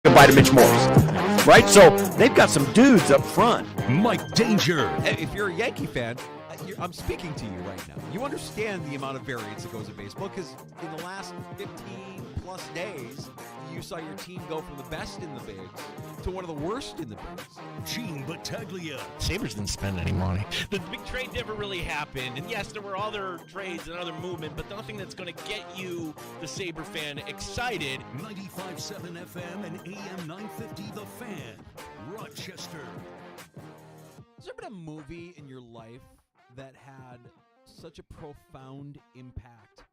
Goodbye to Mitch Morse, right? So they've got some dudes up front. Mike Danger. If you're a Yankee fan, I'm speaking to you right now. You understand the amount of variance that goes in baseball because in the last 15-plus days, you saw your team go from the best in the bigs to one of the worst in the bigs. Gene Battaglia. Sabres didn't spend any money. The big trade never really happened. And yes, there were other trades and other movement, but nothing that's going to get you, the Sabre fan, excited. 95.7 FM and AM 950 The Fan. Rochester. Has there been a movie in your life that had such a profound impact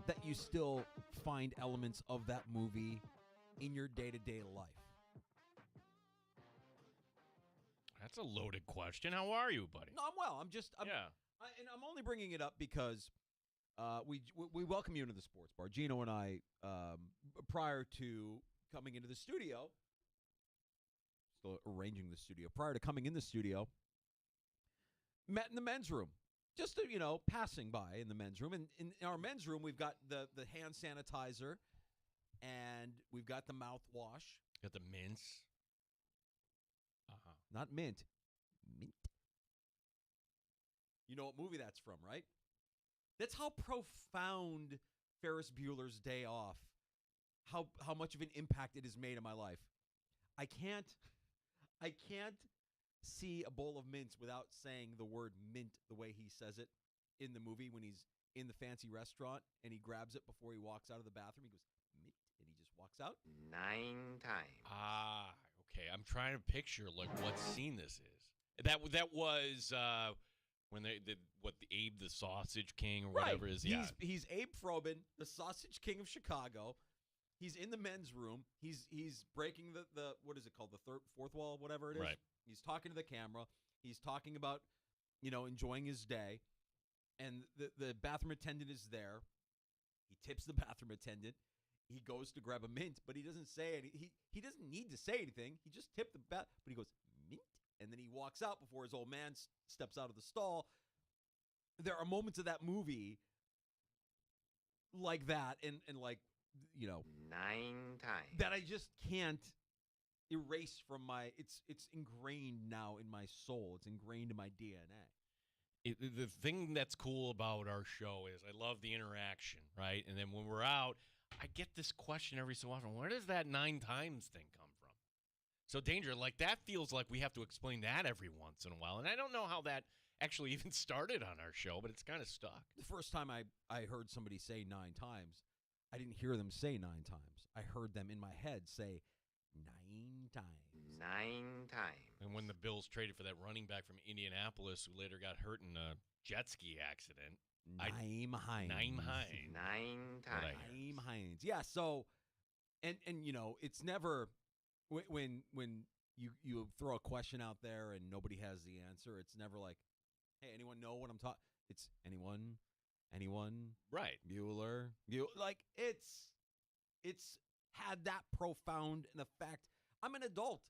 that you still find elements of that movie in your day-to-day life? That's a loaded question. How are you, buddy? No, I'm well. I'm only bringing it up because we welcome you into the sports bar. Gino and I, prior to coming into the studio, still arranging the studio, prior to coming in the studio, met in the men's room. Just, passing by in the men's room. And in our men's room, we've got the hand sanitizer, and we've got the mouthwash. Got the mints. Not mint. Mint. You know what movie that's from, right? That's how profound Ferris Bueller's Day Off, how much of an impact it has made in my life. I can't see a bowl of mints without saying the word mint the way he says it in the movie when he's in the fancy restaurant and he grabs it before he walks out of the bathroom. He goes, mint, and he just walks out. 9 times. Okay. I'm trying to picture what scene this is. That was when they did the Abe the Sausage King or whatever it is. Yeah. He's Abe Frobin, the Sausage King of Chicago. He's in the men's room. He's breaking the what is it called, the fourth wall, whatever it is. Right. He's talking to the camera. He's talking about, enjoying his day. And the bathroom attendant is there. He tips the bathroom attendant. He goes to grab a mint, but he doesn't say anything. He doesn't need to say anything. He just tipped the but he goes, mint. And then he walks out before his old man steps out of the stall. There are moments of that movie like that and 9 times. that I just can't erase from it's ingrained now in my soul. It's ingrained in my DNA. The thing that's cool about our show is I love the interaction, right? And then when we're out, I get this question every so often. Where does that 9 times thing come from? So, Danger, that feels like we have to explain that every once in a while. And I don't know how that actually even started on our show, but it's kind of stuck. The first time I heard somebody say 9 times, I didn't hear them say 9 times. I heard them in my head say 9 times. 9 times. And when the Bills traded for that running back from Indianapolis who later got hurt in a jet ski accident. Naeem Hines. 9 times. Naeem Hines. Yeah, so, and it's never, when you throw a question out there and nobody has the answer, it's never like, hey, anyone know what I'm talking? It's anyone, right? Bueller, it's had that profound an effect. I'm an adult.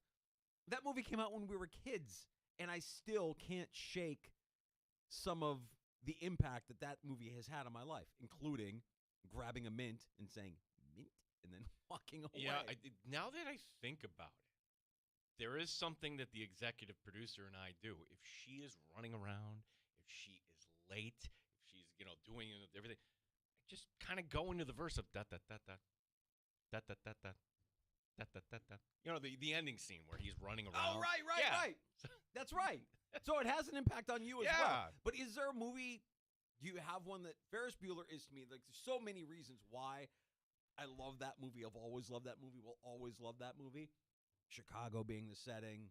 That movie came out when we were kids, and I still can't shake some of the impact that movie has had on my life, including grabbing a mint and saying mint and then walking away. Yeah, now that I think about it, there is something that the executive producer and I do. If she is running around, if she is late, if she's doing everything, I just kind of go into the verse of da da da da da da da da da da da da. The ending scene where he's running around. Oh, right. That's right. So it has an impact on you as well. But is there a movie? Do you have one that Ferris Bueller is to me? There's so many reasons why I love that movie. I've always loved that movie. Will always love that movie. Chicago being the setting.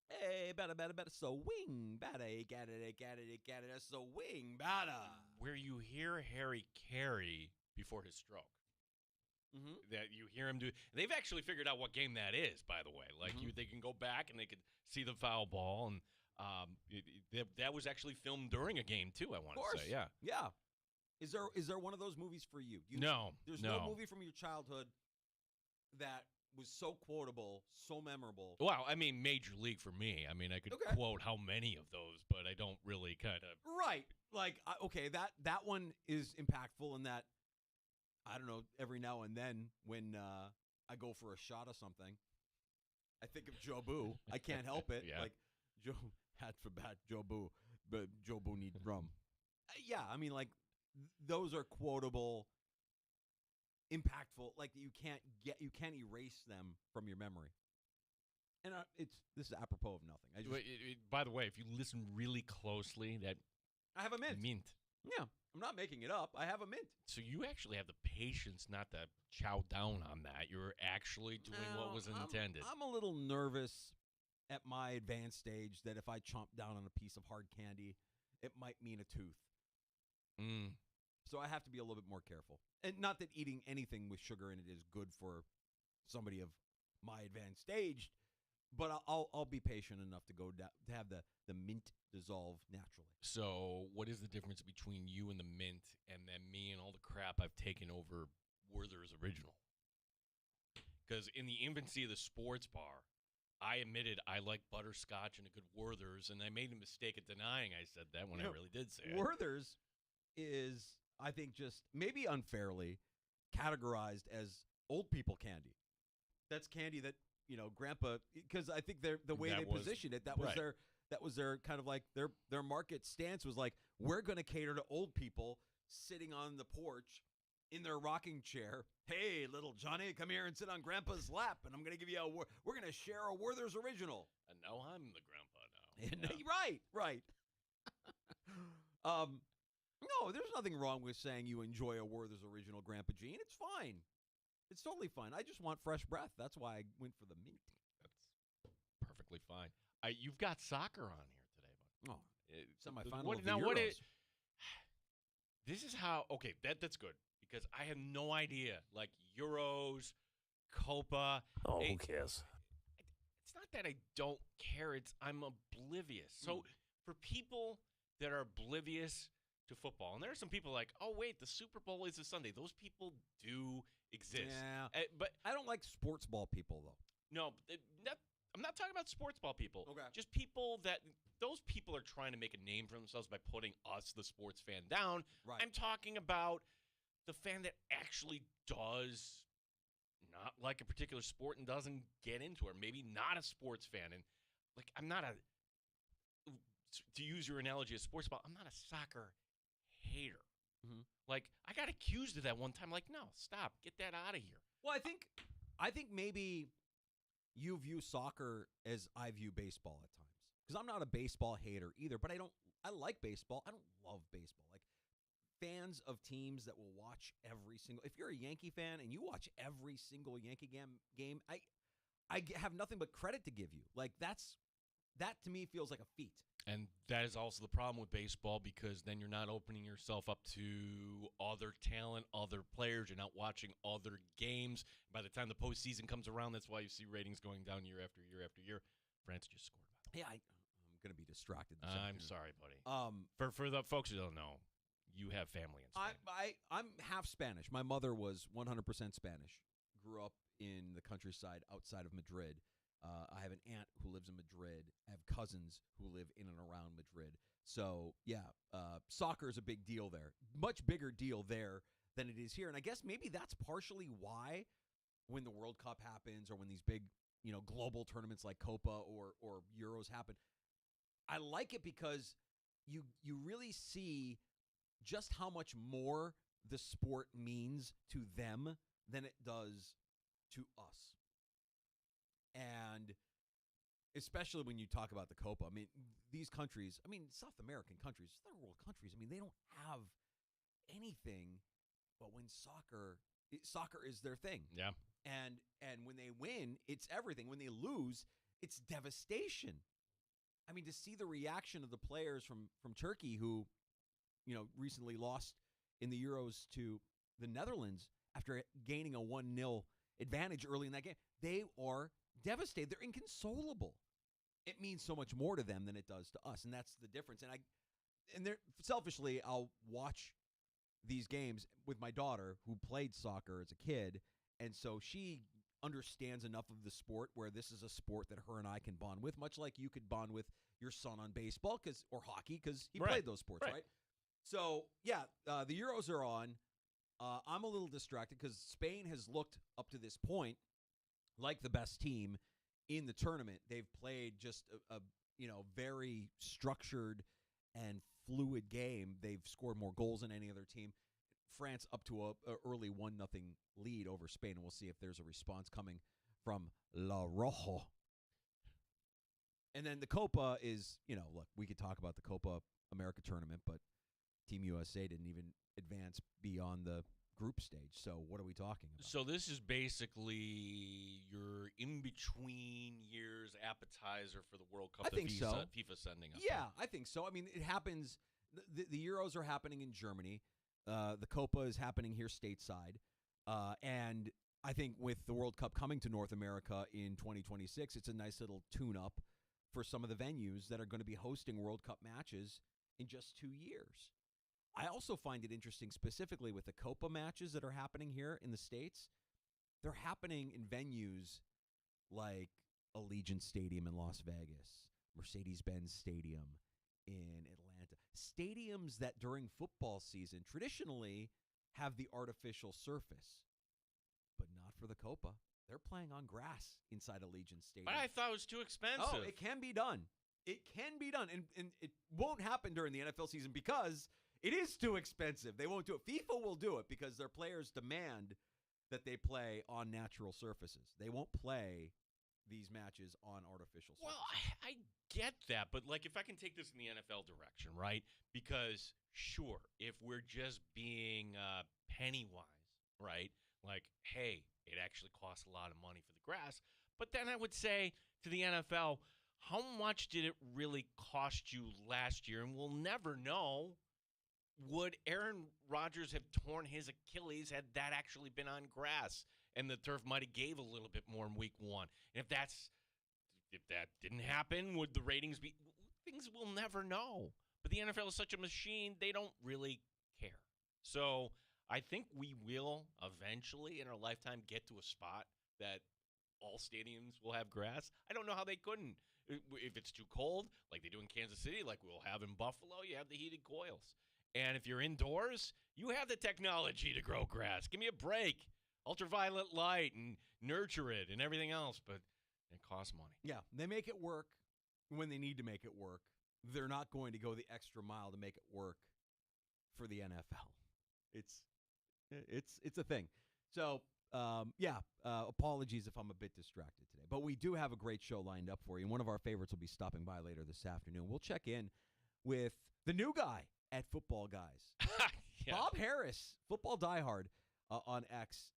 Hey, better, so wing, better, get it, so wing, better. Where you hear Harry Carey before his stroke. Mm-hmm. That you hear him do. They've actually figured out what game that is, by the way. They can go back and they could see the foul ball, and that was actually filmed during a game too. I want to say, yeah. Is there one of those movies for you? No, there's no movie from your childhood that was so quotable, so memorable. Well, I mean, Major League for me. I mean, I could quote how many of those, but I don't really kind of. Right. That one is impactful in that, I don't know, every now and then when I go for a shot of something, I think of Jobu. I can't help it. Yeah. Like, Joe, hat for bat, Jobu, but Jobu needs rum. Yeah, I mean, like, those are quotable, impactful. Like, you can't erase them from your memory. And this is apropos of nothing. I just, By the way, if you listen really closely, that I have a mint. Yeah, I'm not making it up. I have a mint. So you actually have the patience not to chow down on that. You're actually doing what was intended. I'm a little nervous at my advanced stage that if I chomp down on a piece of hard candy, it might mean a tooth. So I have to be a little bit more careful. And not that eating anything with sugar in it is good for somebody of my advanced stage, but I'll be patient enough to go down, to have the mint dissolve naturally. So what is the difference between you and the mint and then me and all the crap I've taken over Werther's Original? Because in the infancy of the sports bar, I admitted I like butterscotch and a good Werther's, and I made the mistake of denying I said that when I really did say it. Werther's is, I think, just maybe unfairly categorized as old people candy. That's candy that, Grandpa, because I think the way they positioned it, that was their kind of like their market stance was like, we're going to cater to old people sitting on the porch in their rocking chair. Hey, little Johnny, come here and sit on Grandpa's lap, and I'm going to give you we're going to share a Werther's Original. And now I'm the grandpa now. Yeah. Right. No, there's nothing wrong with saying you enjoy a Werther's Original, Grandpa Gene. It's fine. It's totally fine. I just want fresh breath. That's why I went for the mint. That's perfectly fine. You've got soccer on here today, buddy. Semifinal of the Euros. This is how. Okay, that's good because I have no idea. Like Euros, Copa. Oh, who cares? It's not that I don't care. I'm oblivious. So for people that are oblivious to football, and there are some people like, oh wait, the Super Bowl is a Sunday. Those people do exist. Yeah, but I don't like sports ball people though. No, I'm not talking about sports ball people. Okay. Just people those people are trying to make a name for themselves by putting us, the sports fan, down. Right. I'm talking about the fan that actually does not like a particular sport and doesn't get into it. Maybe not a sports fan. And like, I'm not to use your analogy of sports ball, I'm not a soccer hater. Mm-hmm. Like, I got accused of that one time. Like, no, stop. Get that out of here. Well, I think maybe you view soccer as I view baseball at times. Because I'm not a baseball hater either, but I like baseball. I don't love baseball. Like, fans of teams that will watch every single, if you're a Yankee fan and you watch every single Yankee game, I have nothing but credit to give you. Like, that to me feels like a feat. And that is also the problem with baseball, because then you're not opening yourself up to other talent, other players. You're not watching other games. By the time the postseason comes around, that's why you see ratings going down year after year after year. France just scored. Yeah, I'm going to be distracted. I'm sorry, buddy. For the folks who don't know, you have family in Spain. I'm half Spanish. My mother was 100% Spanish. Grew up in the countryside outside of Madrid. I have an aunt who lives in Madrid. I have cousins who live in and around Madrid. So, yeah, soccer is a big deal there. Much bigger deal there than it is here. And I guess maybe that's partially why when the World Cup happens or when these big, global tournaments like Copa or Euros happen, I like it because you really see just how much more the sport means to them than it does to us. And especially when you talk about the Copa, I mean, these countries, South American countries, third world countries, they don't have anything, but when soccer is their thing. Yeah. And when they win, it's everything. When they lose, it's devastation. To see the reaction of the players from Turkey who, recently lost in the Euros to the Netherlands after gaining a 1-0 advantage early in that game, they are devastated. They're inconsolable. It means so much more to them than it does to us, and that's the difference. And selfishly, I'll watch these games with my daughter who played soccer as a kid, and so she understands enough of the sport where this is a sport that her and I can bond with, much like you could bond with your son on baseball or hockey because he played those sports, right? So, yeah, the Euros are on. I'm a little distracted because Spain has looked up to this point like the best team in the tournament. They've played just a very structured and fluid game. They've scored more goals than any other team. France up to a early 1-0 lead over Spain, and we'll see if there's a response coming from La Rojo. And then the Copa is, look, we could talk about the Copa America tournament, but Team USA didn't even advance beyond the group stage. So what are we talking about? So this is basically your in-between years appetizer for the World Cup. I think so. FIFA sending us. Yeah, I think so. I mean, it happens. The Euros are happening in Germany. The Copa is happening here stateside. And I think with the World Cup coming to North America in 2026, it's a nice little tune-up for some of the venues that are going to be hosting World Cup matches in just 2 years. I also find it interesting specifically with the Copa matches that are happening here in the States. They're happening in venues like Allegiant Stadium in Las Vegas, Mercedes-Benz Stadium in Atlanta. Stadiums that during football season traditionally have the artificial surface, but not for the Copa. They're playing on grass inside Allegiant Stadium. But I thought it was too expensive. Oh, it can be done. It can be done. And it won't happen during the NFL season because it is too expensive. They won't do it. FIFA will do it because their players demand that they play on natural surfaces. They won't play these matches on artificial surfaces. Well, I get that, but like if I can take this in the NFL direction, right? Because sure, if we're just being penny-wise, right? Like, hey, it actually costs a lot of money for the grass. But then I would say to the NFL, how much did it really cost you last year? And we'll never know. Would Aaron Rodgers have torn his Achilles had that actually been on grass? And the turf might have gave a little bit more in week 1. And if that didn't happen, would the ratings be? Things we'll never know. But the NFL is such a machine, they don't really care. So I think we will eventually in our lifetime get to a spot that all stadiums will have grass. I don't know how they couldn't. If it's too cold, like they do in Kansas City, like we'll have in Buffalo, you have the heated coils. And if you're indoors, you have the technology to grow grass. Give me a break. Ultraviolet light and nurture it and everything else, but it costs money. Yeah, they make it work when they need to make it work. They're not going to go the extra mile to make it work for the NFL. It's a thing. So, apologies if I'm a bit distracted today. But we do have a great show lined up for you. And one of our favorites will be stopping by later this afternoon. We'll check in with the new guy at Football Guys. Yeah. Bob Harris, football diehard on X.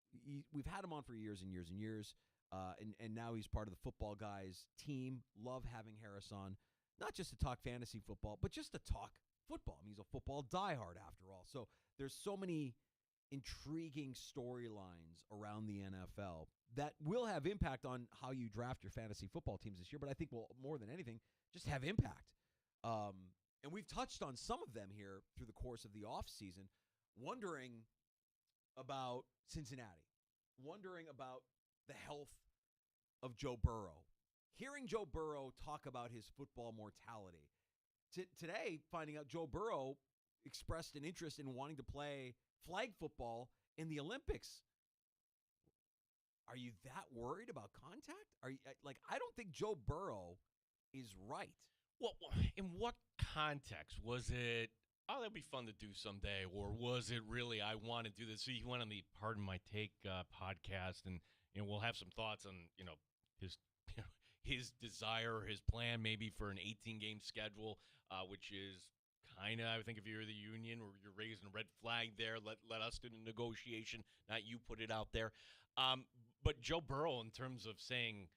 We've had him on for years and years and years. And now he's part of the Football Guys team. Love having Harris on, not just to talk fantasy football, but just to talk football. I mean, he's a football diehard after all. So there's so many intriguing storylines around the NFL that will have impact on how you draft your fantasy football teams this year, but I think will, more than anything, just have impact. And we've touched on some of them here through the course of the offseason, wondering about Cincinnati, wondering about the health of Joe Burrow, hearing Joe Burrow talk about his football mortality. Today, finding out Joe Burrow expressed an interest in wanting to play flag football in the Olympics. Are you that worried about contact? I don't think Joe Burrow is right. Well, in what context? Was it, oh, that'd be fun to do someday? Or was it really, I want to do this? So he went on the Pardon My Take podcast, and we'll have some thoughts on, his desire, his plan maybe for an 18-game schedule, which is kind of, I think if you're the union or you're raising a red flag there, let us do the negotiation, not you put it out there. But Joe Burrow, in terms of saying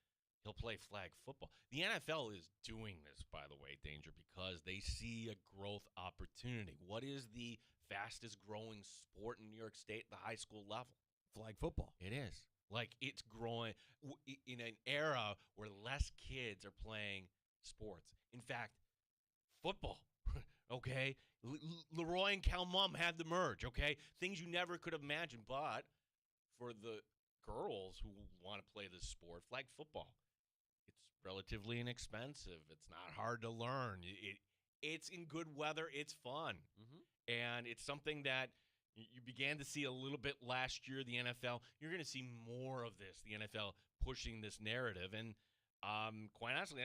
he'll play flag football, the NFL is doing this, by the way, Danger, because they see a growth opportunity. What is the fastest growing sport in New York State at the high school level? Flag football. It is. Like, it's growing in an era where less kids are playing sports. In fact, football, okay? Leroy and Calmum had the merge, okay? Things you never could have imagined. But for the girls who want to play this sport, flag football, it's relatively inexpensive. It's not hard to learn. It's in good weather. It's fun. Mm-hmm. And it's something that You began to see a little bit last year, the NFL. You're going to see more of this, the NFL pushing this narrative. And quite honestly,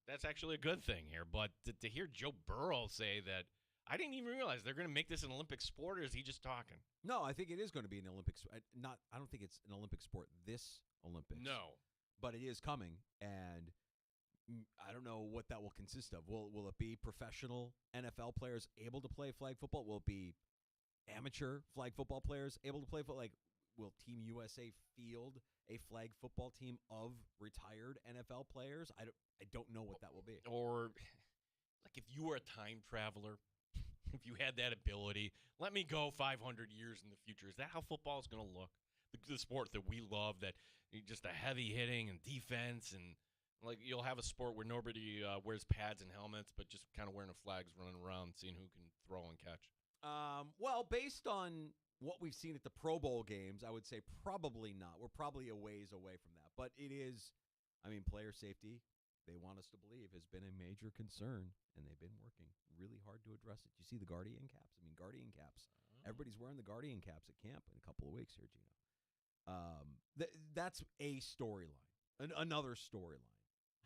that's actually a good thing here. But to hear Joe Burrow say that, I didn't even realize they're going to make this an Olympic sport, or is he just talking? No, I think it is going to be an Olympic sport. I don't think it's an Olympic sport this Olympics. No. But it is coming, and I don't know what that will consist of. Will it be professional NFL players able to play flag football? Will it be amateur flag football players able to play football? Like, will Team USA field a flag football team of retired NFL players? I don't know what that will be. Or, like, if you were a time traveler, if you had that ability, let me go 500 years in the future. Is that how football is going to look? The sport that we love, that just a heavy hitting and defense, and like you'll have a sport where nobody wears pads and helmets, but just kind of wearing a flags, running around, seeing who can throw and catch. Well, based on what we've seen at the Pro Bowl games, I would say probably not. We're probably a ways away from that. But it is, player safety, they want us to believe, has been a major concern, and they've been working really hard to address it. You see the Guardian caps? Guardian caps. Everybody's wearing the Guardian caps at camp in a couple of weeks here, Gino. That's a storyline, another storyline.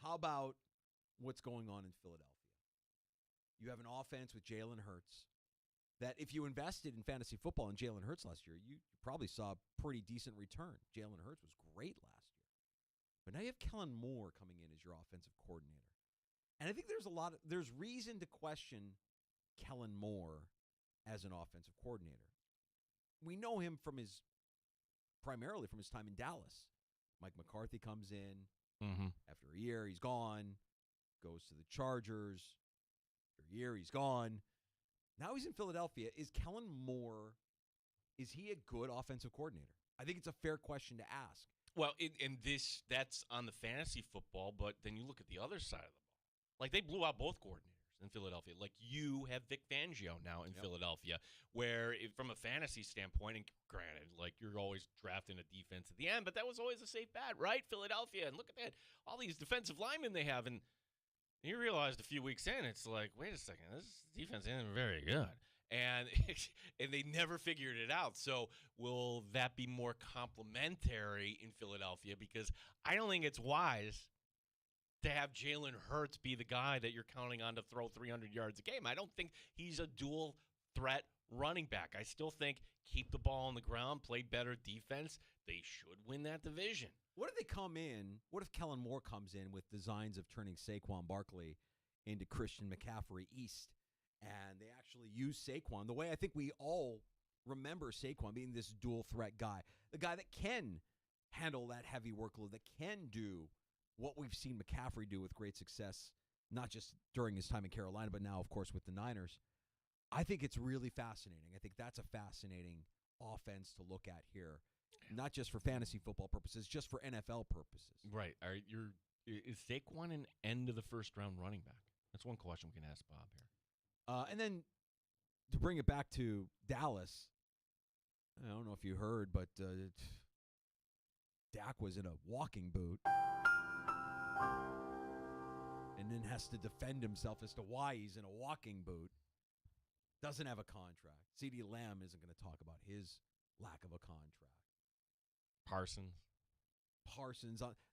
How about what's going on in Philadelphia? You have an offense with Jalen Hurts that if you invested in fantasy football in Jalen Hurts last year, you probably saw a pretty decent return. Jalen Hurts was great last year. But now you have Kellen Moore coming in as your offensive coordinator. And I think there's reason to question Kellen Moore as an offensive coordinator. We know him primarily from his time in Dallas. Mike McCarthy comes in. After a year, he's gone. Goes to the Chargers. After a year, he's gone. Now he's in Philadelphia. Is Kellen Moore, is he a good offensive coordinator? I think it's a fair question to ask. Well, that's on the fantasy football, but then you look at the other side of the ball. Like, they blew out both coordinators in Philadelphia. Like, you have Vic Fangio now in Philadelphia, where from a fantasy standpoint, and granted, like, you're always drafting a defense at the end, but that was always a safe bet, right? Philadelphia, and look at that, all these defensive linemen they have, and you realized a few weeks in, it's like, wait a second, this defense isn't very good. And and they never figured it out. So will that be more complementary in Philadelphia? Because I don't think it's wise to have Jalen Hurts be the guy that you're counting on to throw 300 yards a game. I don't think he's a dual threat running back. I still think keep the ball on the ground, play better defense. They should win that division. What if they come in? What if Kellen Moore comes in with designs of turning Saquon Barkley into Christian McCaffrey East, and they actually use Saquon the way I think we all remember Saquon being this dual threat guy, the guy that can handle that heavy workload, that can do what we've seen McCaffrey do with great success, not just during his time in Carolina, but now, of course, with the Niners. I think it's really fascinating. I think that's a fascinating offense to look at here, not just for fantasy football purposes, just for NFL purposes. Right. Is Saquon an end of the first round running back? That's one question we can ask Bob here. And then to bring it back to Dallas, I don't know if you heard, but Dak was in a walking boot and then has to defend himself as to why he's in a walking boot. Doesn't have a contract. CeeDee Lamb isn't going to talk about his lack of a contract. Parsons.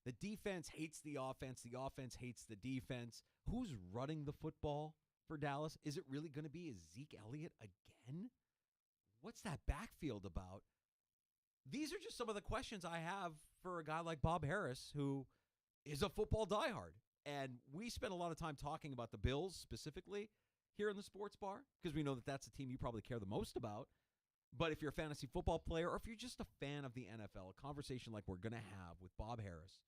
The defense hates the offense. The offense hates the defense. Who's running the football for Dallas? Is it really going to be Zeke Elliott again? What's that backfield about? These are just some of the questions I have for a guy like Bob Harris, who is a football diehard. And we spend a lot of time talking about the Bills specifically here in the Sports Bar, because we know that that's the team you probably care the most about. But if you're a fantasy football player, or if you're just a fan of the NFL, a conversation like we're going to have with Bob Harris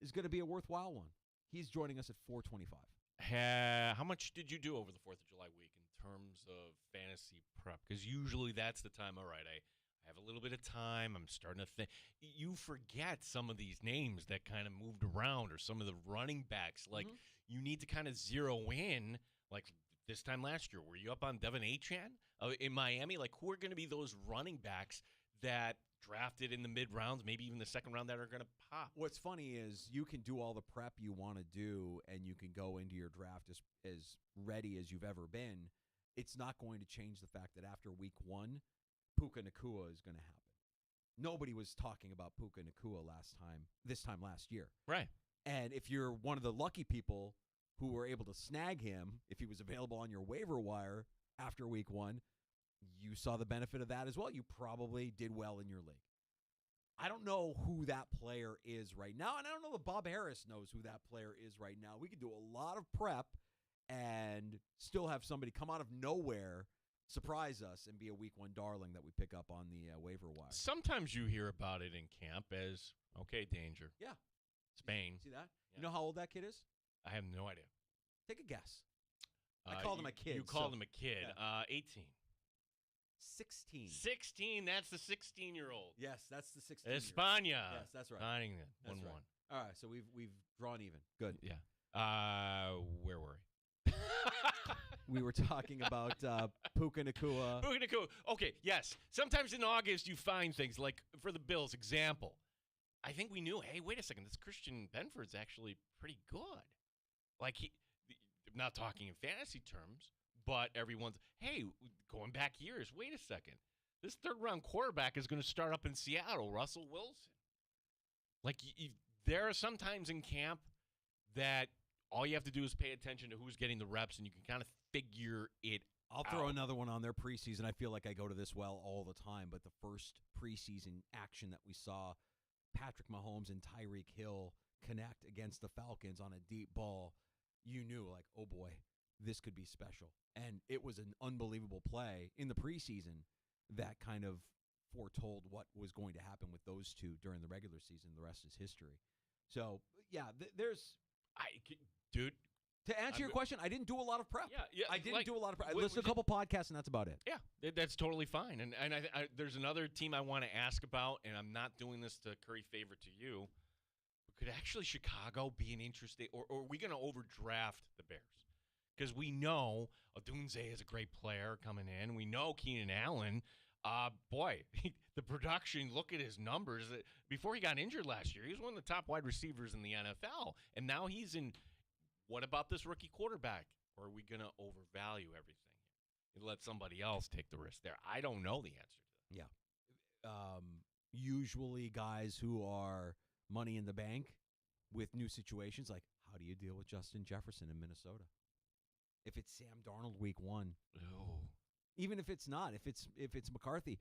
is going to be a worthwhile one. He's joining us at 4:25. How much did you do over the 4th of July week in terms of fantasy prep? Because usually that's the time, all right, I have a little bit of time. I'm starting to think. You forget some of these names that kind of moved around, or some of the running backs. Like, you need to kind of zero in, like this time last year. Were you up on Devin Achane in Miami? Like, who are going to be those running backs that drafted in the mid-rounds, maybe even the second round, that are going to pop? What's funny is you can do all the prep you want to do, and you can go into your draft as ready as you've ever been. It's not going to change the fact that after week one, Puka Puka Nacua is going to happen. Nobody was talking about Puka Nacua this time last year. Right. And if you're one of the lucky people who were able to snag him, if he was available on your waiver wire after week 1, you saw the benefit of that as well. You probably did well in your league. I don't know who that player is right now, and I don't know that Bob Harris knows who that player is right now. We could do a lot of prep and still have somebody come out of nowhere, surprise us, and be a week 1 darling that we pick up on the waiver wire. Sometimes you hear about it in camp as, okay, danger. Yeah. Spain. See that? Yeah. You know how old that kid is? I have no idea. Take a guess. I called him a kid. You called so- him a kid. Yeah. 18. 16. 16. That's the 16-year-old. Yes, that's the 16. España. Yes, that's right. Finding it. That's 1-1. right. All right, so we've drawn even. Good. Yeah. Where were we? We were talking about Puka Nacua. Puka Nacua. Okay, yes. Sometimes in August you find things like for the Bills, example. I think we knew, hey, wait a second, this Christian Benford's actually pretty good. Like, I'm not talking in fantasy terms, but everyone's, hey, going back years, wait a second. This third-round quarterback is going to start up in Seattle, Russell Wilson. Like, there are some times in camp that all you have to do is pay attention to who's getting the reps, and you can kind of figure it I'll throw another one on there preseason. I feel like I go to this well all the time, but the first preseason action that we saw Patrick Mahomes and Tyreek Hill connect against the Falcons on a deep ball, you knew, like, oh, boy, this could be special. And it was an unbelievable play in the preseason that kind of foretold what was going to happen with those two during the regular season. The rest is history. So, yeah, dude. To answer your question, I didn't do a lot of prep. Yeah, I didn't like, do a lot of prep. I we listened to a couple podcasts, and that's about it. Yeah, that's totally fine. And I there's another team I want to ask about, and I'm not doing this to curry favor to you. But could actually Chicago be an interesting, or are we going to overdraft the Bears? Because we know Odunze is a great player coming in. We know Keenan Allen. Boy, the production, look at his numbers. Before he got injured last year, he was one of the top wide receivers in the NFL. And now he's in. What about this rookie quarterback? Or are we going to overvalue everything and let somebody else take the risk there? I don't know the answer to that. Yeah. Usually guys who are money in the bank with new situations, like how do you deal with Justin Jefferson in Minnesota? If it's Sam Darnold week 1. Oh. Even if it's not, if it's McCarthy,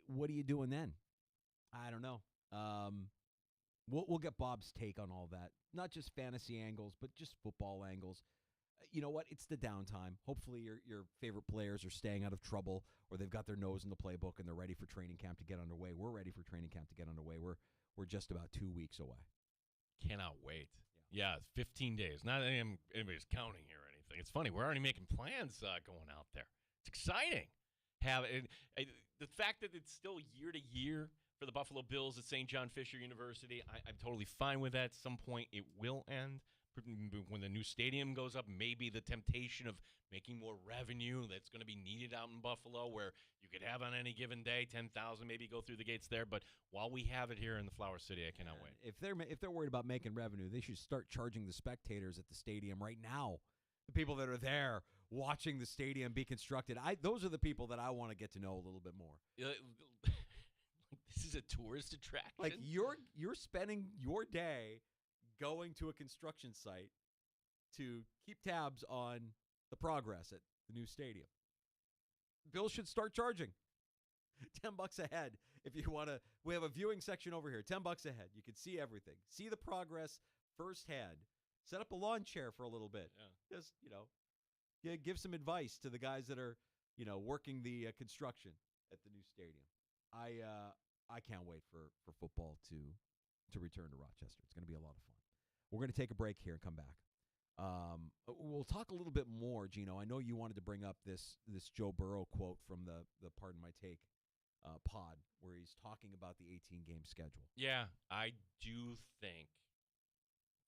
what are you doing then? I don't know. We'll get Bob's take on all that. Not just fantasy angles, but just football angles. You know what? It's the downtime. Hopefully your favorite players are staying out of trouble, or they've got their nose in the playbook and they're ready for training camp to get underway. We're ready for training camp to get underway. We're just about 2 weeks away. Cannot wait. Yeah, 15 days. Not that anybody's counting here or anything. It's funny. We're already making plans going out there. It's exciting. The fact that it's still year to year for the Buffalo Bills at St. John Fisher University, I'm totally fine with that. At some point, it will end. When the new stadium goes up, maybe the temptation of making more revenue that's going to be needed out in Buffalo, where you could have on any given day 10,000 maybe go through the gates there. But while we have it here in the Flower City, I cannot wait. If they're worried about making revenue, they should start charging the spectators at the stadium right now. The people that are there watching the stadium be constructed. Those are the people that I want to get to know a little bit more. This is a tourist attraction. Like you're spending your day going to a construction site to keep tabs on the progress at the new stadium. Bills should start charging $10 a head if you want to. We have a viewing section over here. $10 a head. You can see everything. See the progress firsthand. Set up a lawn chair for a little bit. Yeah. Just give some advice to the guys that are working the construction at the new stadium. I can't wait for football to return to Rochester. It's going to be a lot of fun. We're going to take a break here and come back. We'll talk a little bit more, Gino. I know you wanted to bring up this Joe Burrow quote from the Pardon My Take pod, where he's talking about the 18-game schedule. Yeah, I do think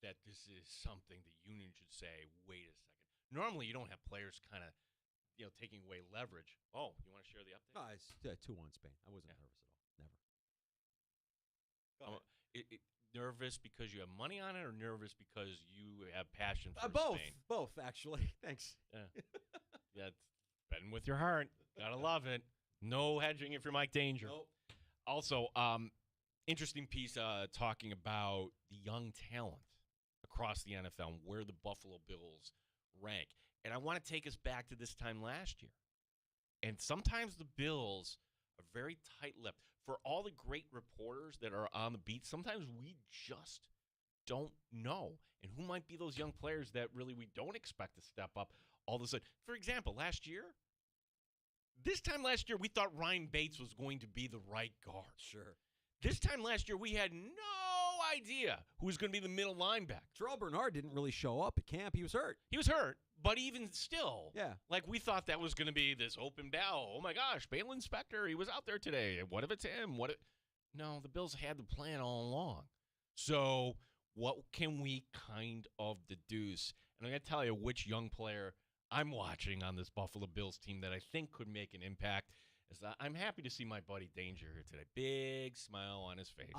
that this is something the union should say, wait a second. Normally, you don't have players kind of taking away leverage. Oh, you want to share the update? No, it's 2-1 Spain. I wasn't nervous at all. Never. Nervous because you have money on it, or nervous because you have passion for Spain? Both, actually. Thanks. Yeah. Yeah, it's betting with your heart. Gotta love it. No hedging if you're Mike Danger. Nope. Also, interesting piece talking about the young talent across the NFL and where the Buffalo Bills rank. And I want to take us back to this time last year. And sometimes the Bills are very tight-lipped. For all the great reporters that are on the beat, sometimes we just don't know. And who might be those young players that really we don't expect to step up all of a sudden? For example, this time last year, we thought Ryan Bates was going to be the right guard. Sure. This time last year, we had no idea who was going to be the middle linebacker. Terrell Bernard didn't really show up at camp. He was hurt. He was hurt, but even still, Yeah. like we thought that was going to be this open battle. Oh my gosh, Balin Spector, he was out there today. What if it's him? No, the Bills had the plan all along. So what can we kind of deduce? And I'm going to tell you which young player I'm watching on this Buffalo Bills team that I think could make an impact. I'm happy to see my buddy Danger here today. Big smile on his face.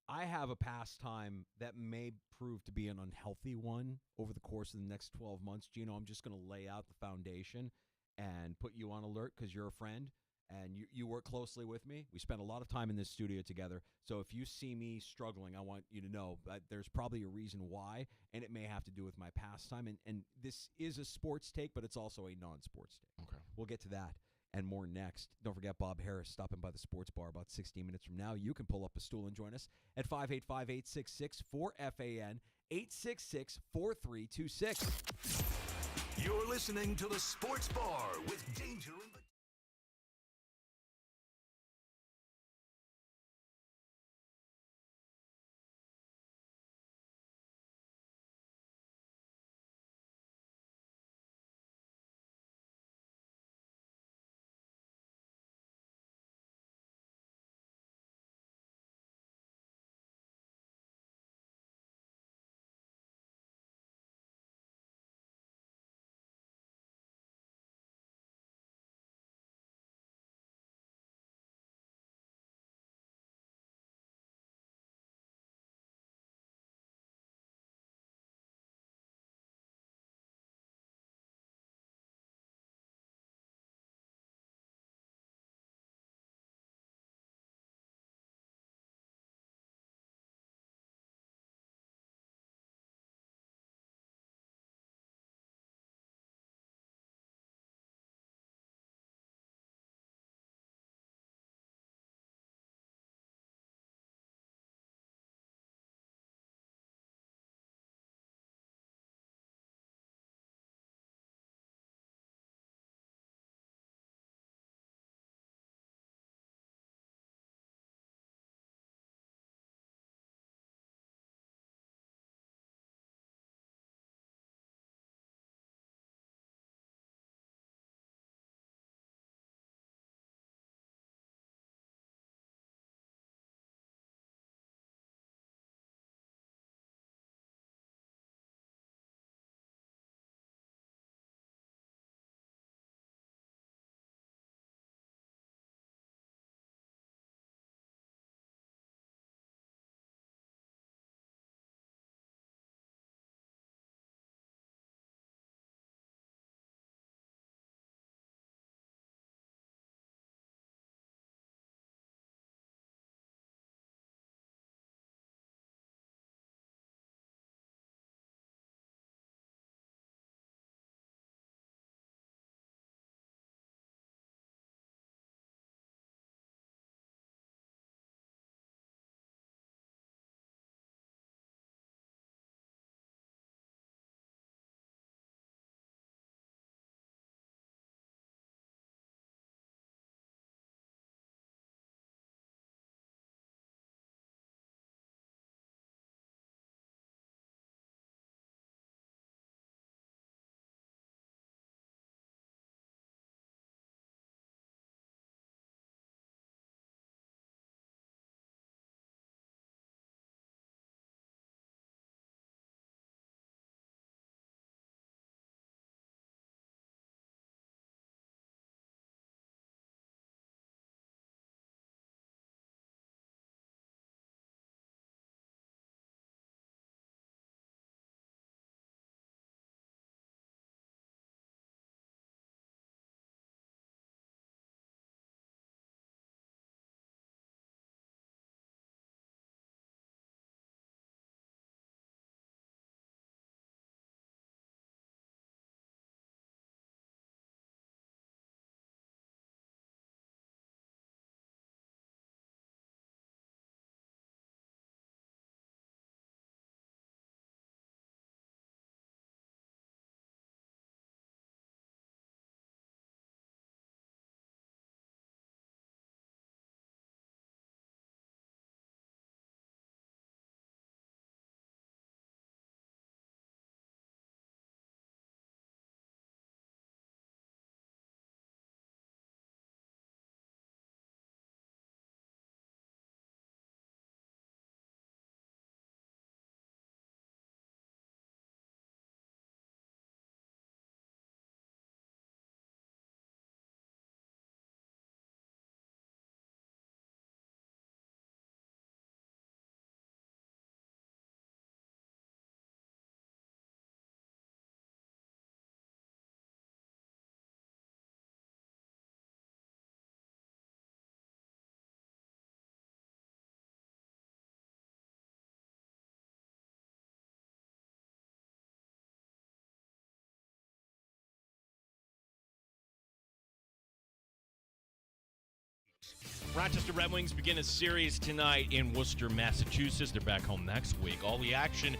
I have a pastime that may prove to be an unhealthy one over the course of the next 12 months. Gino, I'm just going to lay out the foundation and put you on alert because you're a friend and you work closely with me. We spend a lot of time in this studio together. So if you see me struggling, I want you to know that there's probably a reason why, and it may have to do with my pastime. And this is a sports take, but it's also a non-sports take. Okay. We'll get to that and more next. Don't forget Bob Harris stopping by the sports bar about 16 minutes from now. You can pull up a stool and join us at 585-866-4FAN, 866-4326. You're listening to the Sports Bar with Danger and the Rochester Red Wings begin a series tonight in Worcester, Massachusetts. They're back home next week. All the action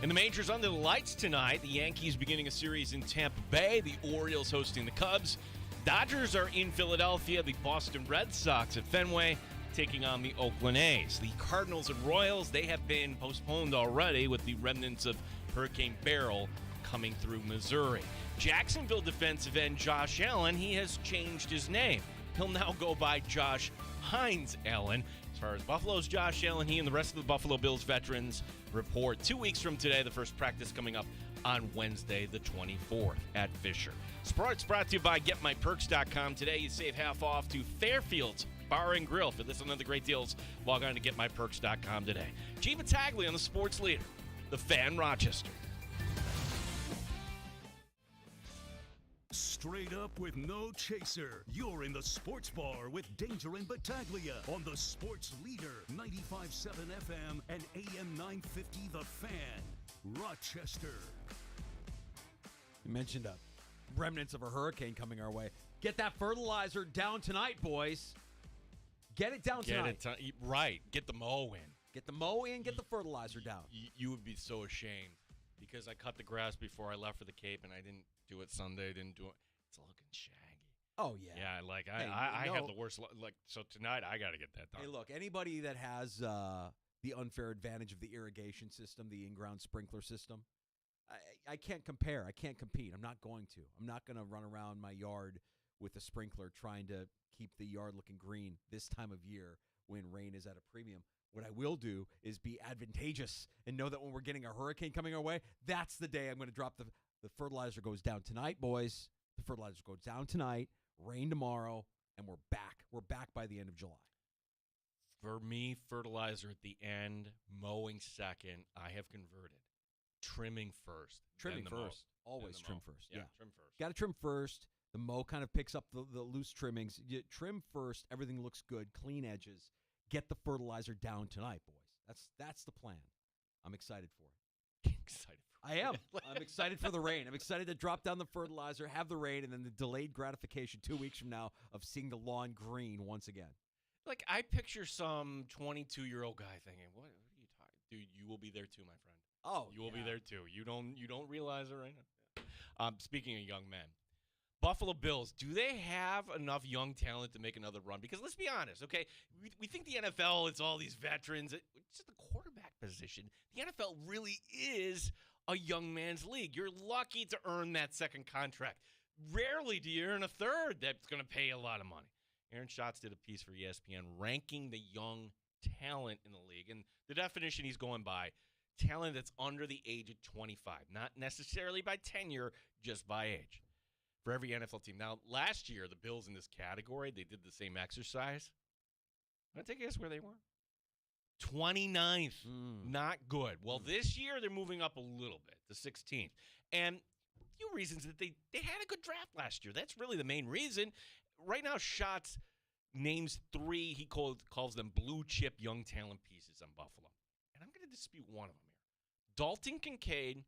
in the majors under the lights tonight. The Yankees beginning a series in Tampa Bay. The Orioles hosting the Cubs. Dodgers are in Philadelphia. The Boston Red Sox at Fenway taking on the Oakland A's. The Cardinals and Royals, they have been postponed already with the remnants of Hurricane Beryl coming through Missouri. Jacksonville defensive end Josh Allen, he has changed his name. He'll now go by Josh Hines Allen. As far as Buffalo's Josh Allen, he and the rest of the Buffalo Bills veterans report 2 weeks from today. The first practice coming up on Wednesday, the 24th at Fisher. Sports brought to you by GetMyPerks.com. Today you save half off to Fairfield's Bar and Grill. For this and other great deals, log on to GetMyPerks.com today. Gene Battaglia on the Sports Leader, the Fan Rochester. Straight up with no chaser. You're in the Sports Bar with Danger and Battaglia on the Sports Leader, 95.7 FM and AM 950 The Fan, Rochester. You mentioned remnants of a hurricane coming our way. Get that fertilizer down tonight, boys. Get it down tonight. Right. Get the mow in. Get the mow in, get the fertilizer down. You would be so ashamed because I cut the grass before I left for the Cape, and I didn't do it Sunday. Didn't do it. It's looking shaggy. Oh, yeah. Yeah, like Hey, I have the worst. Like, so tonight I got to get that done. Hey, look, anybody that has the unfair advantage of the irrigation system, the in-ground sprinkler system, I can't compare. I can't compete. I'm not going to. I'm not going to run around my yard with a sprinkler trying to keep the yard looking green this time of year when rain is at a premium. What I will do is be advantageous and know that when we're getting a hurricane coming our way, that's the day I'm going to drop the fertilizer goes down tonight, boys. The fertilizer goes down tonight, rain tomorrow, and we're back. We're back by the end of July. For me, fertilizer at the end, mowing second. I have converted. Trimming first. Trimming then the first. mow. Always Then the trim mow. first. Yeah, trim first. Got to trim first. The mow kind of picks up the loose trimmings. You trim first. Everything looks good. Clean edges. Get the fertilizer down tonight, boys. That's the plan. I'm excited for it. Excited. I am. I'm excited for the rain. I'm excited to drop down the fertilizer, have the rain, and then the delayed gratification 2 weeks from now of seeing the lawn green once again. Like, I picture some 22-year-old guy thinking, what are you talking? Dude, you will be there too, my friend. Oh, you will be there too. You don't realize it right now. Speaking of young men, Buffalo Bills, do they have enough young talent to make another run? Because let's be honest, okay? We think the NFL, it's all these veterans. It's just the quarterback position. The NFL really is a young man's league. You're lucky to earn that second contract. Rarely do you earn a third that's going to pay a lot of money. Aaron Schatz did a piece for ESPN ranking the young talent in the league. And the definition he's going by, talent that's under the age of 25. Not necessarily by tenure, just by age. For every NFL team. Now, last year, the Bills in this category, they did the same exercise. Want to take a guess where they were? 29th. Not good. Well, this year, they're moving up a little bit to 16th. And a few reasons that they had a good draft last year. That's really the main reason. Right now, Schatz names three, he calls them blue chip young talent pieces on Buffalo. And I'm going to dispute one of them here. Dalton Kincaid,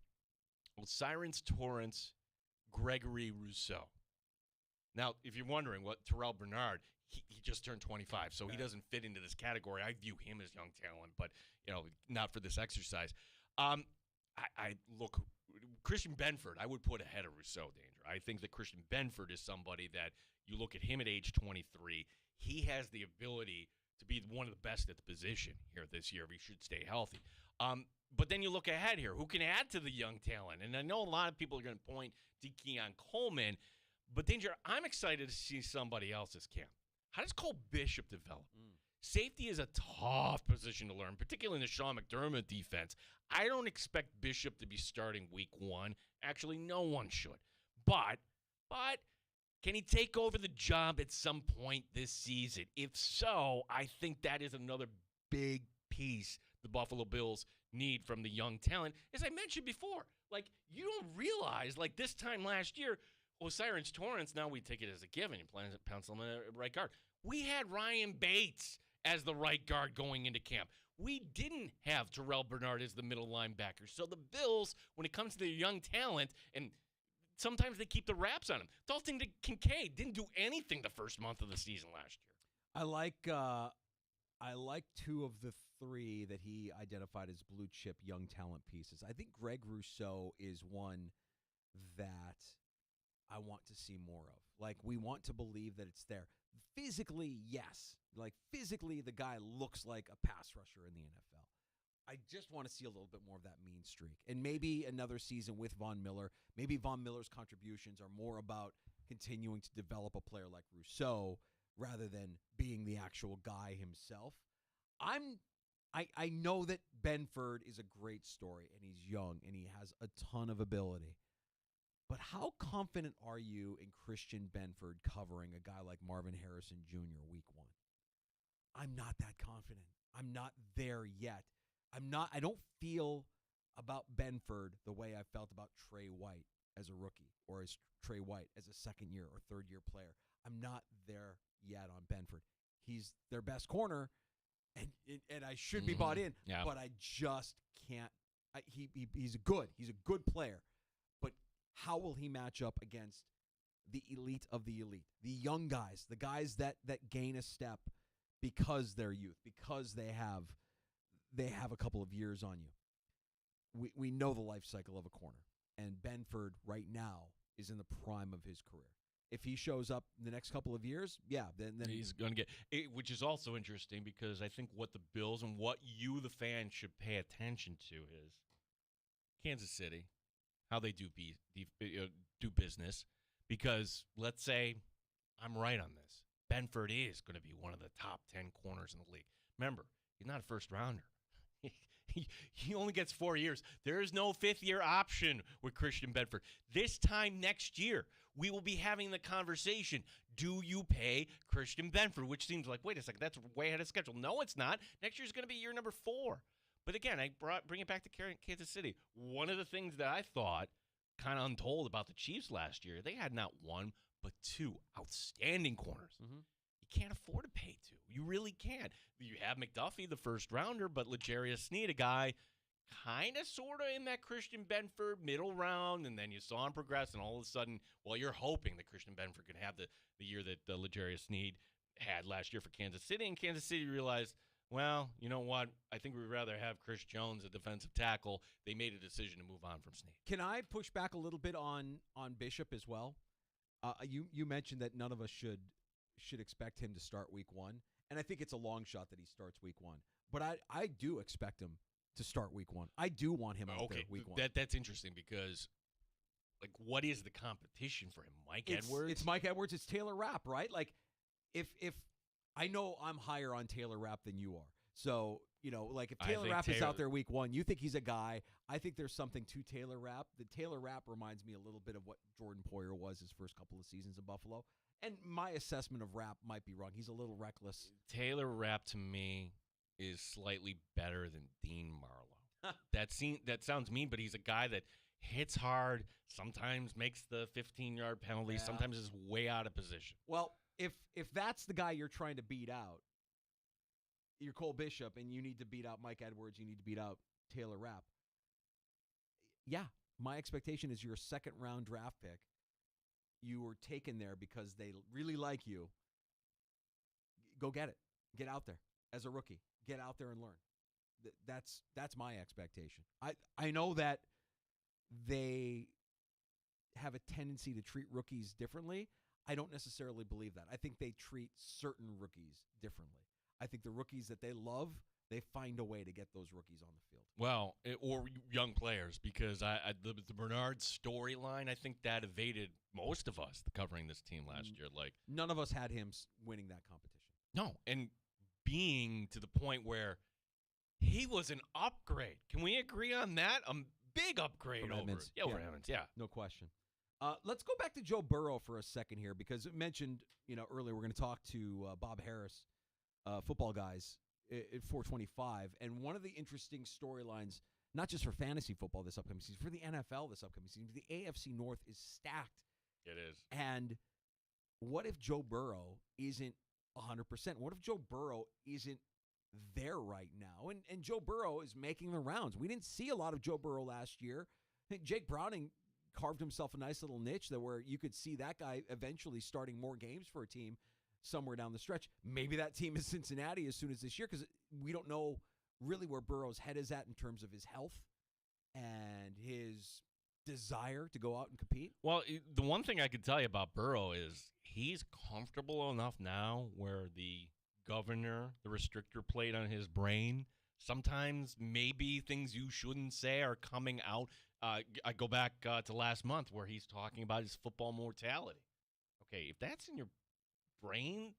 Osiris Torrance, Gregory Rousseau. Now, if you're wondering what Terrell Bernard, he just turned 25, so he doesn't fit into this category. I view him as young talent, but not for this exercise. I look, Christian Benford, I would put ahead of Rousseau, Danger. I think that Christian Benford is somebody that you look at him at age 23. He has the ability to be one of the best at the position here this year. He should stay healthy. But then you look ahead here. Who can add to the young talent? And I know a lot of people are going to point to Keon Coleman, but Danger, I'm excited to see somebody else's camp. How does Cole Bishop develop? Safety is a tough position to learn, particularly in the Sean McDermott defense. I don't expect Bishop to be starting week one. Actually, no one should. But can he take over the job at some point this season? If so, I think that is another big piece the Buffalo Bills need from the young talent. As I mentioned before, like, you don't realize, like, this time last year, Osiris Torrance, now we take it as a given. You pencil him at right guard. We had Ryan Bates as the right guard going into camp. We didn't have Terrell Bernard as the middle linebacker. So the Bills, when it comes to their young talent, and sometimes they keep the wraps on him. Dalton Kincaid didn't do anything the first month of the season last year. I like two of the three that he identified as blue chip young talent pieces. I think Greg Rousseau is one that I want to see more of. Like, we want to believe that it's there. Physically, yes. Like, physically, the guy looks like a pass rusher in the NFL. I just want to see a little bit more of that mean streak. And maybe another season with Von Miller. Maybe Von Miller's contributions are more about continuing to develop a player like Rousseau rather than being the actual guy himself. I know that Benford is a great story, and he's young, and he has a ton of ability. But how confident are you in Christian Benford covering a guy like Marvin Harrison Jr. week 1? I'm not that confident. I'm not there yet. I don't feel about Benford the way I felt about Trey White as a rookie or as Trey White as a second-year or third-year player. I'm not there yet on Benford. He's their best corner, and I should be bought in, but I just can't. He's good. He's a good player. But how will he match up against the elite of the elite, the young guys, the guys that gain a step because they're youth, because they have a couple of years on you? We know the life cycle of a corner, and Benford right now is in the prime of his career. If he shows up in the next couple of years, then he's going to get it, which is also interesting because I think what the Bills and what you, the fan, should pay attention to is Kansas City, how they do business. Because let's say I'm right on this. Benford is going to be one of the top 10 corners in the league. Remember, he's not a first rounder. He only gets 4 years. There is no fifth-year option with Christian Benford. This time next year, we will be having the conversation, do you pay Christian Benford? Which seems like, wait a second, that's way ahead of schedule. No, it's not. Next year is going to be year number 4. But again, bring it back to Kansas City. One of the things that I thought kind of untold about the Chiefs last year, they had not one but 2 outstanding corners. Mm-hmm. You can't afford to pay 2. You really can't. You have McDuffie, the first rounder, but L'Jarius Sneed, a guy kind of sort of in that Christian Benford middle round, and then you saw him progress, and all of a sudden, well, you're hoping that Christian Benford can have the year that L'Jarius Sneed had last year for Kansas City, and Kansas City realized, well, you know what? I think we'd rather have Chris Jones, a defensive tackle. They made a decision to move on from Sneed. Can I push back a little bit on Bishop as well? You mentioned that none of us should expect him to start week 1, and I think it's a long shot that he starts week 1. But I do expect him to start week 1. I do want him out there week 1. That's interesting because, like, what is the competition for him? Edwards? It's Mike Edwards. It's Taylor Rapp, right? Like, if I know I'm higher on Taylor Rapp than you are. So, like if Taylor Rapp is out there week 1, you think he's a guy. I think there's something to Taylor Rapp. The Taylor Rapp reminds me a little bit of what Jordan Poyer was his first couple of seasons in Buffalo. And my assessment of Rapp might be wrong. He's a little reckless. Taylor Rapp, to me, is slightly better than Dean Marlowe. That sounds mean, but he's a guy that hits hard, sometimes makes the 15-yard penalty, sometimes is way out of position. Well, if that's the guy you're trying to beat out, you're Cole Bishop, and you need to beat out Mike Edwards, you need to beat out Taylor Rapp. Yeah, my expectation is you're a second-round draft pick. You were taken there because they really like you. Go get it. Get out there as a rookie. Get out there and learn. That's my expectation. I know that they have a tendency to treat rookies differently. I don't necessarily believe that. I think they treat certain rookies differently. I think the rookies that they love, they find a way to get those rookies on the field. Well, or young players, because the Bernard storyline, I think that evaded most of us covering this team last year. Like, none of us had him winning that competition. No, and being to the point where he was an upgrade. Can we agree on that? A big upgrade over Edmonds. Over Edmonds. Yeah, no question. Let's go back to Joe Burrow for a second here, because it mentioned, earlier we're going to talk to Bob Harris, football guys, at 425. And one of the interesting storylines, not just for fantasy football this upcoming season, for the NFL this upcoming season, the AFC North is stacked. It is. And what if Joe Burrow isn't 100%? What if Joe Burrow isn't there right now? And Joe Burrow is making the rounds. We didn't see a lot of Joe Burrow last year. I think Jake Browning carved himself a nice little niche where you could see that guy eventually starting more games for a team. somewhere down the stretch. Maybe that team is Cincinnati as soon as this year because we don't know really where Burrow's head is at in terms of his health and his desire to go out and compete. Well, the one thing I could tell you about Burrow is he's comfortable enough now where the governor, the restrictor plate on his brain, sometimes maybe things you shouldn't say are coming out. I go back to last month where he's talking about his football mortality. Okay, if that's in your brain,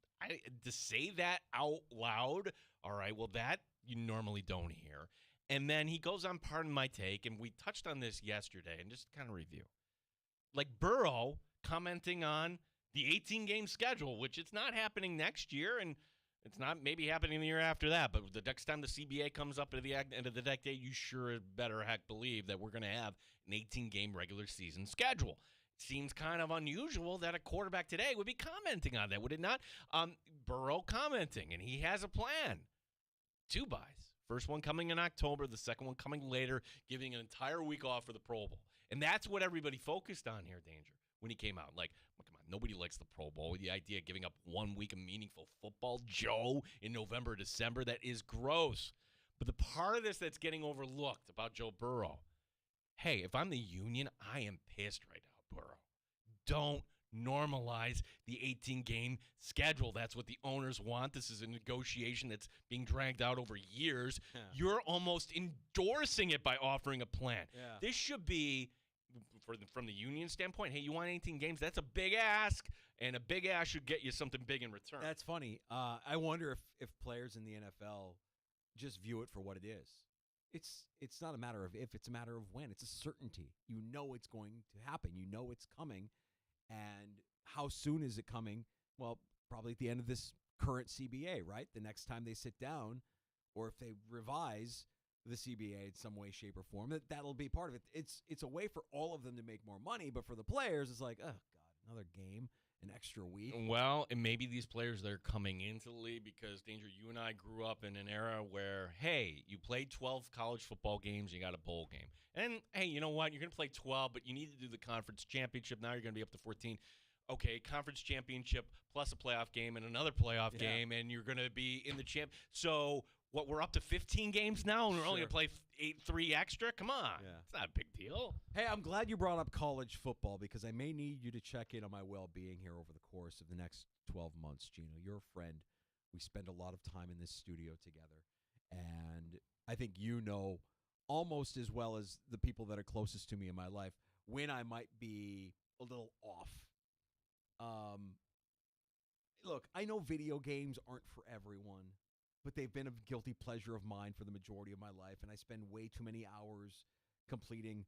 to say that out loud, all right, well, that you normally don't hear. And then he goes on, pardon my take, and we touched on this yesterday, and just kind of review. Like Burrow commenting on the 18-game schedule, which it's not happening next year, and it's not maybe happening the year after that, but the next time the CBA comes up at the end of the decade, you sure better heck believe that we're going to have an 18-game regular season schedule. Seems kind of unusual that a quarterback today would be commenting on that, would it not? Burrow commenting, and he has a plan. 2 buys. First one coming in October, the second one coming later, giving an entire week off for the Pro Bowl. And that's what everybody focused on here, Danger, when he came out. Like, come on, nobody likes the Pro Bowl. The idea of giving up 1 week of meaningful football, Joe, in November, December, that is gross. But the part of this that's getting overlooked about Joe Burrow, hey, if I'm the union, I am pissed right now, Burrow. Don't normalize the 18-game schedule. That's what the owners want. This is a negotiation that's being dragged out over years. Yeah. You're almost endorsing it by offering a plan. Yeah. This should be, from the union standpoint, hey, you want 18 games? That's a big ask, and a big ask should get you something big in return. That's funny. I wonder if players in the NFL just view it for what it is. It's not a matter of if, it's a matter of when. It's a certainty. You know it's going to happen. You know it's coming. And how soon is it coming? Well, probably at the end of this current CBA, right? The next time they sit down, or if they revise the CBA in some way, shape, or form, that'll be part of it. It's a way for all of them to make more money, but for the players, it's like, oh, God, another game, an extra week. Well, and maybe these players that are coming into the league, because, Danger, you and I grew up in an era where, hey, you played 12 college football games, you got a bowl game. And, hey, you know what? You're going to play 12, but you need to do the conference championship. Now you're going to be up to 14. Okay, conference championship plus a playoff game and another playoff game, and you're going to be in the champ. So, what, we're up to 15 games now, and we're only going to play 3 extra? Come on. Yeah. It's not a big deal. Hey, I'm glad you brought up college football because I may need you to check in on my well-being here over the course of the next 12 months, Gino. You're a friend. We spend a lot of time in this studio together, and I think you know almost as well as the people that are closest to me in my life when I might be a little off. Look, I know video games aren't for everyone, but they've been a guilty pleasure of mine for the majority of my life, and I spend way too many hours completing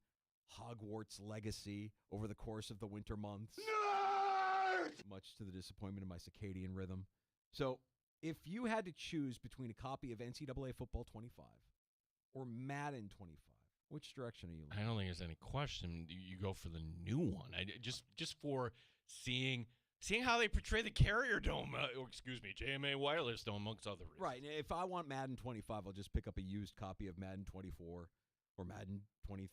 Hogwarts Legacy over the course of the winter months. Nerd! Much to the disappointment of my circadian rhythm. So, if you had to choose between a copy of NCAA Football 25 or Madden 25, which direction are you leaning? I don't think there's any question. You go for the new one. Just for seeing how they portray the Carrier Dome, JMA Wireless Dome, amongst other reasons. Right. If I want Madden 25, I'll just pick up a used copy of Madden 24 or Madden 23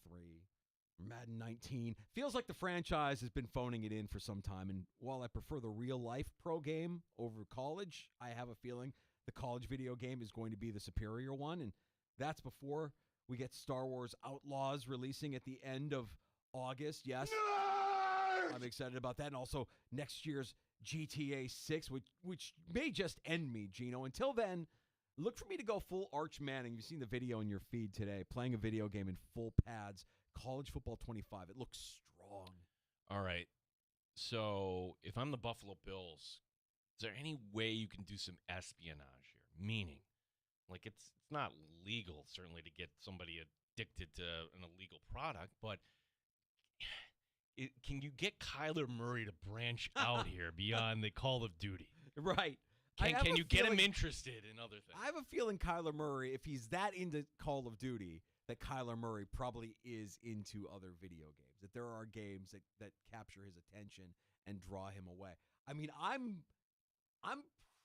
or Madden 19. Feels like the franchise has been phoning it in for some time, and while I prefer the real-life pro game over college, I have a feeling the college video game is going to be the superior one, and that's before we get Star Wars Outlaws releasing at the end of August. Yes. I'm excited about that. And also next year's GTA 6, which may just end me, Gino. Until then, look for me to go full Arch Manning. You've seen the video in your feed today, playing a video game in full pads, College Football 25. It looks strong. All right. So if I'm the Buffalo Bills, is there any way you can do some espionage here? Meaning, like it's not legal, certainly, to get somebody addicted to an illegal product, but can you get Kyler Murray to branch out here beyond the Call of Duty? Right. Can you get him interested in other things? I have a feeling Kyler Murray, if he's that into Call of Duty, that Kyler Murray probably is into other video games, that there are games that capture his attention and draw him away. I mean, I'm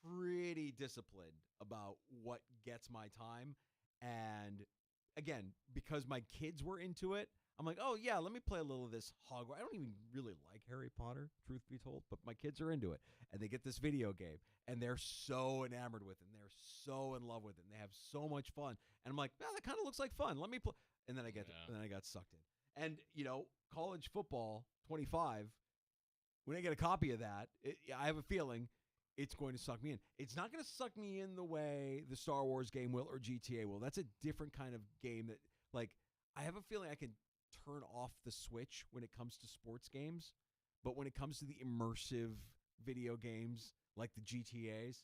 pretty disciplined about what gets my time. And again, because my kids were into it, I'm like, oh, yeah, let me play a little of this Hogwarts. I don't even really like Harry Potter, truth be told, but my kids are into it. And they get this video game, and they're so enamored with it, and they're so in love with it, and they have so much fun. And I'm like, well, that kind of looks like fun. Let me play. And then I got sucked in. And, college football 25, when I get a copy of that, I have a feeling it's going to suck me in. It's not going to suck me in the way the Star Wars game will or GTA will. That's a different kind of game that, like, I have a feeling I can turn off the switch when it comes to sports games. But when it comes to the immersive video games like the GTAs,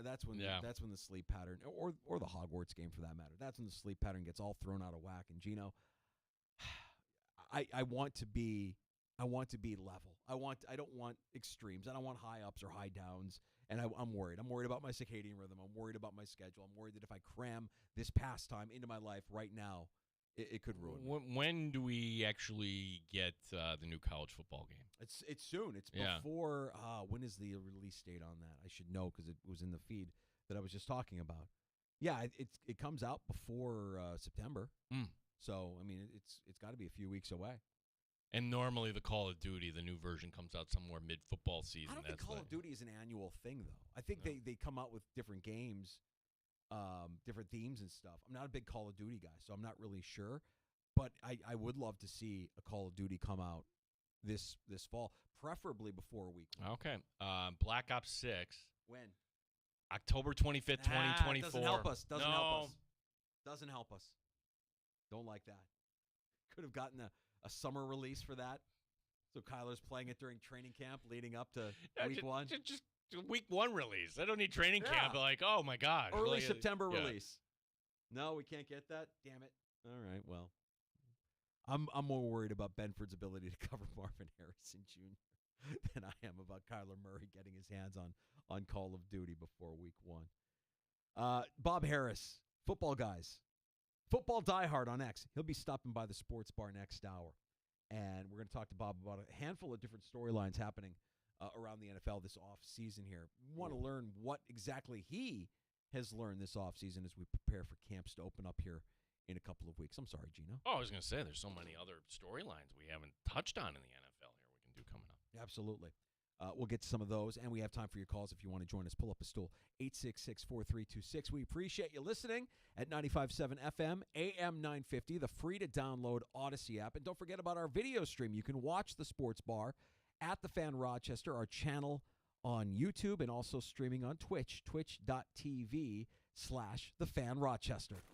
that's when the sleep pattern, or the Hogwarts game for that matter, that's when the sleep pattern gets all thrown out of whack. And Gino, I want to be level. I don't want extremes. I don't want high ups or high downs. And I'm worried. I'm worried about my circadian rhythm. I'm worried about my schedule. I'm worried that if I cram this pastime into my life right now, it could ruin me. When do we actually get the new college football game? It's soon. It's before. When is the release date on that? I should know because it was in the feed that I was just talking about. Yeah, it comes out before September. So I mean, it's got to be a few weeks away. And normally the Call of Duty, the new version, comes out somewhere mid-football season. I don't think Call of Duty is an annual thing, though. I think they come out with different games, different themes and stuff. I'm not a big Call of Duty guy, so I'm not really sure. But I would love to see a Call of Duty come out this fall, preferably before week 1. Okay. Black Ops 6. When? October 25th, 2024. Doesn't help us. Doesn't help us. Don't like that. Could have gotten a summer release for that. So Kyler's playing it during training camp leading up to week 1. Just week 1 release. I don't need training camp. Like, oh, my God. Early September release. No, we can't get that? Damn it. All right, well. I'm more worried about Benford's ability to cover Marvin Harrison Jr. than I am about Kyler Murray getting his hands on Call of Duty before week 1. Bob Harris, football guys. Football diehard on X. He'll be stopping by the sports bar next hour. And we're going to talk to Bob about a handful of different storylines happening around the NFL this offseason here. We want to learn what exactly he has learned this offseason as we prepare for camps to open up here in a couple of weeks. I'm sorry, Gino. Oh, I was going to say, there's so many other storylines we haven't touched on in the NFL here we can do coming up. Absolutely. We'll get to some of those, and we have time for your calls if you want to join us. Pull up a stool, 866-4326. We appreciate you listening at 95.7 FM, AM 950, the free-to-download Odyssey app. And don't forget about our video stream. You can watch the Sports Bar at The Fan Rochester, our channel on YouTube, and also streaming on Twitch, twitch.tv/The Fan Rochester.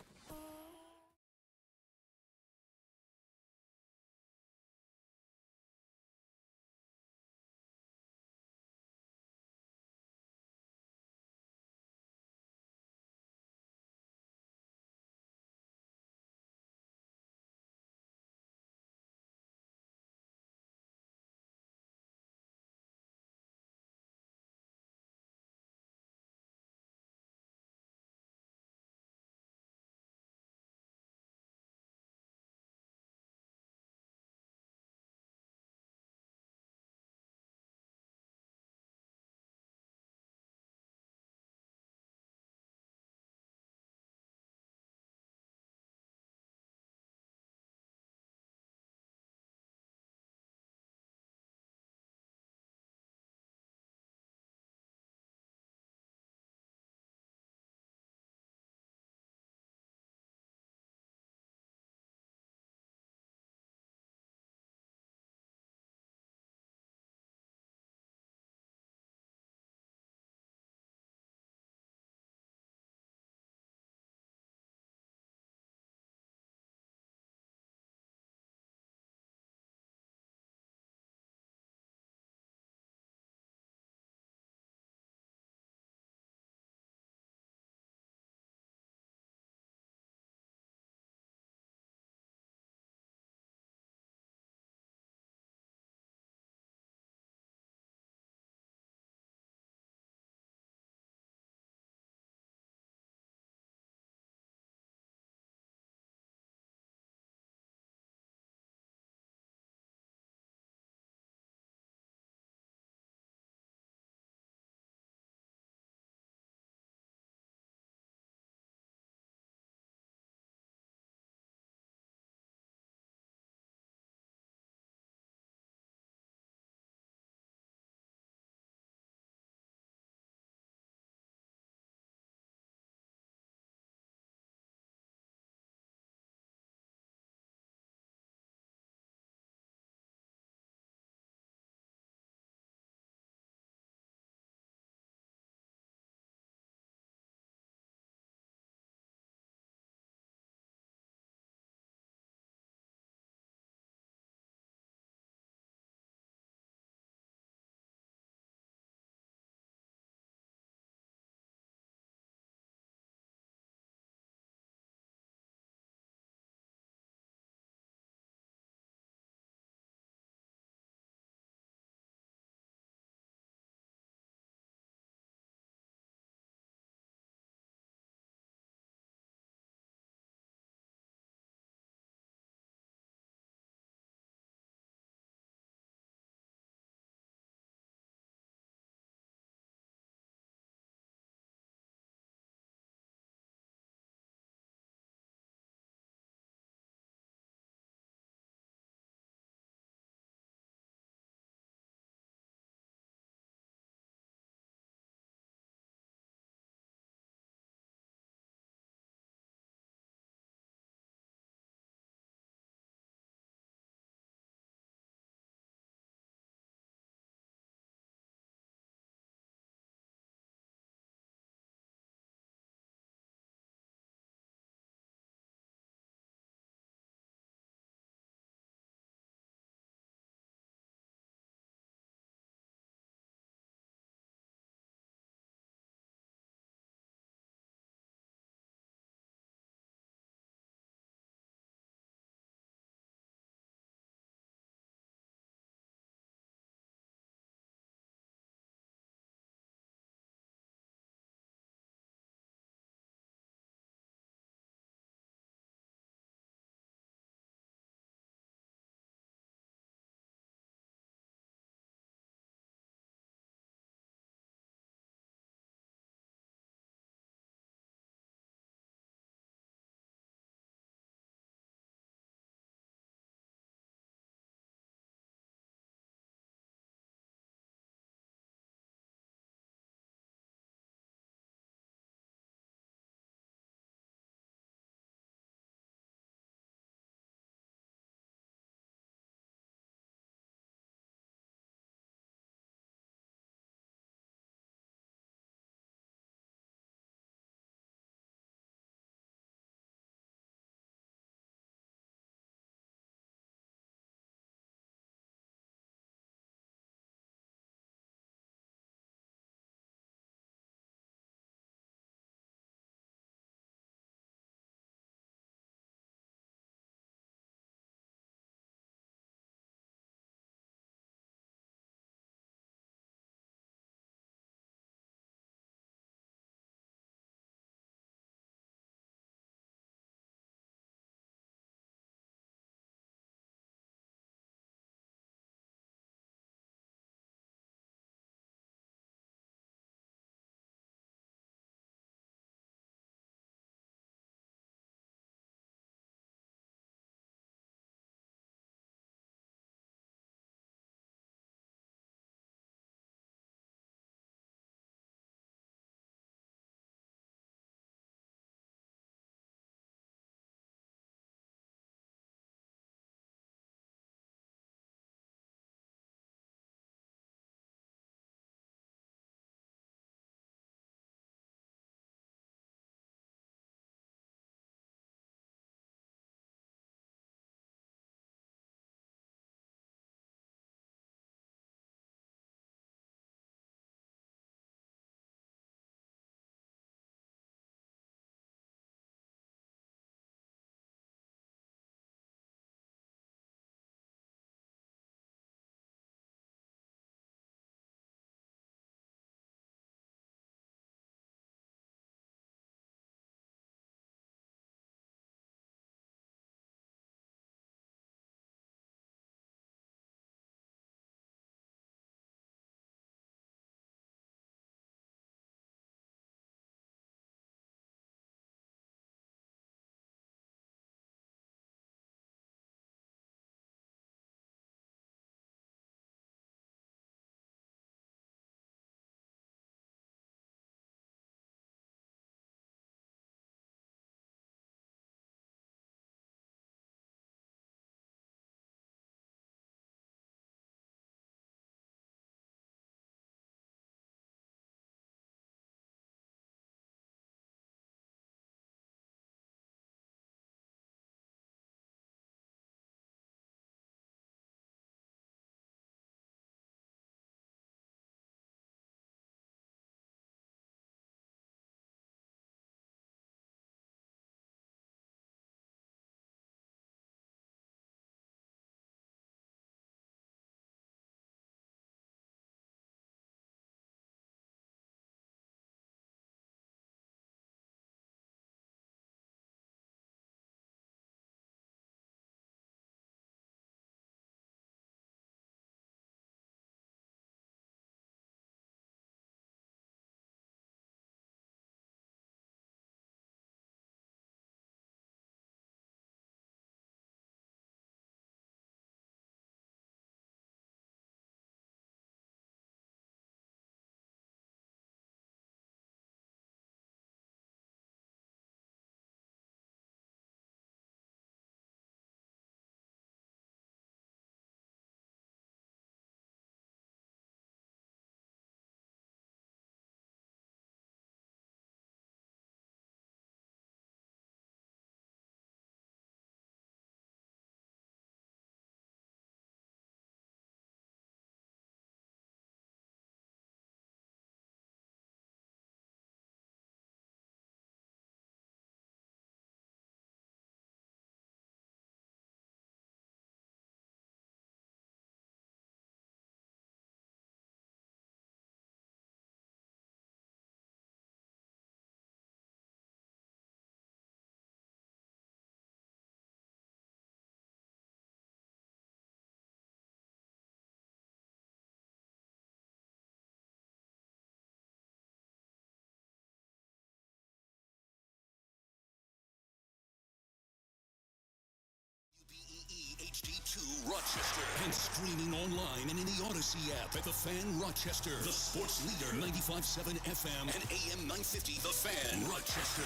Rochester and streaming online and in the Odyssey app at The Fan Rochester. The sports leader, 95.7 FM and AM 950. The Fan Rochester,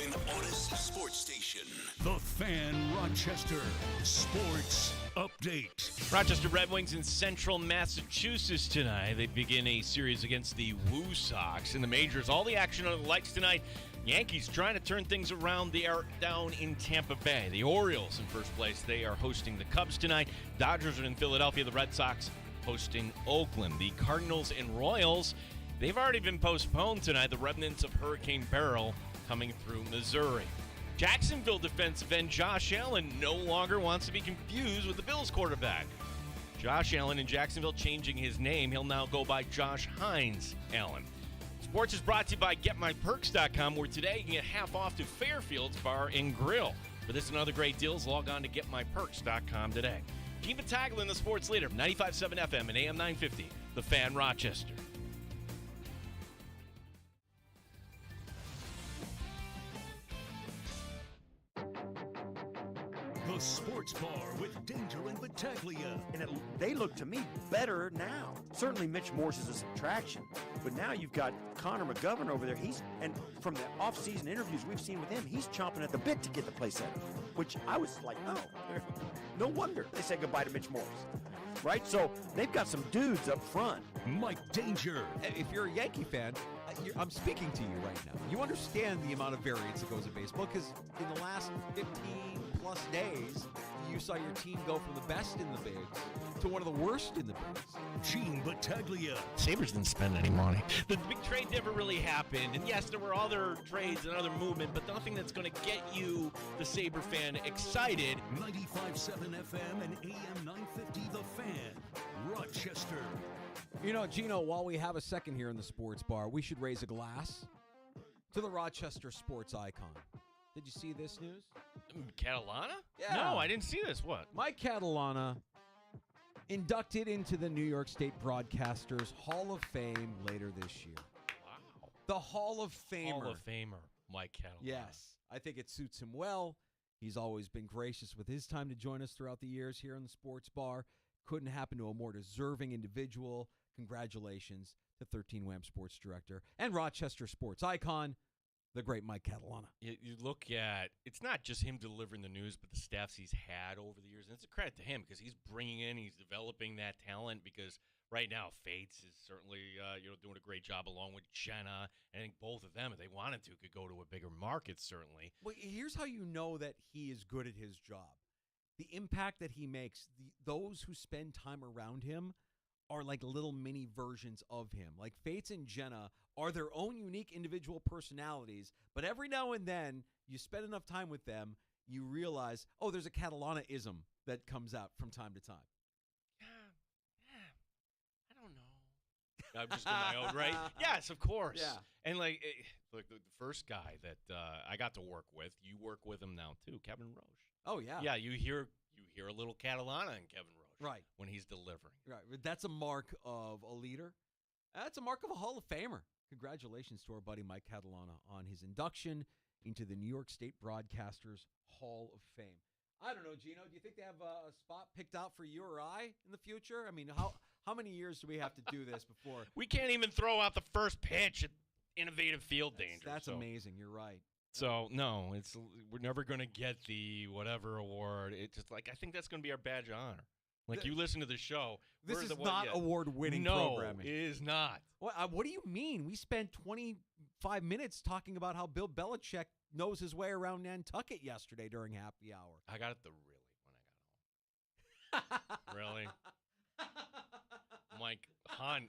an Odyssey sports station. The Fan Rochester Sports Update. Rochester Red Wings in central Massachusetts tonight. They begin a series against the Woo Sox in the majors. All the action on the lights tonight. Yankees trying to turn things around. They are down in Tampa Bay. The Orioles in first place. They are hosting the Cubs tonight. Dodgers are in Philadelphia. The Red Sox hosting Oakland. The Cardinals and Royals, they've already been postponed tonight. The remnants of Hurricane Beryl coming through Missouri. Jacksonville defensive end Josh Allen no longer wants to be confused with the Bills quarterback. Josh Allen in Jacksonville changing his name. He'll now go by Josh Hines Allen. Sports is brought to you by GetMyPerks.com, where today you can get half off to Fairfield's Bar and Grill. For this and other great deals, log on to GetMyPerks.com today. Gene Battaglia, the sports leader, 95.7 FM and AM 950, The Fan Rochester. The Sports Bar with Danger and Battaglia. And they look to me better now. Certainly Mitch Morse is a subtraction, but now you've got Connor McGovern over there. And from the off-season interviews we've seen with him, he's chomping at the bit to get the place out, which I was like, oh, no wonder they said goodbye to Mitch Morse. Right? So they've got some dudes up front. Mike Danger. If you're a Yankee fan, I'm speaking to you right now. You understand the amount of variance that goes in baseball because in the last 15-plus days, you saw your team go from the best in the bigs to one of the worst in the bigs. Gene Battaglia. Sabres didn't spend any money. The big trade never really happened. And yes, there were other trades and other movement, but nothing that's going to get you, the Sabre fan, excited. 95.7 FM and AM 950, The Fan, Rochester. You know, Gino, while we have a second here in the sports bar, we should raise a glass to the Rochester sports icon. Did you see this news? Catalana? Yeah. No, I didn't see this. What? Mike Catalana inducted into the New York State Broadcasters Hall of Fame later this year. Wow. The Hall of Famer. Hall of Famer, Mike Catalana. Yes. I think it suits him well. He's always been gracious with his time to join us throughout the years here in the sports bar. Couldn't happen to a more deserving individual. Congratulations to 13 Wham Sports Director and Rochester sports icon, the great Mike Catalana. You look at, it's not just him delivering the news, but the staffs he's had over the years. And it's a credit to him because he's bringing in, he's developing that talent because right now Fates is certainly doing a great job along with Jenna. I think both of them, if they wanted to, could go to a bigger market, certainly. Well, here's how you know that he is good at his job. The impact that he makes, those who spend time around him are like little mini versions of him. Like Fates and Jenna are their own unique individual personalities, but every now and then you spend enough time with them, you realize, oh, there's a Catalana-ism that comes out from time to time. Yeah, I don't know. I'm just on my own, right? Yes, of course. Yeah. And look, the first guy that I got to work with, you work with him now too, Kevin Roche. Oh, yeah. Yeah, you hear a little Catalana in Kevin Roche. Right. When he's delivering. Right. That's a mark of a leader. That's a mark of a Hall of Famer. Congratulations to our buddy Mike Catalana on his induction into the New York State Broadcasters Hall of Fame. I don't know, Gino. Do you think they have a spot picked out for you or I in the future? I mean, how many years do we have to do this before? We can't even throw out the first pitch at Innovative Field Danger. That's amazing. You're right. So, no, we're never going to get the whatever award. It's just like, I think that's going to be our badge of honor. Like, you listen to the show. This is not award-winning programming. No, it is not. What do you mean? We spent 25 minutes talking about how Bill Belichick knows his way around Nantucket yesterday during happy hour. I got it when I got home. Really? I'm like, hon,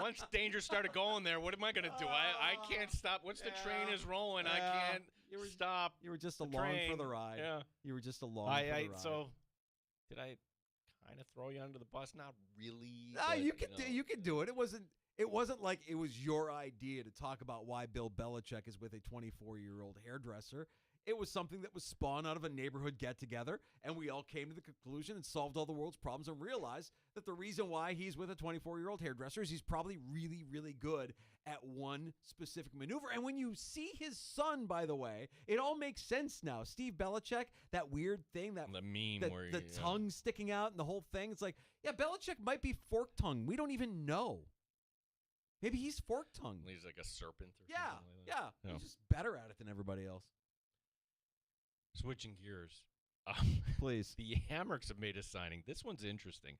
once Danger started going there, what am I going to do? I can't stop. Once the train is rolling, I can't stop. You were just along for the ride. Yeah. You were just along for the ride. So, did I kind of throw you under the bus? Not really. You could do it. It wasn't. It wasn't like it was your idea to talk about why Bill Belichick is with a 24-year-old hairdresser. It was something that was spawned out of a neighborhood get-together, and we all came to the conclusion and solved all the world's problems and realized that the reason why he's with a 24-year-old hairdresser is he's probably really, really good at one specific maneuver. And when you see his son, by the way, it all makes sense now. Steve Belichick, that weird thing, that the meme where the tongue sticking out and the whole thing. It's like, yeah, Belichick might be fork-tongued. We don't even know. Maybe he's fork-tongued. He's like a serpent or yeah, something like that. Yeah. He's just better at it than everybody else. Switching gears. Please. The Hammocks have made a signing. This one's interesting.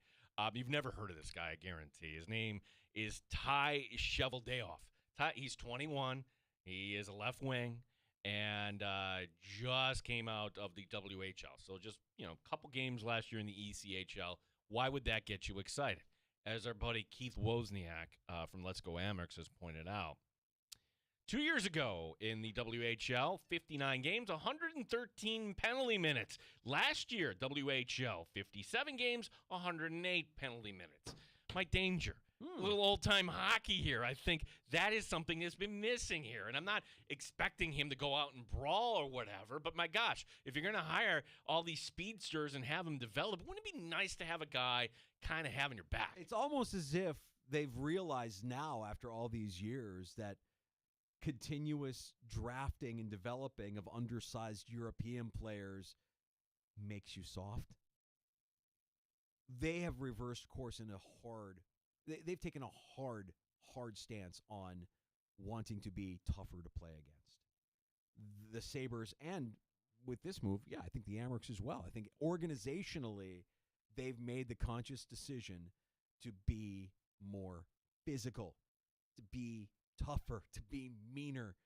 You've never heard of this guy, I guarantee. His name is Ty Sheveldayoff. He's 21. He is a left wing and just came out of the WHL. So just, a couple games last year in the ECHL. Why would that get you excited? As our buddy Keith Wozniak from Let's Go Hammocks has pointed out. 2 years ago in the WHL, 59 games, 113 penalty minutes. Last year, WHL, 57 games, 108 penalty minutes. My danger. A little old-time hockey here. I think that is something that's been missing here. And I'm not expecting him to go out and brawl or whatever, but my gosh, if you're going to hire all these speedsters and have them develop, wouldn't it be nice to have a guy kind of having your back? It's almost as if they've realized now, after all these years, that continuous drafting and developing of undersized European players makes you soft. They have reversed course in a hard they've taken a hard stance on wanting to be tougher to play against. The Sabres, and with this move, yeah, I think the Hammocks as well. I think organizationally, they've made the conscious decision to be more physical, to be tougher, to be meaner.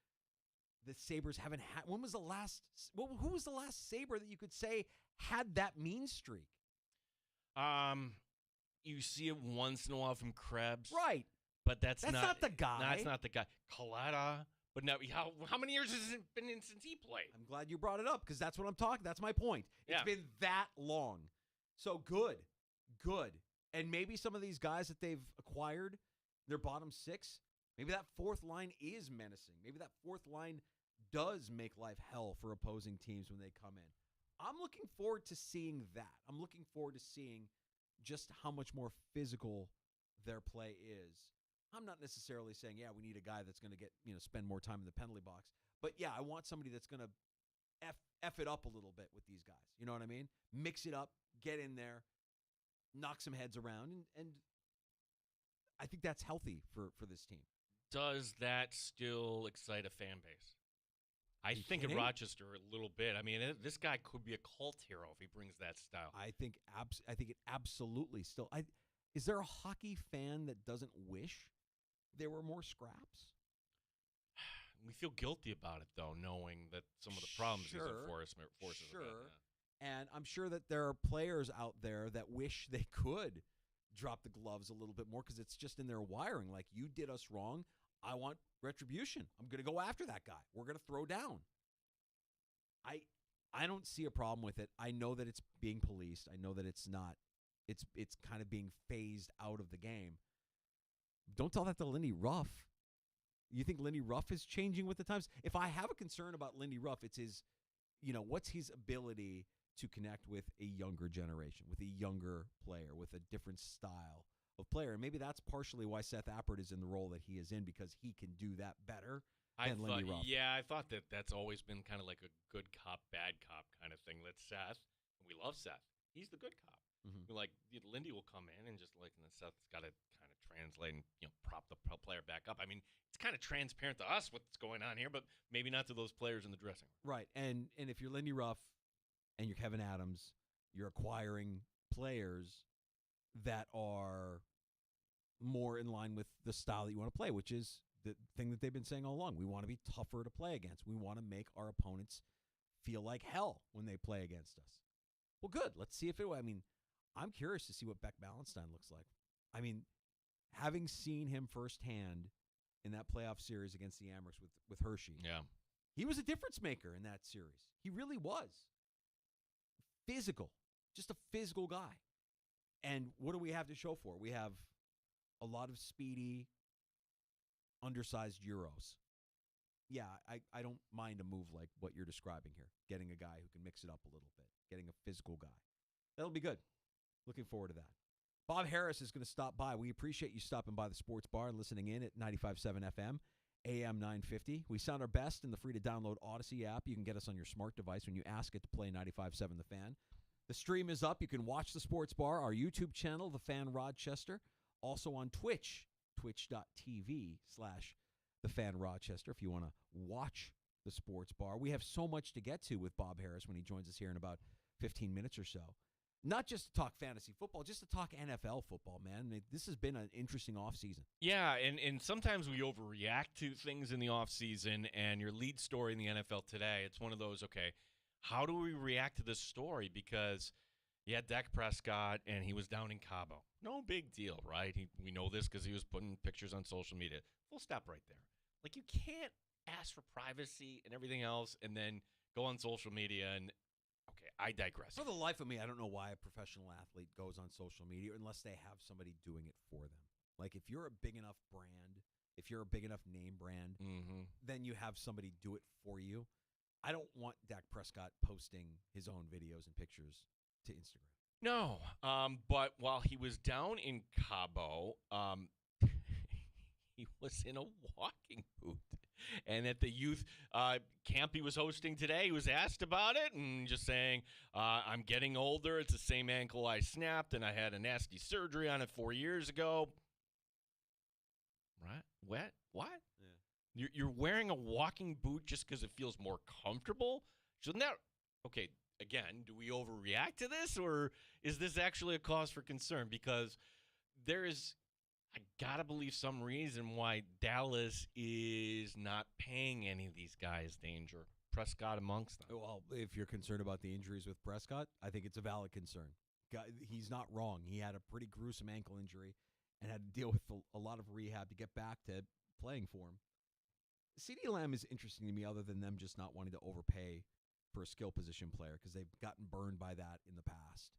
The Sabres haven't had. Who was the last Sabre that you could say had that mean streak? You see it once in a while from Krebs. Right. But that's not the guy. That's not the guy. Coletta. But now, how many years has it been since he played? I'm glad you brought it up because that's what I'm talking. That's my point. It's been that long. So good. And maybe some of these guys that they've acquired, their bottom six, maybe that fourth line is menacing. Maybe that fourth line does make life hell for opposing teams when they come in. I'm looking forward to seeing that. I'm looking forward to seeing just how much more physical their play is. I'm not necessarily saying, yeah, we need a guy that's going to get, spend more time in the penalty box. But yeah, I want somebody that's going to F it up a little bit with these guys. You know what I mean? Mix it up, get in there, knock some heads around, and I think that's healthy for this team. Does that still excite a fan base? I think in Rochester a little bit. I mean, this guy could be a cult hero if he brings that style. I think it absolutely still. Is there a hockey fan that doesn't wish there were more scraps? We feel guilty about it, though, knowing that some of the problems these enforcement forces have had. And I'm sure that there are players out there that wish they could drop the gloves a little bit more because it's just in their wiring. Like, you did us wrong. I want retribution. I'm going to go after that guy. We're going to throw down. I don't see a problem with it. I know that it's being policed. I know that it's not. It's kind of being phased out of the game. Don't tell that to Lindy Ruff. You think Lindy Ruff is changing with the times? If I have a concern about Lindy Ruff, it's his, what's his ability to connect with a younger generation, with a younger player, with a different style of player. And maybe that's partially why Seth Appert is in the role that he is in, because he can do that better than Lindy Ruff. Yeah, I thought that's always been kind of like a good cop, bad cop kind of thing. That's Seth. We love Seth. He's the good cop. Mm-hmm. Like, Lindy will come in and just and then Seth's got to kind of translate and prop the player back up. I mean, it's kind of transparent to us what's going on here, but maybe not to those players in the dressing room. Right, and if you're Lindy Ruff and you're Kevin Adams, you're acquiring players that are more in line with the style that you want to play, which is the thing that they've been saying all along. We want to be tougher to play against. We want to make our opponents feel like hell when they play against us. Well, good. Let's see if it. I mean, I'm curious to see what Beck Ballenstein looks like. I mean, having seen him firsthand in that playoff series against the Hammocks with Hershey, he was a difference maker in that series. He really was. Physical. Just a physical guy. And what do we have to show for it? We have a lot of speedy, undersized Euros. Yeah, I don't mind a move like what you're describing here. Getting a guy who can mix it up a little bit. Getting a physical guy. That'll be good. Looking forward to that. Bob Harris is going to stop by. We appreciate you stopping by the Sports Bar and listening in at 95.7 FM, AM 950. We sound our best in the free-to-download Odyssey app. You can get us on your smart device when you ask it to play 95.7 The Fan. The stream is up. You can watch the Sports Bar, our YouTube channel, The Fan Rochester. Also on Twitch, twitch.tv/The Fan Rochester if you want to watch the Sports Bar. We have so much to get to with Bob Harris when he joins us here in about 15 minutes or so. Not just to talk fantasy football, just to talk NFL football, man. This has been an interesting offseason. Yeah, and sometimes we overreact to things in the offseason, and your lead story in the NFL today, it's one of those, okay, how do we react to this story? Because you had Dak Prescott, and he was down in Cabo. No big deal, right? We know this because he was putting pictures on social media. Full stop right there. Like, you can't ask for privacy and everything else and then go on social media and okay, I digress. For the life of me, I don't know why a professional athlete goes on social media unless they have somebody doing it for them. Like, if you're a big enough brand, if you're a big enough name brand, then you have somebody do it for you. I don't want Dak Prescott posting his own videos and pictures to Instagram. No, but while he was down in Cabo, he was in a walking boot. And at the youth camp he was hosting today, he was asked about it and just saying, I'm getting older. It's the same ankle I snapped, and I had a nasty surgery on it 4 years ago. Right? What? Yeah. You're wearing a walking boot just because it feels more comfortable? Shouldn't that – okay, again, do we overreact to this, or is this actually a cause for concern? Because there is – I got to believe some reason why Dallas is not paying any of these guys danger. Prescott amongst them. Well, if you're concerned about the injuries with Prescott, I think it's a valid concern. He's not wrong. He had a pretty gruesome ankle injury and had to deal with a lot of rehab to get back to playing for him. CeeDee Lamb is interesting to me other than them just not wanting to overpay for a skill position player because they've gotten burned by that in the past.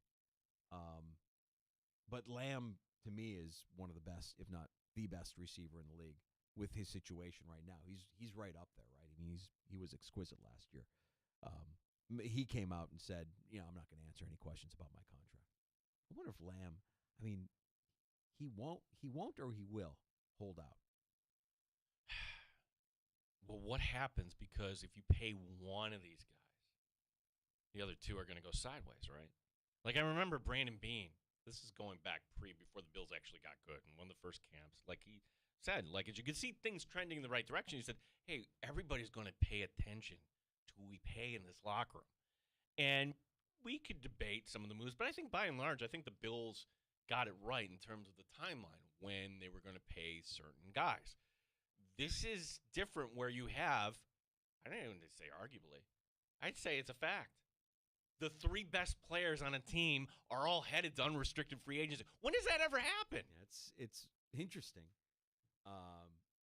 But Lamb, to me, is one of the best, if not the best receiver in the league with his situation right now. He's right up there, right? I mean, he was exquisite last year. He came out and said, I'm not going to answer any questions about my contract. I wonder if Lamb, I mean, he won't or he will hold out. Well, what happens? Because if you pay one of these guys, the other two are going to go sideways, right? Like, I remember Brandon Beane. This is going back before the Bills actually got good and won the first camps. Like he said, like as you can see things trending in the right direction, he said, hey, everybody's going to pay attention to who we pay in this locker room. And we could debate some of the moves, but I think by and large, I think the Bills got it right in terms of the timeline when they were going to pay certain guys. This is different where you have, I don't even say arguably, I'd say it's a fact. The three best players on a team are all headed to unrestricted free agency. When does that ever happen? Yeah, it's interesting.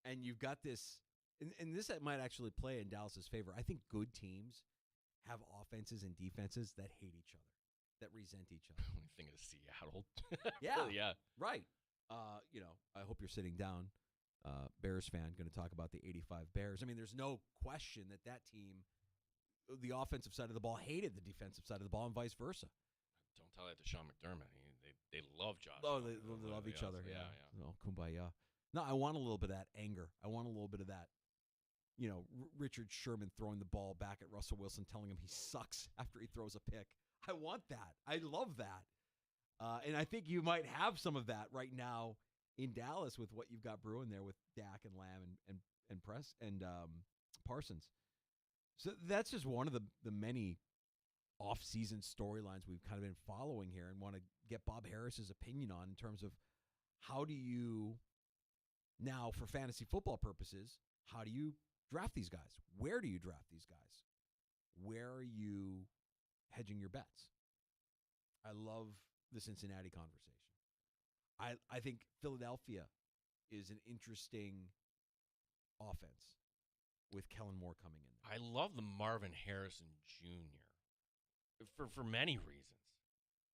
And you've got this, and this might actually play in Dallas's favor. I think good teams have offenses and defenses that hate each other, that resent each other. When you think of Seattle. Yeah. Yeah. Right. I hope you're sitting down, Bears fan, going to talk about the 85 Bears. I mean, there's no question that team, the offensive side of the ball, hated the defensive side of the ball and vice versa. Don't tell that to Sean McDermott. They love Josh. Oh, they love each other. Yeah. No, kumbaya. No, I want a little bit of that anger. I want a little bit of that. Richard Sherman throwing the ball back at Russell Wilson, telling him he sucks after he throws a pick. I want that. I love that. And I think you might have some of that right now in Dallas with what you've got brewing there with Dak and Lamb and Press and Parsons. So that's just one of the many off-season storylines we've kind of been following here and want to get Bob Harris's opinion on in terms of how do you now, for fantasy football purposes, how do you draft these guys? Where do you draft these guys? Where are you hedging your bets? I love the Cincinnati conversation. I think Philadelphia is an interesting offense with Kellen Moore coming in there. I love the Marvin Harrison Jr. for many reasons.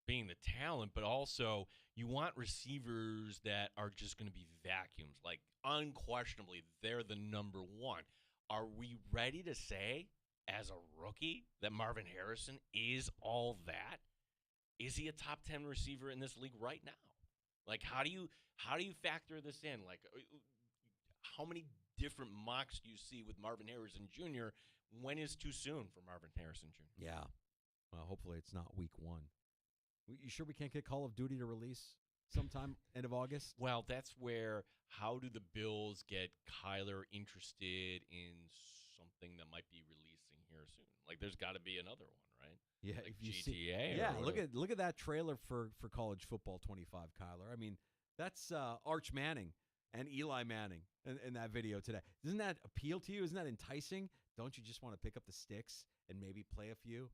being the talent, but also you want receivers that are just going to be vacuums. Like, unquestionably, they're the number one. Are we ready to say, as a rookie, that Marvin Harrison is all that? Is he a top 10 receiver in this league right now? Like, how do you factor this in? Like, how many different mocks do you see with Marvin Harrison Jr.? When is too soon for Marvin Harrison Jr.? Yeah. Well, hopefully it's not week 1. You sure we can't get Call of Duty to release sometime end of August? Well, that's where, how do the Bills get Kyler interested in something that might be releasing here soon? Like, there's got to be another one, right? Yeah, like if you GTA. See, yeah, look at that trailer for College Football 25, Kyler. I mean, that's Arch Manning and Eli Manning in that video today. Doesn't that appeal to you? Isn't that enticing? Don't you just want to pick up the sticks and maybe play a few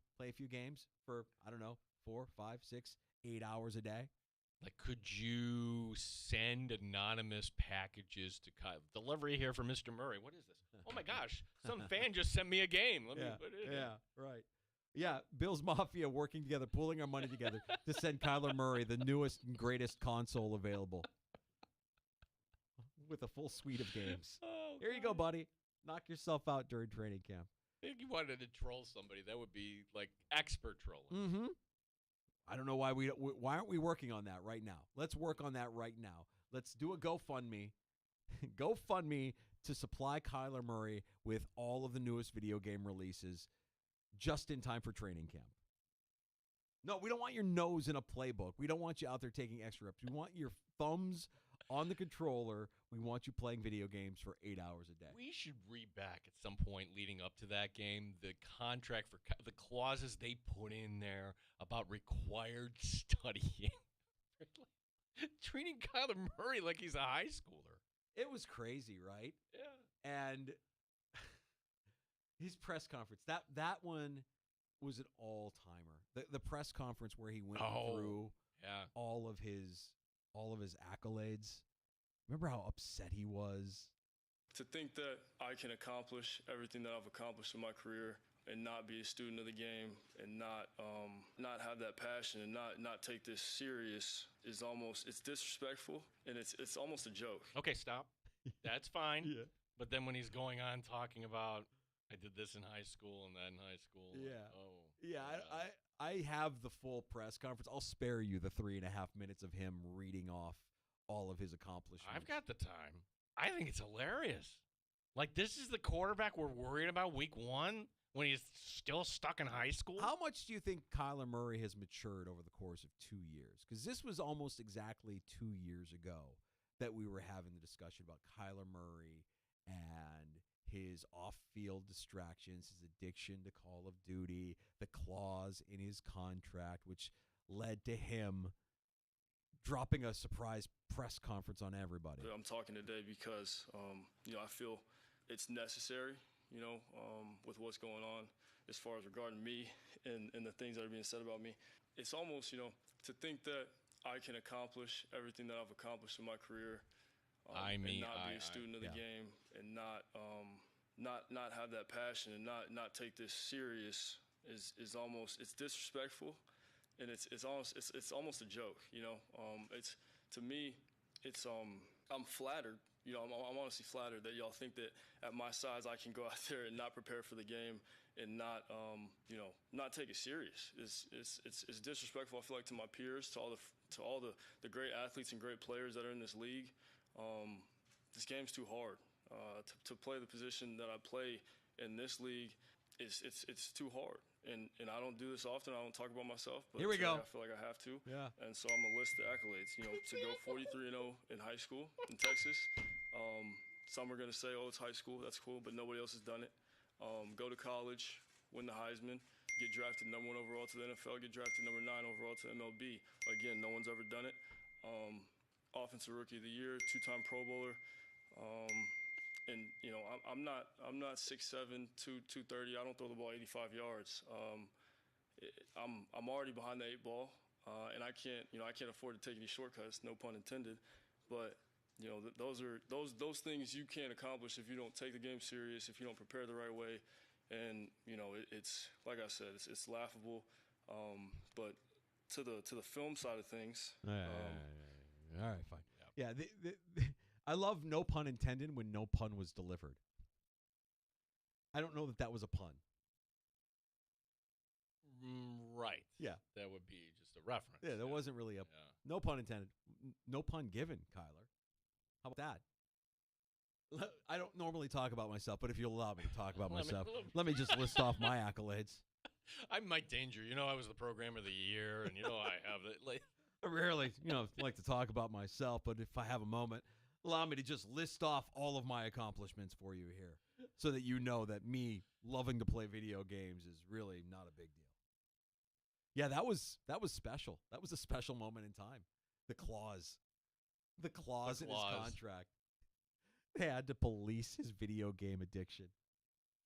games for, I don't know, 4, 5, 6, 8 hours a day? Like, could you send anonymous packages to delivery here for Mr. Murray? What is this? Oh my gosh, some fan just sent me a game. Let me put it in. Yeah, right. Yeah, Bills Mafia working together, pooling our money together to send Kyler Murray the newest and greatest console available with a full suite of games. Oh, Here you go, buddy. Knock yourself out during training camp. I think you wanted to troll somebody. That would be like expert trolling. Mm-hmm. I don't know why why aren't we working on that right now? Let's work on that right now. Let's do a GoFundMe. GoFundMe to supply Kyler Murray with all of the newest video game releases just in time for training camp. No, we don't want your nose in a playbook. We don't want you out there taking extra reps. We want your thumbs on the controller. We want you playing video games for 8 hours a day. We should read back at some point leading up to that game the contract for the clauses they put in there about required studying. Treating Kyler Murray like he's a high schooler. It was crazy, right? Yeah. And his press conference, that one was an all-timer. The press conference where he went through all of his accolades. Remember how upset he was? To think that I can accomplish everything that I've accomplished in my career and not be a student of the game and not have that passion and not take this serious is almost, it's disrespectful and it's almost a joke. Okay, stop. That's fine. Yeah. But then when he's going on talking about, I did this in high school and that in high school. I have the full press conference. I'll spare you the 3.5 minutes of him reading off all of his accomplishments. I've got the time. I think it's hilarious. Like, this is the quarterback we're worried about week 1 when he's still stuck in high school? How much do you think Kyler Murray has matured over the course of 2 years? Because this was almost exactly 2 years ago that we were having the discussion about Kyler Murray and his off-field distractions, his addiction to Call of Duty, the clause in his contract, which led to him dropping a surprise press conference on everybody. I'm talking today because, I feel it's necessary, with what's going on as far as regarding me and the things that are being said about me. It's almost, to think that I can accomplish everything that I've accomplished in my career and not be a student of the game and not have that passion and not take this serious is almost, it's disrespectful. And it's almost a joke, It's, to me, it's I'm flattered, I'm honestly flattered that y'all think that at my size I can go out there and not prepare for the game and not take it serious. It's disrespectful. I feel like to my peers, to all the great athletes and great players that are in this league. This game's too hard. To play the position that I play in this league it's too hard. And I don't do this often. I don't talk about myself, but here we go. I feel like I have to. Yeah. And so I'm gonna list the accolades. To go 43-0 in high school in Texas. Some are gonna say, "Oh, it's high school. That's cool," but nobody else has done it. Go to college, win the Heisman, get drafted #1 overall to the NFL, get drafted #9 overall to MLB. Again, no one's ever done it. Offensive Rookie of the Year, 2-time Pro Bowler. And I'm not 6'7", 230. I don't throw the ball 85 yards. I'm already behind the 8 ball, and I can't afford to take any shortcuts. No pun intended. But those things you can't accomplish if you don't take the game serious, if you don't prepare the right way. And it's like I said, it's laughable. But to the film side of things. All right, fine. Yeah, I love no pun intended when no pun was delivered. I don't know that was a pun. Right. Yeah. That would be just a reference. Yeah, there wasn't really no pun intended. No pun given, Kyler. How about that? I don't normally talk about myself, but if you allow me to talk about myself, let me just list off my accolades. I'm Mike Danger. I was the Programmer of the Year, and I have it. Like, I rarely, like to talk about myself, but if I have a moment, allow me to just list off all of my accomplishments for you here so that you know that me loving to play video games is really not a big deal. Yeah, that was special. That was a special moment in time. The clause in his contract. They had to police his video game addiction.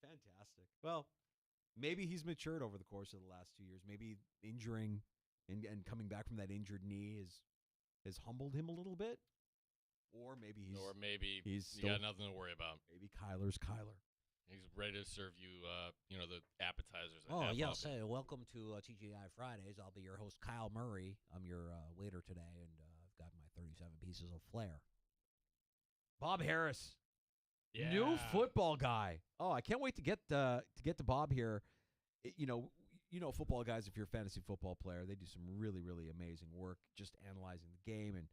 Fantastic. Well, maybe he's matured over the course of the last 2 years. Maybe injuring and coming back from that injured knee has humbled him a little bit. Or maybe he's you got nothing to worry about. Maybe Kyler's Kyler. He's ready to serve you, the appetizers. Oh, yes. Hey, welcome to TGI Fridays. I'll be your host, Kyle Murray. I'm your waiter today, and I've got my 37 pieces of flair. Bob Harris, yeah. New football guy. Oh, I can't wait to get to Bob here. Football guys, if you're a fantasy football player, they do some really, really amazing work just analyzing the game and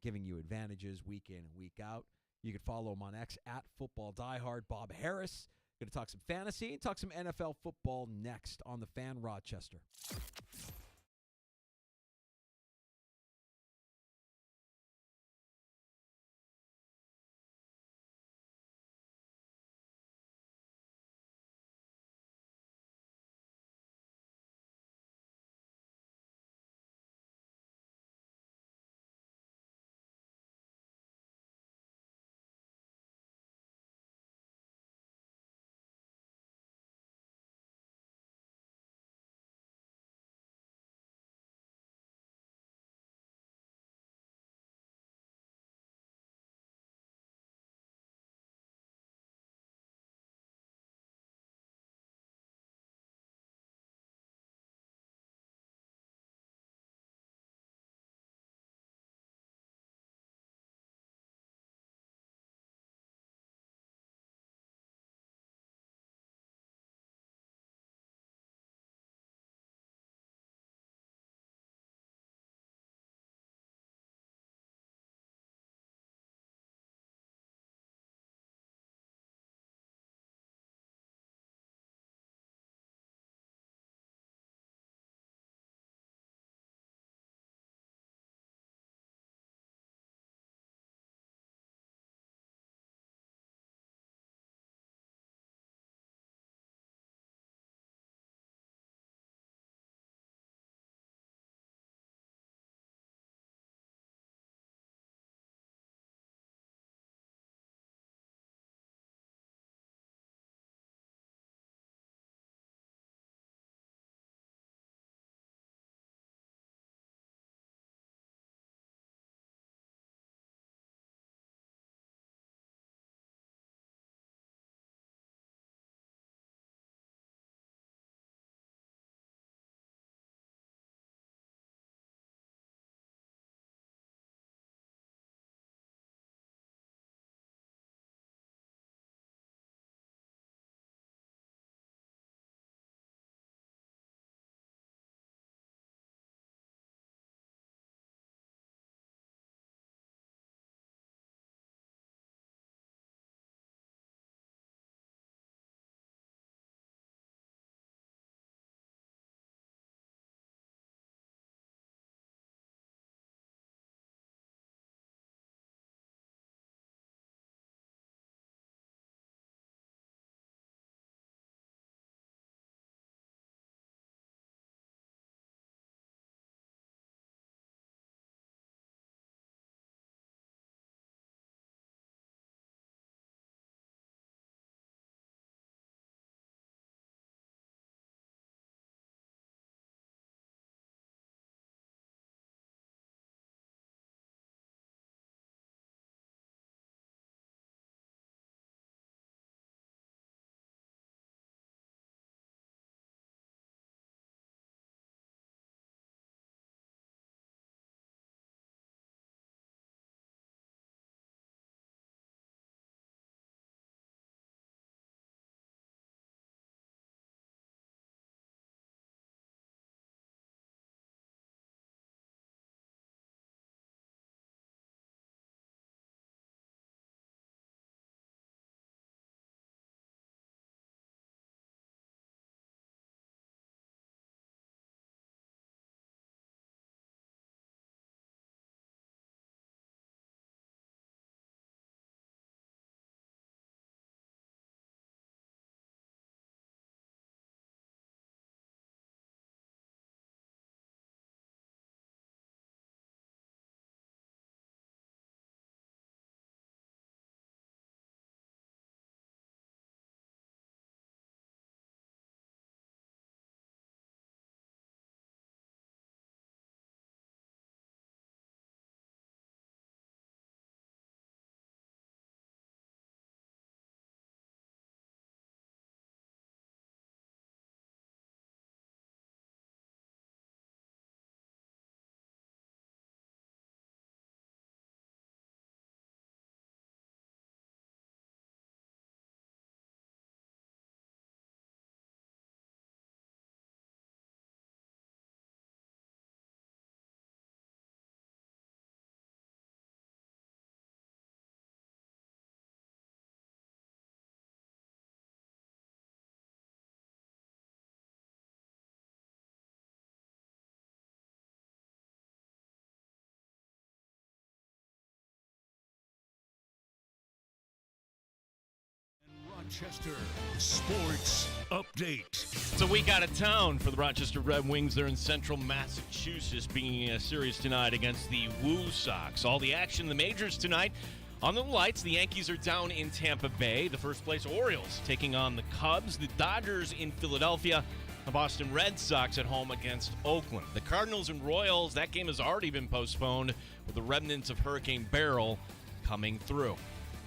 giving you advantages week in and week out. You can follow him on X at Football Diehard. Bob Harris. Going to talk some fantasy and talk some NFL football next on The Fan Rochester. Rochester Sports Update. It's a week out of town for the Rochester Red Wings. They're in central Massachusetts, being a series tonight against the Woo Sox. All the action in the majors tonight. On the lights, the Yankees are down in Tampa Bay. The first place Orioles taking on the Cubs. The Dodgers in Philadelphia. The Boston Red Sox at home against Oakland. The Cardinals and Royals, that game has already been postponed with the remnants of Hurricane Beryl coming through.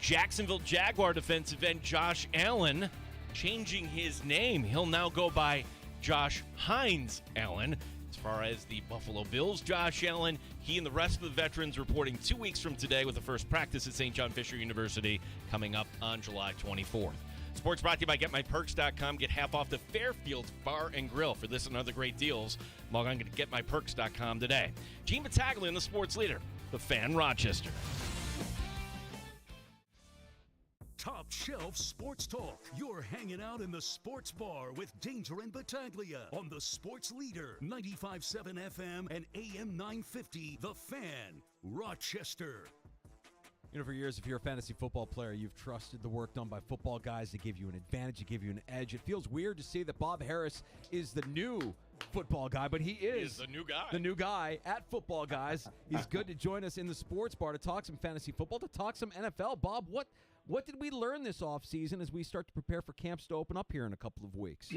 Jacksonville Jaguar defensive end Josh Allen changing his name. He'll now go by Josh Hines Allen. As far as the Buffalo Bills, Josh Allen, he and the rest of the veterans reporting 2 weeks from today with the first practice at St. John Fisher University coming up on July 24th. Sports brought to you by GetMyPerks.com. Get half off the Fairfield Bar and Grill. For this and other great deals, log on to GetMyPerks.com today. Gene Battaglia and the sports leader, the Fan Rochester. Top Shelf Sports Talk. You're hanging out in the sports bar with Danger and Battaglia on the Sports Leader, 95.7 FM and AM 950, The Fan, Rochester. You know, for years, if you're a fantasy football player, you've trusted the work done by football guys to give you an advantage, to give you an edge. It feels weird to see that Bob Harris is the new football guy, but he is the new guy. The new guy at Football Guys. He's good to join us in the sports bar to talk some fantasy football, to talk some NFL. Bob, what did we learn this offseason as we start to prepare for camps to open up here in a couple of weeks?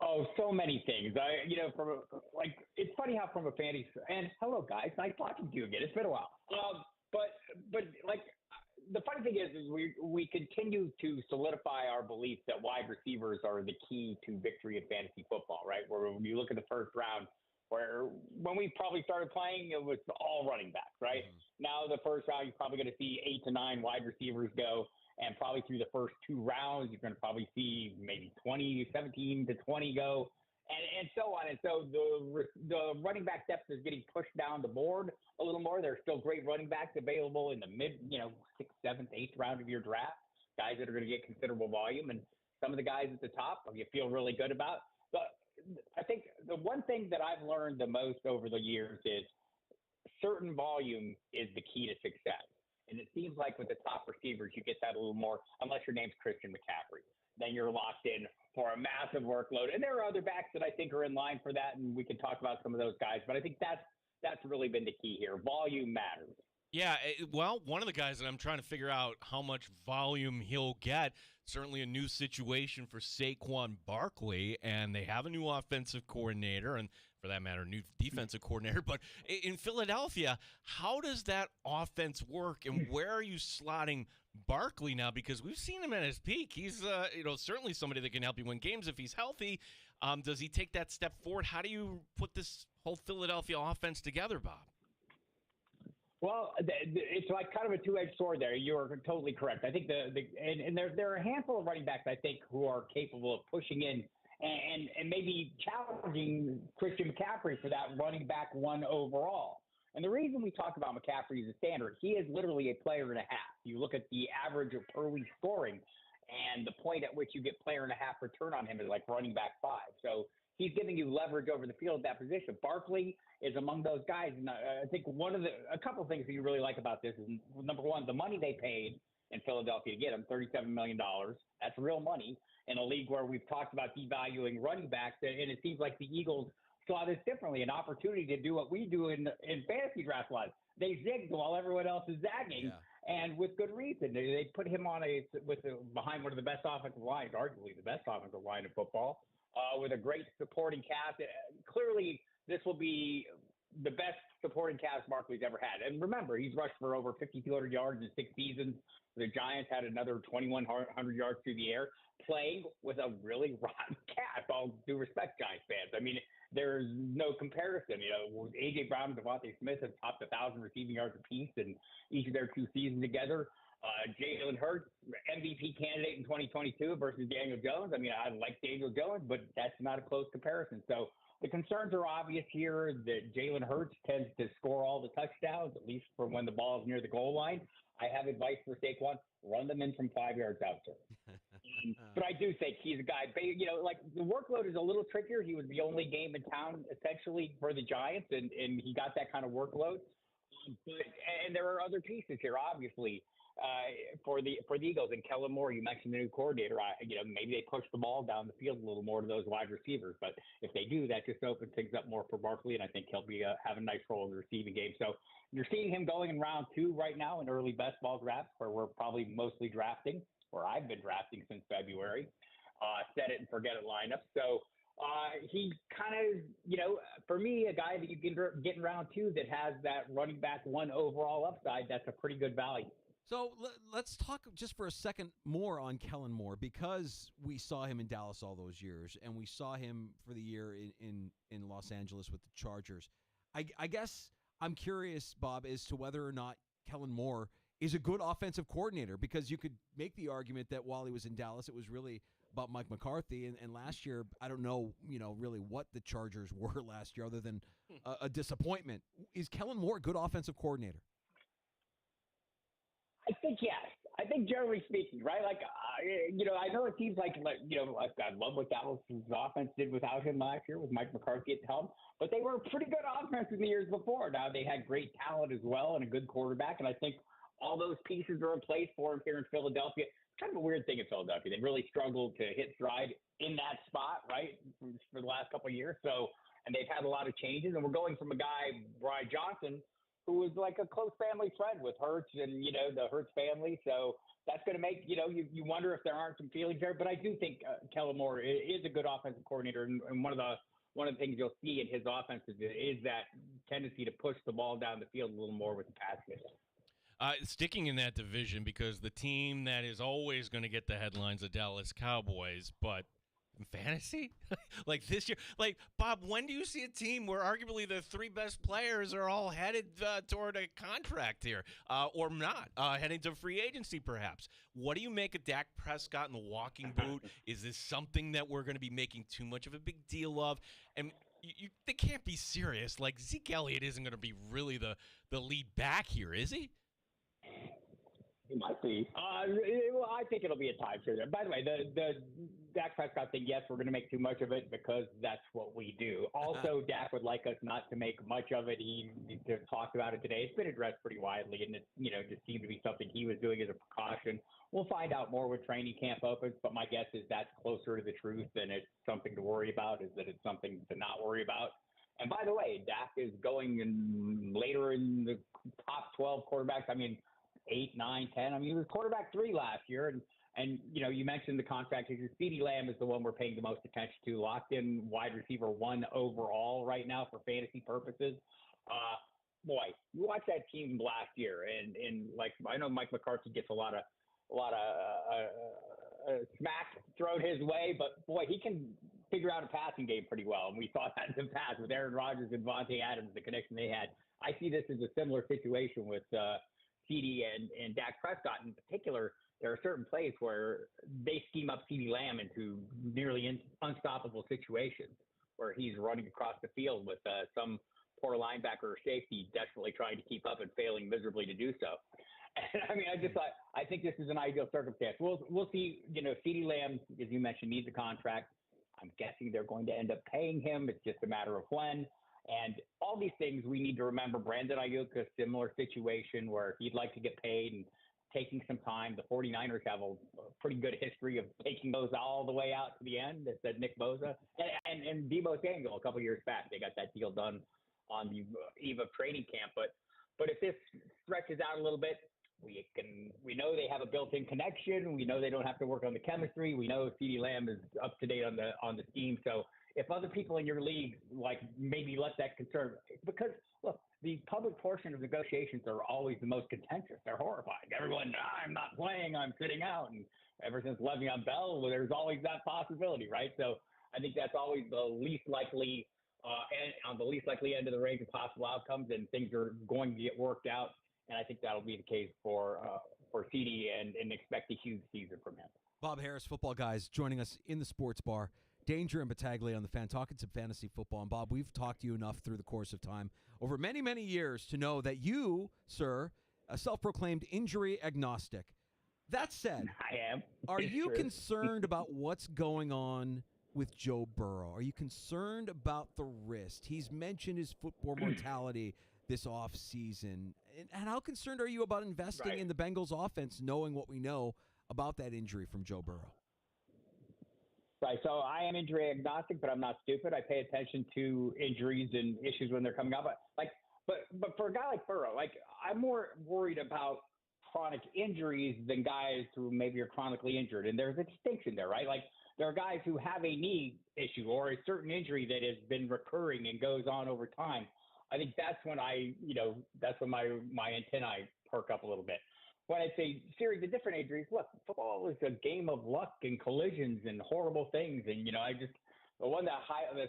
Oh, so many things. It's funny how from a fantasy and hello guys, nice talking to you again. It's been a while. But the funny thing is we continue to solidify our belief that wide receivers are the key to victory in fantasy football, right? Where when you look at the first round, where when we probably started playing, it was all running backs, right? Mm-hmm. Now the first round, you're probably going to see 8 to 9 wide receivers go, and probably through the first 2 rounds, you're going to probably see maybe 17 to 20 go. And so on. And so the running back depth is getting pushed down the board a little more. There's still great running backs available in the mid, 6th, 7th, 8th round of your draft, guys that are going to get considerable volume. And some of the guys at the top you feel really good about. But I think the one thing that I've learned the most over the years is certain volume is the key to success. And it seems like with the top receivers, you get that a little more, unless your name's Christian McCaffrey. Then you're locked in for a massive workload. And there are other backs that I think are in line for that, and we can talk about some of those guys. But I think that's really been the key here. Volume matters. Yeah, well, one of the guys that I'm trying to figure out how much volume he'll get, certainly a new situation for Saquon Barkley, and they have a new offensive coordinator, and for that matter, new defensive coordinator. But in Philadelphia, how does that offense work, and where are you slotting Barkley now? Because we've seen him at his peak. He's certainly somebody that can help you win games if he's healthy. Does he take that step forward? How do you put this whole Philadelphia offense together, Bob? Well, it's like kind of a two-edged sword there. You're totally correct. I think and there are a handful of running backs, I think, who are capable of pushing in and maybe challenging Christian McCaffrey for that running back 1 overall. And the reason we talk about McCaffrey as a standard, he is literally a player and a half. You look at the average of per week scoring, and the point at which you get player and a half return on him is like running back 5. So he's giving you leverage over the field at that position. Barkley is among those guys. And I think a couple of things that you really like about this is, number one, the money they paid in Philadelphia to get him, $37 million. That's real money in a league where we've talked about devaluing running backs. And it seems like the Eagles saw this differently, an opportunity to do what we do in fantasy draft wise. They zigged while everyone else is zagging, and with good reason. They put him on behind one of the best offensive lines, arguably the best offensive line in football, with a great supporting cast. Clearly, this will be the best supporting cast Barkley's ever had. And remember, he's rushed for over 5,200 yards in 6 seasons. The Giants had another 2,100 yards through the air, playing with a really rotten cast. All due respect, Giants fans. I mean, there's no comparison. A.J. Brown and Devontae Smith have topped 1,000 receiving yards apiece in each of their 2 seasons together. Jalen Hurts, MVP candidate in 2022 versus Daniel Jones. I mean, I like Daniel Jones, but that's not a close comparison. So the concerns are obvious here that Jalen Hurts tends to score all the touchdowns, at least for when the ball is near the goal line. I have advice for Saquon: run them in from 5 yards out there. But I do think he's a guy, the workload is a little trickier. He was the only game in town, essentially, for the Giants, and he got that kind of workload. And there are other pieces here, obviously. for the Eagles. And Kellen Moore, you mentioned the new coordinator. Maybe they push the ball down the field a little more to those wide receivers. But if they do, that just opens things up more for Barkley, and I think he'll be have a nice role in the receiving game. So you're seeing him going in round 2 right now in early best ball drafts, where we're probably mostly drafting, or I've been drafting since February. Set it and forget it lineup. So he kind of, for me, a guy that you can get in round 2 that has that running back 1 overall upside, that's a pretty good value. So let's talk just for a second more on Kellen Moore, because we saw him in Dallas all those years, and we saw him for the year in Los Angeles with the Chargers. I guess I'm curious, Bob, as to whether or not Kellen Moore is a good offensive coordinator, because you could make the argument that while he was in Dallas, it was really about Mike McCarthy, and last year, I don't know, really what the Chargers were last year other than a disappointment. Is Kellen Moore a good offensive coordinator? I think yes. I think generally speaking, right? Like, I know it seems like, I love what Dallas' offense did without him last year with Mike McCarthy at the helm, but they were a pretty good offense in the years before. Now they had great talent as well and a good quarterback, and I think all those pieces are in place for him here in Philadelphia. It's kind of a weird thing in Philadelphia. They really struggled to hit stride in that spot, right, for the last couple of years. So, and they've had a lot of changes, and we're going from a guy, Brian Johnson, who was like a close family friend with Hurts and, the Hurts family. So that's going to make, you wonder if there aren't some feelings there. But I do think Kellen Moore is a good offensive coordinator. And one of the things you'll see in his offense is that tendency to push the ball down the field a little more with the pass game. Sticking in that division, because the team that is always going to get the headlines, the Dallas Cowboys, but fantasy? Like this year? Like, Bob, when do you see a team where arguably the 3 best players are all headed toward a contract here, or not, heading to free agency perhaps? What do you make of Dak Prescott in the walking boot? Is this something that we're going to be making too much of a big deal of? And they can't be serious. Like, Zeke Elliott isn't going to be really the lead back here, is he? He might be. Well, I think it'll be a time share. By the way, the Dak Prescott thing, yes, we're going to make too much of it because that's what we do. Also, Dak would like us not to make much of it. He talked about it today. It's been addressed pretty widely, and it just seemed to be something he was doing as a precaution. We'll find out more when training camp opens, but my guess is that's closer to the truth than it's something to worry about, is that it's something to not worry about. And by the way, Dak is going later in the top 12 quarterbacks. I mean, 8, 9, 10. I mean, he was quarterback 3 last year. And you mentioned the contract. CeeDee Lamb is the one we're paying the most attention to. Locked in wide receiver 1 overall right now for fantasy purposes. Boy, you watch that team last year, and like, I know Mike McCarthy gets a lot of smack thrown his way, but boy, he can figure out a passing game pretty well. And we saw that in the past with Aaron Rodgers and Vontae Adams, the connection they had. I see this as a similar situation with CeeDee and Dak Prescott in particular. There are certain plays where they scheme up CeeDee Lamb into nearly unstoppable situations where he's running across the field with some poor linebacker or safety desperately trying to keep up and failing miserably to do so. And I mean, I think this is an ideal circumstance. We'll see. CeeDee Lamb, as you mentioned, needs a contract. I'm guessing they're going to end up paying him. It's just a matter of when. And all these things we need to remember. Brandon Ayuk, a similar situation where he'd like to get paid and taking some time. The 49ers have a pretty good history of taking those all the way out to the end. That said Nick Bosa and Deebo Samuel a couple years back. They got that deal done on the eve of training camp. But if this stretches out a little bit, we know they have a built-in connection. We know they don't have to work on the chemistry. We know CeeDee Lamb is up to date on the scheme. So if other people in your league maybe let that concern, because look, the public portion of negotiations are always the most contentious. They're horrifying. Everyone, I'm not playing, I'm sitting out. And ever since Le'Veon Bell, there's always that possibility, right? So I think that's always the least likely on the least likely end of the range of possible outcomes, and things are going to get worked out. And I think that'll be the case for CeeDee and expect a huge season from him. Bob Harris, Football Guys, joining us in the sports bar. Danger and Battaglia on the Fan, talking some fantasy football. And Bob, we've talked to you enough through the course of time, over many, many years, to know that you, sir, a self-proclaimed injury agnostic. That said, I am. Are you concerned about what's going on with Joe Burrow? Are you concerned about the wrist? He's mentioned his football mortality. this offseason. And how concerned are you about investing Right. in the Bengals offense, knowing what we know about that injury from Joe Burrow? Right. So I am injury agnostic, but I'm not stupid. I pay attention to injuries and issues when they're coming up. But for a guy like Burrow, I'm more worried about chronic injuries than guys who maybe are chronically injured. And there's a distinction there, right? Like there are guys who have a knee issue or a certain injury that has been recurring and goes on over time. I think that's when that's when my antennae perk up a little bit. When I say series of different injuries, look, football is a game of luck and collisions and horrible things. And, the one that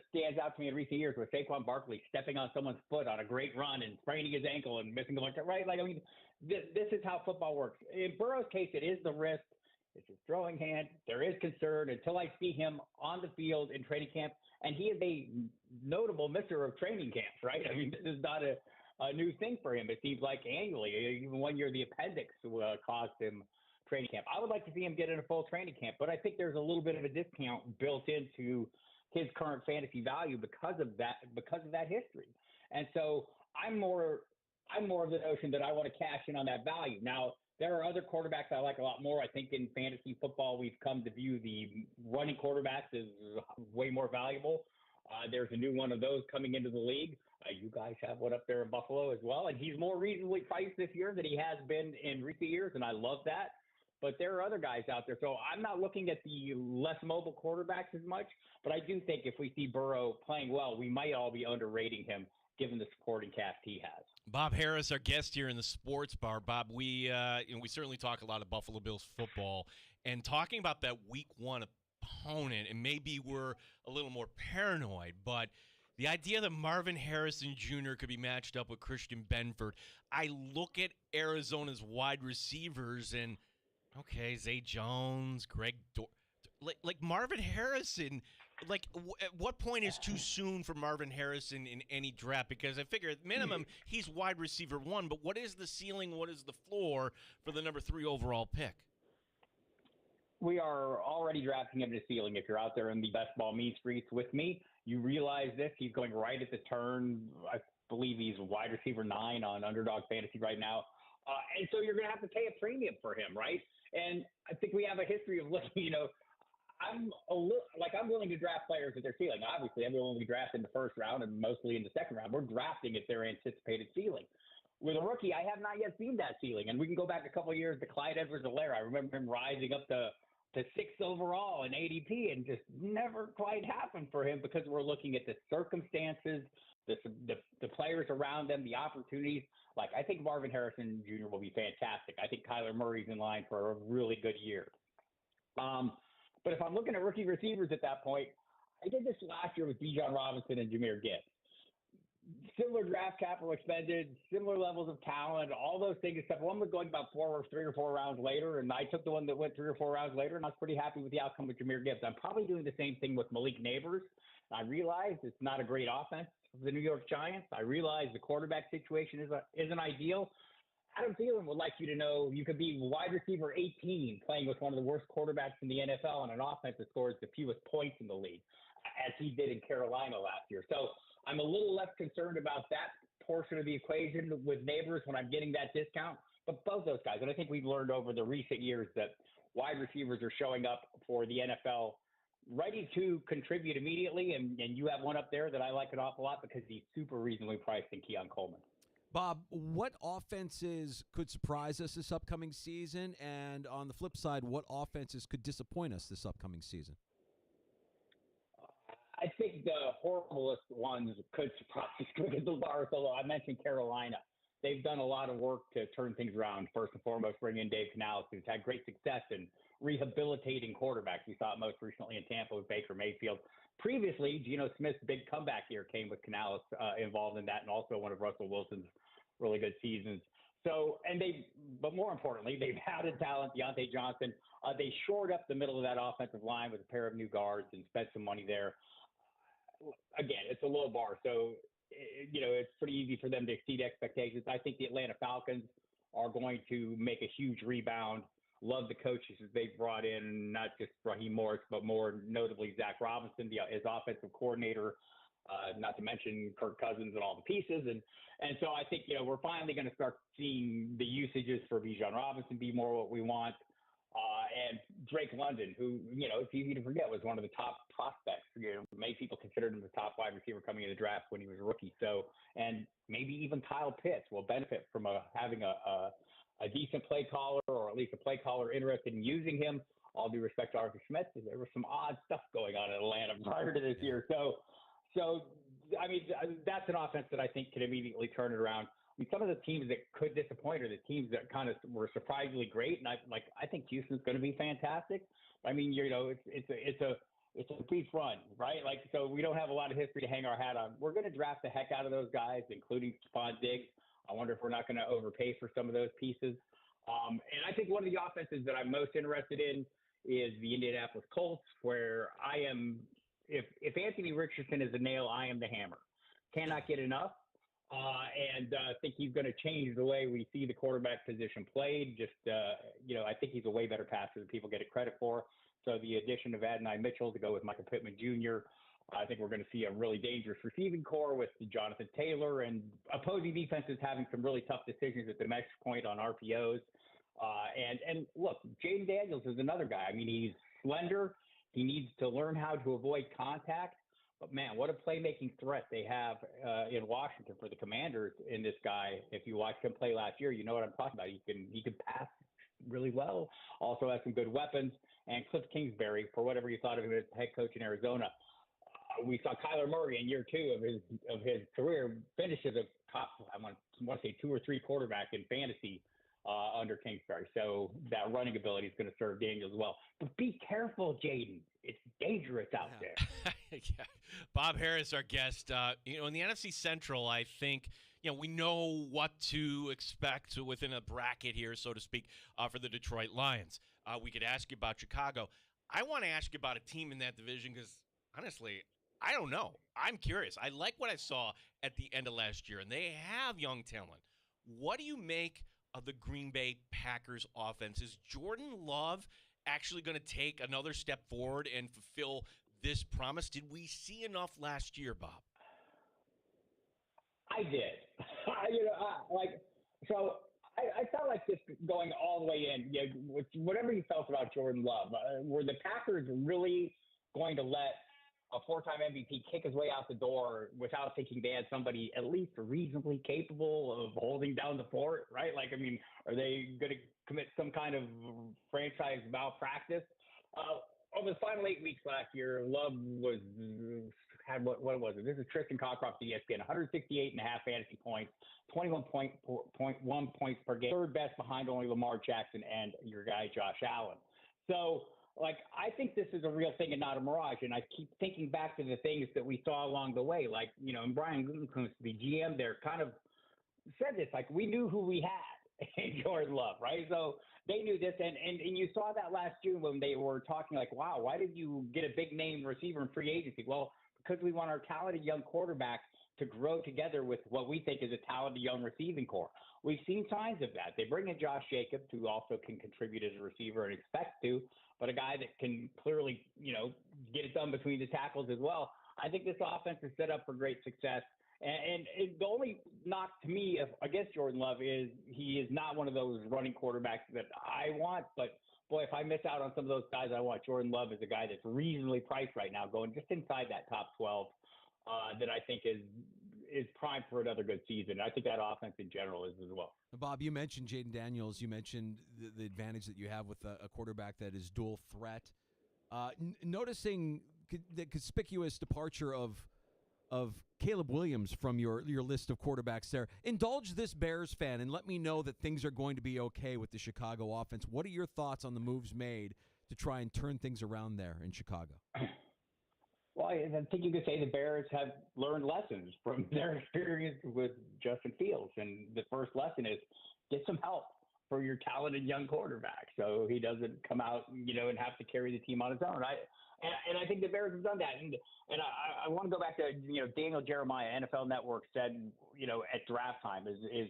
stands out to me in recent years was Saquon Barkley stepping on someone's foot on a great run and spraining his ankle and missing the like that, right? This is how football works. In Burrow's case, it is the wrist. It's his throwing hand. There is concern until I see him on the field in training camp. And he is a notable misser of training camps, right? I mean, this is not a new thing for him. It seems like annually, even one year the appendix cost him training camp. I would like to see him get in a full training camp, but I think there's a little bit of a discount built into his current fantasy value because of that history. And so I'm more of the notion that I want to cash in on that value. Now, there are other quarterbacks I like a lot more. I think in fantasy football, we've come to view the running quarterbacks as way more valuable. There's a new one of those coming into the league. You guys have one up there in Buffalo as well, and he's more reasonably priced this year than he has been in recent years, and I love that. But there are other guys out there. So I'm not looking at the less mobile quarterbacks as much, but I do think if we see Burrow playing well, we might all be underrating him given the supporting cast he has. Bob Harris, our guest here in the Sports Bar. Bob, we certainly talk a lot of Buffalo Bills football, and talking about that Week 1 opponent, and maybe we're a little more paranoid, but the idea that Marvin Harrison Jr. could be matched up with Christian Benford, I look at Arizona's wide receivers and, okay, Zay Jones, Greg like Marvin Harrison, at what point is too soon for Marvin Harrison in any draft? Because I figure at minimum he's wide receiver 1, but what is the ceiling, what is the floor for the number 3 overall pick? We are already drafting him to ceiling. If you're out there in the best ball mean streets with me, you realize this. He's going right at the turn. I believe he's wide receiver 9 on Underdog Fantasy right now. And so you're going to have to pay a premium for him, right? And I think we have a history of looking, I'm willing to draft players at their ceiling. Obviously, I'm willing to draft in the first round and mostly in the second round. We're drafting at their anticipated ceiling. With a rookie, I have not yet seen that ceiling. And we can go back a couple of years to Clyde Edwards-Helaire. I remember him rising up to 6th overall in ADP and just never quite happened for him because we're looking at the circumstances, the players around them, the opportunities. I think Marvin Harrison Jr. will be fantastic. I think Kyler Murray's in line for a really good year. But if I'm looking at rookie receivers at that point, I did this last year with Bijan Robinson and Jahmyr Gibbs. Similar draft capital expended, similar levels of talent, all those things, except one was going about 3 or 4 rounds later, and I took the one that went 3 or 4 rounds later, and I was pretty happy with the outcome with Jahmyr Gibbs. I'm probably doing the same thing with Malik Neighbors. I realize it's not a great offense of the New York Giants. I realize the quarterback situation isn't ideal. Adam Thielen would like you to know you could be wide receiver 18 playing with one of the worst quarterbacks in the NFL on an offense that scores the fewest points in the league, as he did in Carolina last year. So I'm a little less concerned about that portion of the equation with Neighbors when I'm getting that discount. But both those guys, and I think we've learned over the recent years that wide receivers are showing up for the NFL ready to contribute immediately. And you have one up there that I like an awful lot because he's super reasonably priced in Keon Coleman. Bob, what offenses could surprise us this upcoming season? And on the flip side, what offenses could disappoint us this upcoming season? I think the horriblest ones could surprise because the Barcelona. I mentioned Carolina. They've done a lot of work to turn things around. First and foremost, bringing in Dave Canales, who's had great success in rehabilitating quarterbacks. We saw it most recently in Tampa with Baker Mayfield. Previously, Geno Smith's big comeback year came with Canales involved in that, and also one of Russell Wilson's really good seasons. So, but more importantly, they've added talent, Deontay Johnson. They shored up the middle of that offensive line with a pair of new guards and spent some money there. Again, it's a low bar, so it's pretty easy for them to exceed expectations. I think the Atlanta Falcons are going to make a huge rebound. Love the coaches that they've brought in, not just Raheem Morris, but more notably Zach Robinson, his offensive coordinator. not to mention Kirk Cousins and all the pieces. And so I think, we're finally going to start seeing the usages for Bijan Robinson be more what we want. And Drake London, who, it's easy to forget, was one of the top prospects. Many people considered him the top wide receiver coming in the draft when he was a rookie. So, and maybe even Kyle Pitts will benefit from having a decent play caller, or at least a play caller interested in using him. All due respect to Arthur Schmidt, there was some odd stuff going on in Atlanta prior to this year. So, I mean, that's an offense that I think can immediately turn it around. I mean, some of the teams that could disappoint are the teams that kind of were surprisingly great, and I think Houston's going to be fantastic. I mean, it's a brief run, right? So we don't have a lot of history to hang our hat on. We're going to draft the heck out of those guys, including Stephon Diggs. I wonder if we're not going to overpay for some of those pieces. And I think one of the offenses that I'm most interested in is the Indianapolis Colts, where I am. If Anthony Richardson is a nail, I am the hammer. Cannot get enough. And I think he's going to change the way we see the quarterback position played. I think he's a way better passer than people get it credit for. So the addition of Adonai Mitchell to go with Michael Pittman Jr., I think we're going to see a really dangerous receiving core with Jonathan Taylor, and opposing defenses having some really tough decisions at the mesh point on RPOs. And look, Jaden Daniels is another guy. I mean, he's slender. He needs to learn how to avoid contact. But, man, what a playmaking threat they have in Washington for the Commanders in this guy. If you watched him play last year, you know what I'm talking about. He can pass really well, also has some good weapons. And Cliff Kingsbury, for whatever you thought of him as head coach in Arizona, we saw Kyler Murray in year 2 of his career finish as a top, I want to say 2 or 3 quarterback in fantasy under Kingsbury. So that running ability is going to serve Daniels as well. But be careful, Jaden. It's dangerous out there. Yeah. Bob Harris, our guest. In the NFC Central, I think we know what to expect within a bracket here, so to speak, for the Detroit Lions. We could ask you about Chicago. I want to ask you about a team in that division because, honestly, I don't know. I'm curious. I like what I saw at the end of last year, and they have young talent. What do you make of the Green Bay Packers offense? Is Jordan Love actually going to take another step forward and fulfill this promise? Did we see enough last year, Bob? I did. I felt like this going all the way in. Whatever you felt about Jordan Love, were the Packers really going to let a 4-time MVP kick his way out the door without thinking they had somebody at least reasonably capable of holding down the fort, right? Are they going to commit some kind of franchise malpractice? Over the final 8 weeks last year, Love had what was it? This is Tristan Cockcroft, ESPN, 168.5 fantasy points, 21.1 points per game, third best behind only Lamar Jackson and your guy Josh Allen. So, I think this is a real thing and not a mirage. And I keep thinking back to the things that we saw along the way. And Brian Gutekunst, the GM there, kind of said this, we knew who we had in Jordan Love, right? So they knew this. And you saw that last June when they were talking wow, why did you get a big name receiver in free agency? Well, because we want our talented young quarterback to grow together with what we think is a talented young receiving core. We've seen signs of that. They bring in Josh Jacobs, who also can contribute as a receiver and expects to, but a guy that can clearly, get it done between the tackles as well. I think this offense is set up for great success. And the only knock to me against Jordan Love is he is not one of those running quarterbacks that I want. But, boy, if I miss out on some of those guys, I want Jordan Love as a guy that's reasonably priced right now, going just inside that top 12 that I think is primed for another good season. I think that offense in general is as well. Bob, you mentioned Jaden Daniels. You mentioned the advantage that you have with a quarterback that is dual threat. Noticing the conspicuous departure of Caleb Williams from your list of quarterbacks there. Indulge this Bears fan and let me know that things are going to be okay with the Chicago offense. What are your thoughts on the moves made to try and turn things around there in Chicago? Well, I think you could say the Bears have learned lessons from their experience with Justin Fields. And the first lesson is get some help for your talented young quarterback so he doesn't come out, and have to carry the team on his own. And I think the Bears have done that. And I want to go back to, Daniel Jeremiah, NFL Network said, at draft time is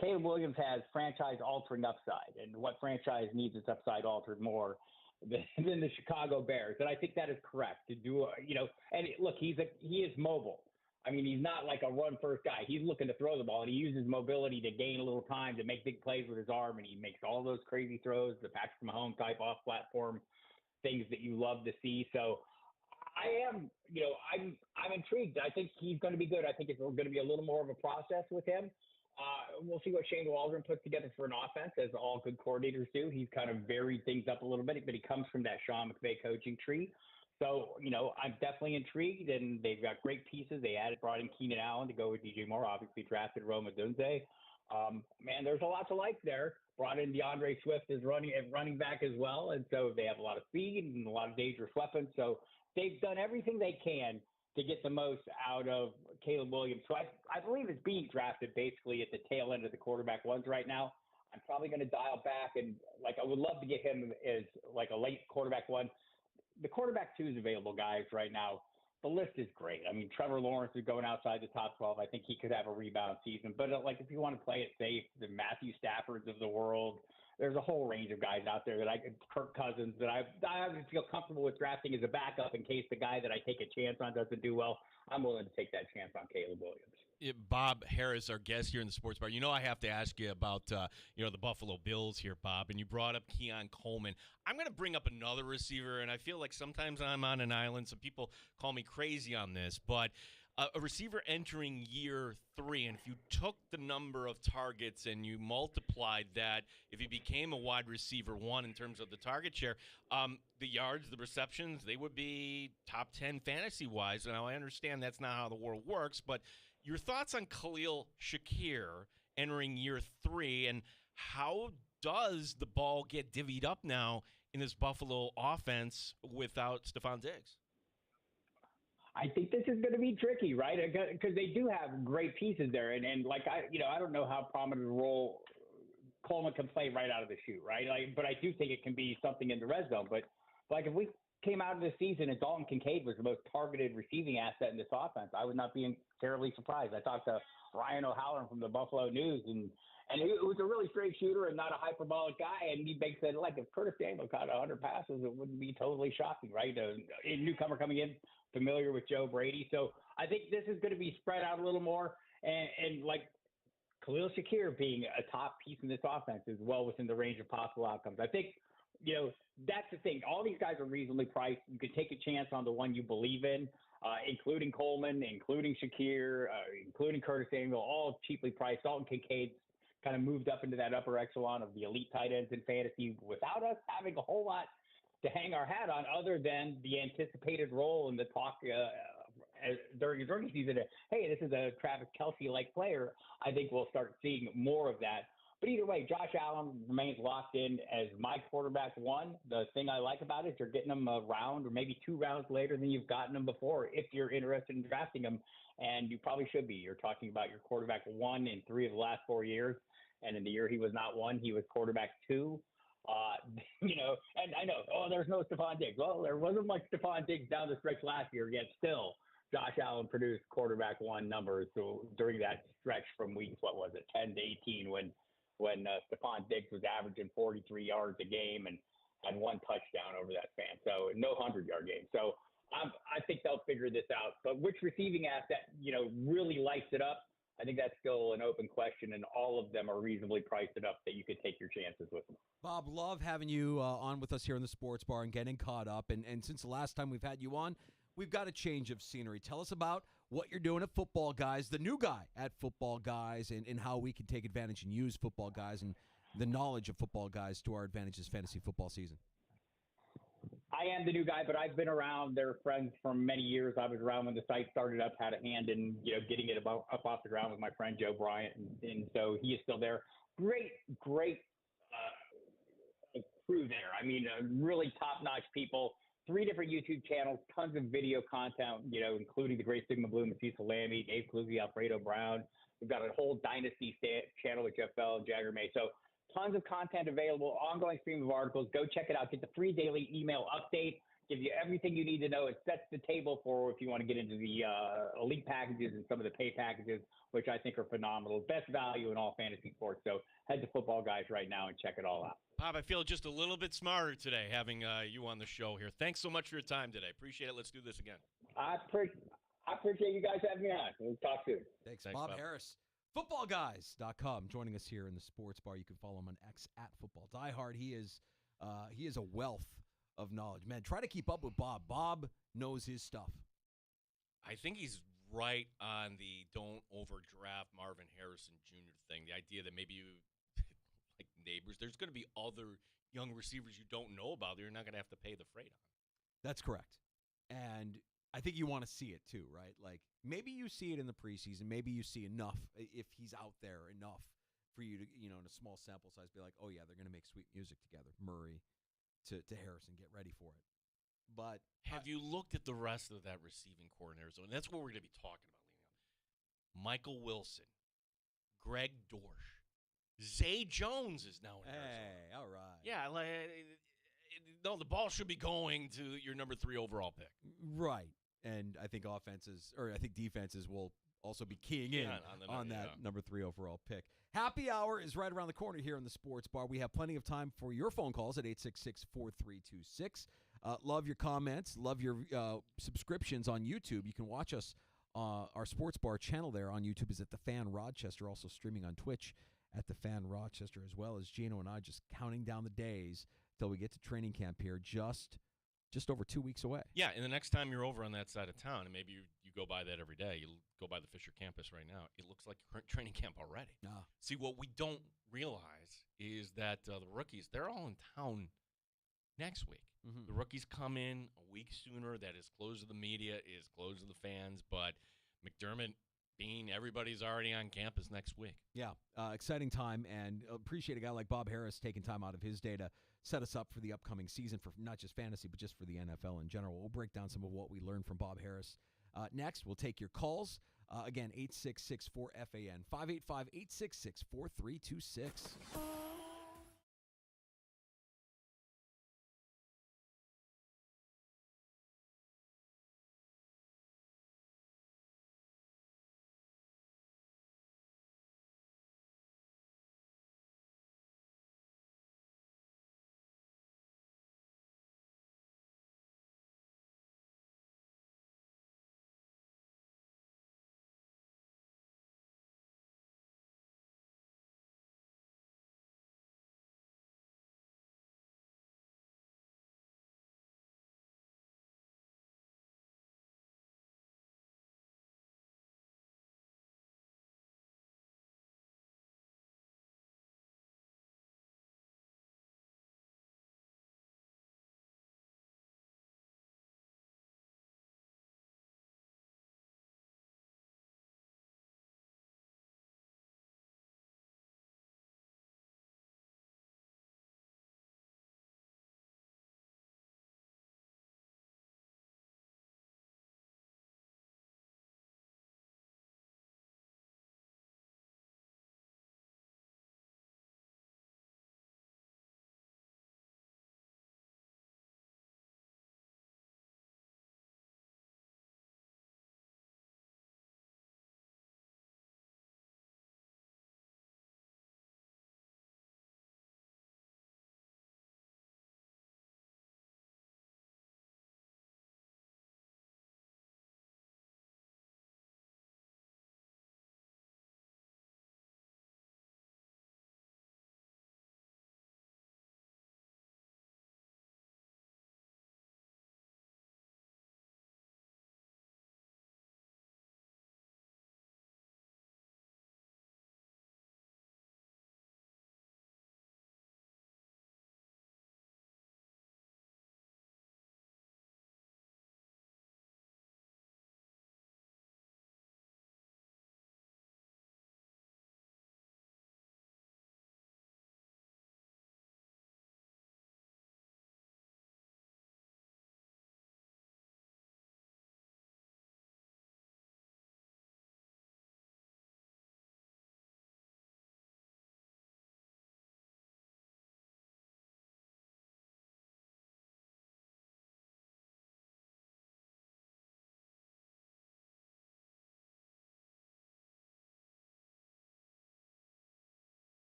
Caleb Williams has franchise-altering upside. And what franchise needs its upside altered more than the Chicago Bears? And I think that is correct to do, and look, he is mobile. I mean, he's not like a run-first guy. He's looking to throw the ball, and he uses mobility to gain a little time to make big plays with his arm, and he makes all those crazy throws, the Patrick Mahomes type off-platform things that you love to see. So I'm intrigued. I think he's going to be good. I think it's going to be a little more of a process with him. We'll see what Shane Waldron puts together for an offense, as all good coordinators do. He's kind of varied things up a little bit, but he comes from that Sean McVay coaching tree. So, I'm definitely intrigued, and they've got great pieces. They brought in Keenan Allen to go with DJ Moore, obviously drafted Rome Odunze. Man, there's a lot to like there. Brought in DeAndre Swift as running back as well, and so they have a lot of speed and a lot of dangerous weapons. So they've done everything they can to get the most out of Caleb Williams. So I believe it's being drafted basically at the tail end of the quarterback ones right now. I'm probably going to dial back, and I would love to get him as a late quarterback one. The quarterback 2 is available, guys, right now. The list is great. I mean, Trevor Lawrence is going outside the top 12. I think he could have a rebound season. But, if you want to play it safe, the Matthew Staffords of the world, there's a whole range of guys out there Kirk Cousins, that I would feel comfortable with drafting as a backup in case the guy that I take a chance on doesn't do well. I'm willing to take that chance on Caleb Williams. Bob Harris, our guest here in the Sports Bar. I have to ask you about the Buffalo Bills here, Bob, and you brought up Keon Coleman. I'm going to bring up another receiver, and I feel like sometimes I'm on an island. Some people call me crazy on this, but a receiver entering year 3, and if you took the number of targets and you multiplied that, if he became a wide receiver 1 in terms of the target share, the yards, the receptions, they would be top 10 fantasy-wise. Now, I understand that's not how the world works, but your thoughts on Khalil Shakir entering year 3, and how does the ball get divvied up now in this Buffalo offense without Stephon Diggs? I think this is going to be tricky, right? Because they do have great pieces there, and I don't know how prominent a role Coleman can play right out of the chute, right? But I do think it can be something in the red zone. But if we came out of the season and Dalton Kincaid was the most targeted receiving asset in this offense, I would not be terribly surprised. I talked to Ryan O'Halloran from the Buffalo News, and he was a really straight shooter and not a hyperbolic guy. And he said, if Curtis Samuel caught 100 passes, it wouldn't be totally shocking, right? A newcomer coming in, familiar with Joe Brady. So I think this is going to be spread out a little more. And Khalil Shakir being a top piece in this offense is well within the range of possible outcomes. I think, that's the thing. All these guys are reasonably priced. You can take a chance on the one you believe in, including Coleman, including Shakir, including Curtis Samuel, all cheaply priced. Dalton Kincaid's kind of moved up into that upper echelon of the elite tight ends in fantasy without us having a whole lot to hang our hat on other than the anticipated role in the talk during his rookie season. Hey, this is a Travis Kelce-like player. I think we'll start seeing more of that. But either way, Josh Allen remains locked in as my quarterback 1. The thing I like about it is you're getting him a round or maybe 2 rounds later than you've gotten him before if you're interested in drafting him, and you probably should be. You're talking about your quarterback 1 in 3 of the last 4 years, and in the year he was not 1, he was quarterback 2. And I know, there's no Stephon Diggs. Well, there wasn't much Stephon Diggs down the stretch last year, yet still Josh Allen produced quarterback 1 numbers during that stretch from weeks, 10 to 18 when Stephon Diggs was averaging 43 yards a game and had 1 touchdown over that span. So no 100-yard game. So I think they'll figure this out. But which receiving asset, really lights it up? I think that's still an open question, and all of them are reasonably priced enough that you could take your chances with them. Bob, love having you on with us here in the Sports Bar and getting caught up. And since the last time we've had you on, we've got a change of scenery. Tell us about what you're doing at Football Guys, the new guy at Football Guys, and how we can take advantage and use Football Guys and the knowledge of Football Guys to our advantage this fantasy football season. I am the new guy, but I've been around. They're friends for many years. I was around when the site started up, had a hand in getting it up off the ground with my friend Joe Bryant, and so he is still there. Great crew there. I mean, really top-notch people. 3 different YouTube channels, tons of video content, including the Great Sigma Bloom and Cecil Lammy, Dave Cluzy, Alfredo Brown. We've got a whole Dynasty channel with Jeff Bell and Jagger May. So tons of content available, ongoing stream of articles. Go check it out. Get the free daily email update. Give you everything you need to know. It sets the table for if you want to get into the elite packages and some of the pay packages, which I think are phenomenal. Best value in all fantasy sports. So head to Football Guys right now and check it all out. Bob, I feel just a little bit smarter today having you on the show here. Thanks so much for your time today. Appreciate it. Let's do this again. I I appreciate you guys having me on. We'll talk soon. Thanks, Thanks, Bob Bob. Harris. Footballguys.com joining us here in the Sports Bar. You can follow him on X at Football Diehard. He is a wealth of knowledge. Man, try to keep up with Bob. Bob knows his stuff. I think he's right on the don't overdraft Marvin Harrison Jr. thing. The idea that maybe you, like neighbors, there's going to be other young receivers you don't know about that you're not going to have to pay the freight on. That's correct. And I think you want to see it too, right? Like maybe you see it in the preseason. Maybe you see enough if he's out there enough for you to, in a small sample size, be like, oh, yeah, they're going to make sweet music together. Murray to Harrison, get ready for it. But have you looked at the rest of that receiving core in Arizona? That's what we're going to be talking about leading up. Michael Wilson, Greg Dorsch, Zay Jones is now in Arizona. Hey, all right. Yeah, no, the ball should be going to your number 3 overall pick. Right. And I think defenses will also be keying in on that number 3 overall pick. Happy hour is right around the corner here in the Sports Bar. We have plenty of time for your phone calls at 866-4326. Love your comments. Love your subscriptions on YouTube. You can watch us. Our Sports Bar channel there on YouTube is at The Fan Rochester, also streaming on Twitch at The Fan Rochester, as well as Gino and I just counting down the days till we get to training camp here, just over 2 weeks away. Yeah, and the next time you're over on that side of town, and maybe you go by that every day, you go by the Fisher campus right now, it looks like training camp already. See, what we don't realize is that the rookies, they're all in town next week. Mm-hmm. The rookies come in a week sooner. That is closed to the media, is closed to the fans, but McDermott, Bean, everybody's already on campus next week. Yeah, exciting time, and appreciate a guy like Bob Harris taking time out of his day to set us up for the upcoming season for not just fantasy, but just for the NFL in general. We'll break down some of what we learned from Bob Harris. Next, we'll take your calls. Again, 866-4FAN, 585-866-4326.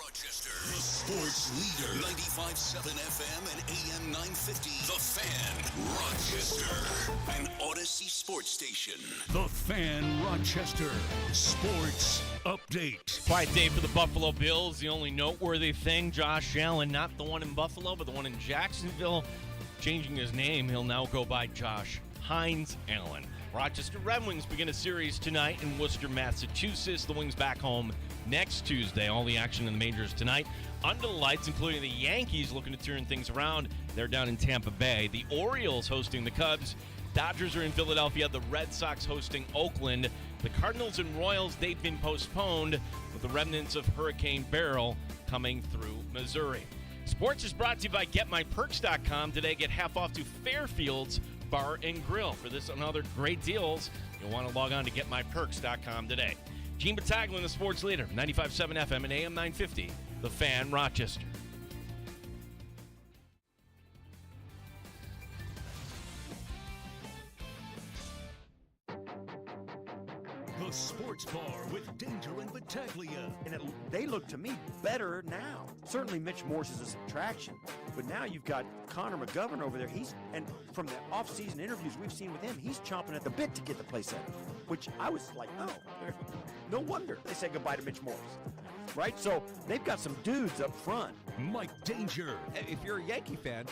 Rochester, the sports leader. 95.7 FM and AM 950. The Fan, Rochester. An Odyssey sports station. The Fan, Rochester. Sports update. Quiet day for the Buffalo Bills. The only noteworthy thing, Josh Allen, not the one in Buffalo, but the one in Jacksonville, changing his name. He'll now go by Josh Hines Allen. Rochester Red Wings begin a series tonight in Worcester, Massachusetts. The Wings back home next Tuesday. All the action in the majors tonight. Under the lights, including the Yankees looking to turn things around. They're down in Tampa Bay. The Orioles hosting the Cubs. Dodgers are in Philadelphia. The Red Sox hosting Oakland. The Cardinals and Royals, they've been postponed with the remnants of Hurricane Beryl coming through Missouri. Sports is brought to you by GetMyPerks.com. Today, get half off to Fairfield's Bar and Grill. For this and other great deals, you'll want to log on to GetMyPerks.com today. Gene Battaglin, the sports leader, 95.7 FM and AM 950, The Fan, Rochester. The Sports Bar with Danger and Battaglia. And they look to me better now. Certainly Mitch Morse is a subtraction, but now you've got Connor McGovern over there. And from the off-season interviews we've seen with him, he's chomping at the bit to get the place out, which I was like, oh, no wonder they said goodbye to Mitch Morse. Right? So they've got some dudes up front. Mike Danger. If you're a Yankee fan,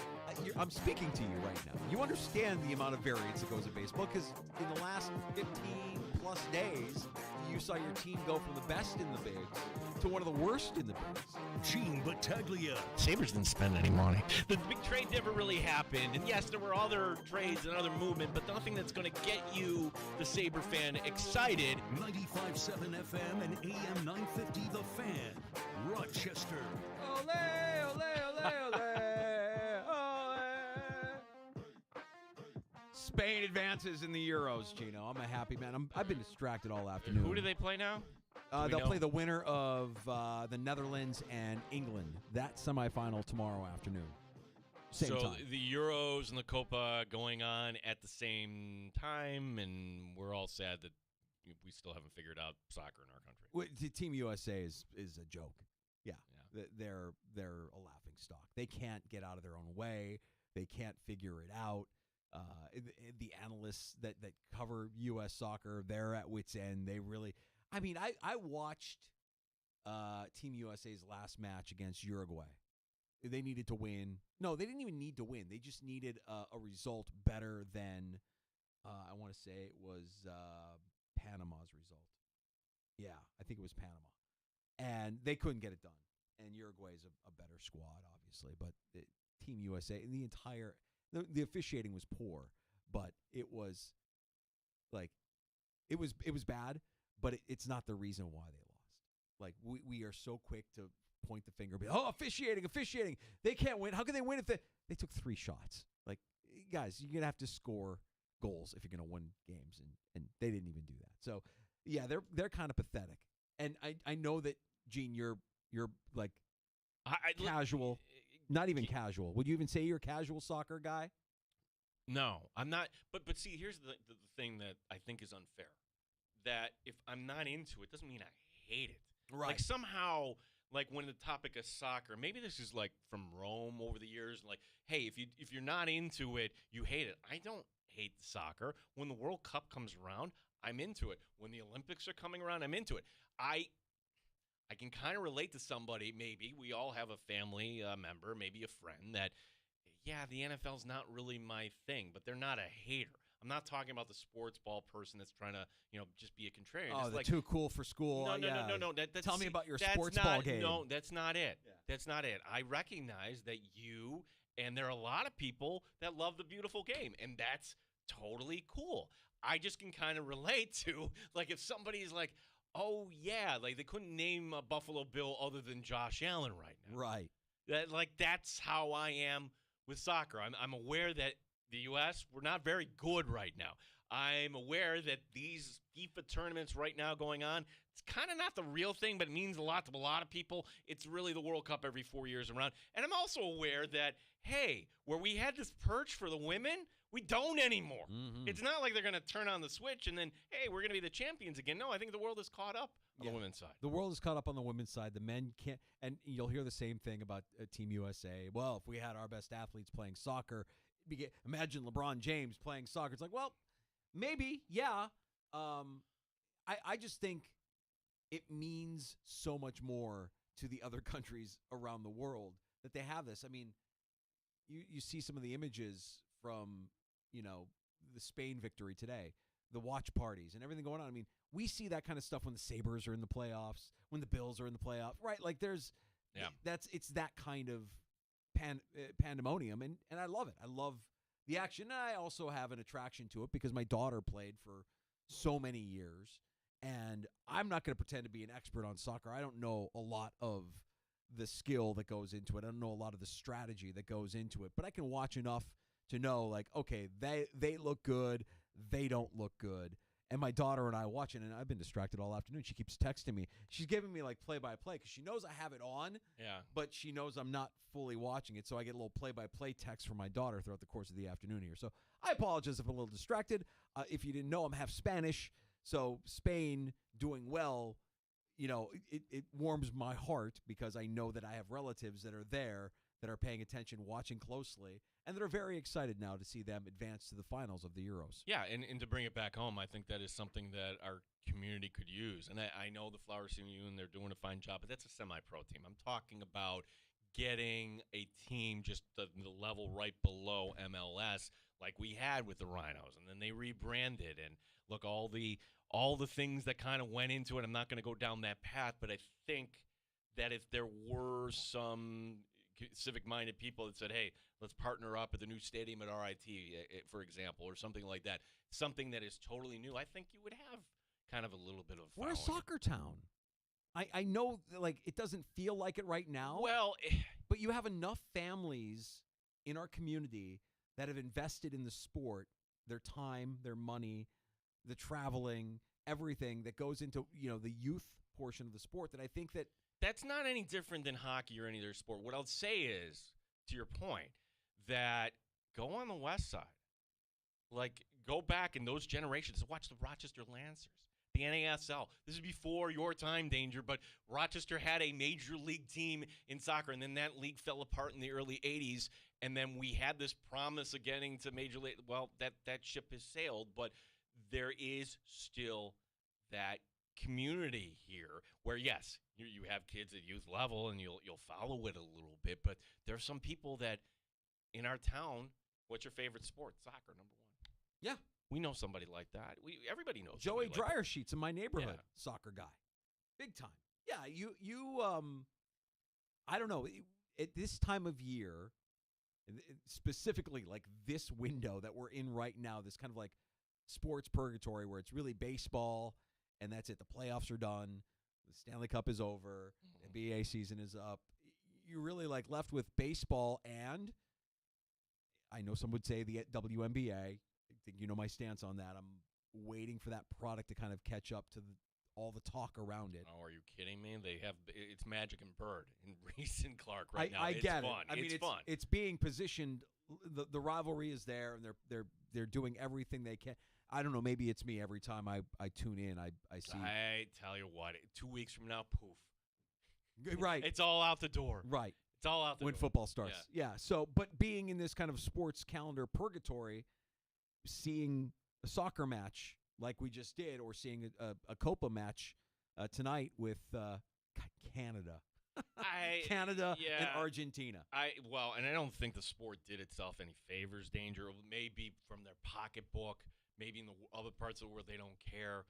I'm speaking to you right now. You understand the amount of variance that goes in baseball because in the last 15-plus days, you saw your team go from the best in the bigs to one of the worst in the bigs. Gene Battaglia. Sabres didn't spend any money. The big trade never really happened. And yes, there were other trades and other movement, but nothing that's going to get you, the Sabre fan, excited. 95.7 FM and AM 950, The Fan, Rochester. Ole, ole, ole, ole, ole. Spain advances in the Euros, Gino. I'm a happy man. I've been distracted all afternoon. Who do they play now? They'll play the winner of the Netherlands and England. That semifinal tomorrow afternoon. Same time. The Euros and the Copa going on at the same time, and we're all sad that we still haven't figured out soccer in our country. The Team USA is a joke. Yeah. They're a laughing stock. They can't get out of their own way. They can't figure it out. The analysts that cover U.S. soccer, they're at wit's end. They really – I mean, I watched Team USA's last match against Uruguay. They needed to win. No, they didn't even need to win. They just needed a result better than I want to say it was Panama's result. Yeah, I think it was Panama. And they couldn't get it done. And Uruguay is a better squad, obviously. But Team USA, the entire – the officiating was poor. But it was like – it was bad. But it's not the reason why they lost. Like, we are so quick to point the finger. Officiating. They can't win. How can they win if they took 3 shots? Like, guys, you're going to have to score goals if you're going to win games. And they didn't even do that. So, yeah, they're kind of pathetic. And I know that, Gene, you're like casual. Not even casual. Would you even say you're a casual soccer guy? No, I'm not. But see, here's the thing that I think is unfair. That if I'm not into it, doesn't mean I hate it. Right. Like somehow, like when the topic is soccer, maybe this is like from Rome over the years. Like, hey, if you're not into it, you hate it. I don't hate soccer. When the World Cup comes around, I'm into it. When the Olympics are coming around, I'm into it. I can kind of relate to somebody. Maybe we all have a family member, maybe a friend that, yeah, the NFL's not really my thing, but they're not a hater. I'm not talking about the sports ball person that's trying to, just be a contrarian. Oh, it's they're like, too cool for school. No. Tell me about your sports ball game. No, that's not it. Yeah. That's not it. I recognize that you and there are a lot of people that love the beautiful game, and that's totally cool. I just can kind of relate to, like, if somebody's like, oh, yeah, like they couldn't name a Buffalo Bill other than Josh Allen right now. Right. That's how I am with soccer. I'm aware that the U.S., we're not very good right now. I'm aware that these FIFA tournaments right now going on, it's kind of not the real thing, but it means a lot to a lot of people. It's really the World Cup every 4 years around. And I'm also aware that, hey, where we had this perch for the women, We don't anymore. Mm-hmm. It's not like they're going to turn on the switch and then, hey, we're going to be the champions again. No, I think the world is caught up on the women's side. The world is caught up on the women's side. The men can't, and you'll hear the same thing about Team USA. Well, if we had our best athletes playing soccer, imagine LeBron James playing soccer. It's like, well, maybe, yeah. I just think it means so much more to the other countries around the world that they have this. I mean, you see some of the images from, the Spain victory today, the watch parties and everything going on. I mean, we see that kind of stuff when the Sabres are in the playoffs, when the Bills are in the playoffs, right? Like it's that kind of pandemonium, and I love it. I love the action. And I also have an attraction to it because my daughter played for so many years, and I'm not going to pretend to be an expert on soccer. I don't know a lot of the skill that goes into it. I don't know a lot of the strategy that goes into it, but I can watch enough to know, like, okay, they look good, they don't look good. And my daughter and I watch it, and I've been distracted all afternoon. She keeps texting me. She's giving me, like, play-by-play because she knows I have it on, but she knows I'm not fully watching it, so I get a little play-by-play text from my daughter throughout the course of the afternoon here. So I apologize if I'm a little distracted. If you didn't know, I'm half Spanish, so Spain doing well, it warms my heart because I know that I have relatives that are there that are paying attention, watching closely, and that are very excited now to see them advance to the finals of the Euros. Yeah, and to bring it back home, I think that is something that our community could use. And I know the Flower Union, they're doing a fine job, but that's a semi-pro team. I'm talking about getting a team just the level right below MLS like we had with the Rhinos, and then they rebranded. And look, all the things that kind of went into it, I'm not going to go down that path, but I think that if there were some civic-minded people that said, hey, let's partner up at the new stadium at RIT, for example, or something like that, something that is totally new, I think you would have kind of a little bit of a We're a soccer town. I know, like, it doesn't feel like it right now. Well, but you have enough families in our community that have invested in the sport, their time, their money, the traveling, everything that goes into, the youth portion of the sport, that I think that that's not any different than hockey or any other sport. What I'll say is, to your point, that go on the west side. Like, go back in those generations and watch the Rochester Lancers, the NASL. This is before your time, Danger, but Rochester had a major league team in soccer, and then that league fell apart in the early 80s, and then we had this promise of getting to major league. Well, that ship has sailed, but there is still that community here where, yes, you have kids at youth level and you'll follow it a little bit, but there are some people that in our town, what's your favorite sport? Soccer, number one. Yeah. We know somebody like that. Everybody knows Joey like Dryer Sheets in my neighborhood, Yeah. soccer guy. Big time. Yeah, you I don't know, at this time of year, specifically like this window that we're in right now, this kind of like sports purgatory where it's really baseball and that's it. The playoffs are done. The Stanley Cup is over. The NBA season is up. You're really like left with baseball, and I know some would say the WNBA. I think you know my stance on that. I'm waiting for that product to kind of catch up to all the talk around it. Oh, are you kidding me? It's Magic and Bird and Reese and Clark right now. I It's get fun. it. I mean, it's fun. It's being positioned. The rivalry is there, and they're doing everything they can. I don't know. Maybe it's me. Every time I tune in, I see. I tell you what, 2 weeks from now, poof. Right. It's all out the door. Right. It's all out the when door. football starts. Yeah. So, but being in this kind of sports calendar purgatory, seeing a soccer match like we just did, or seeing a Copa match tonight with Canada. Canada and Argentina. And I don't think the sport did itself any favors, Danger. Maybe from their pocketbook, maybe in the other parts of the world they don't care.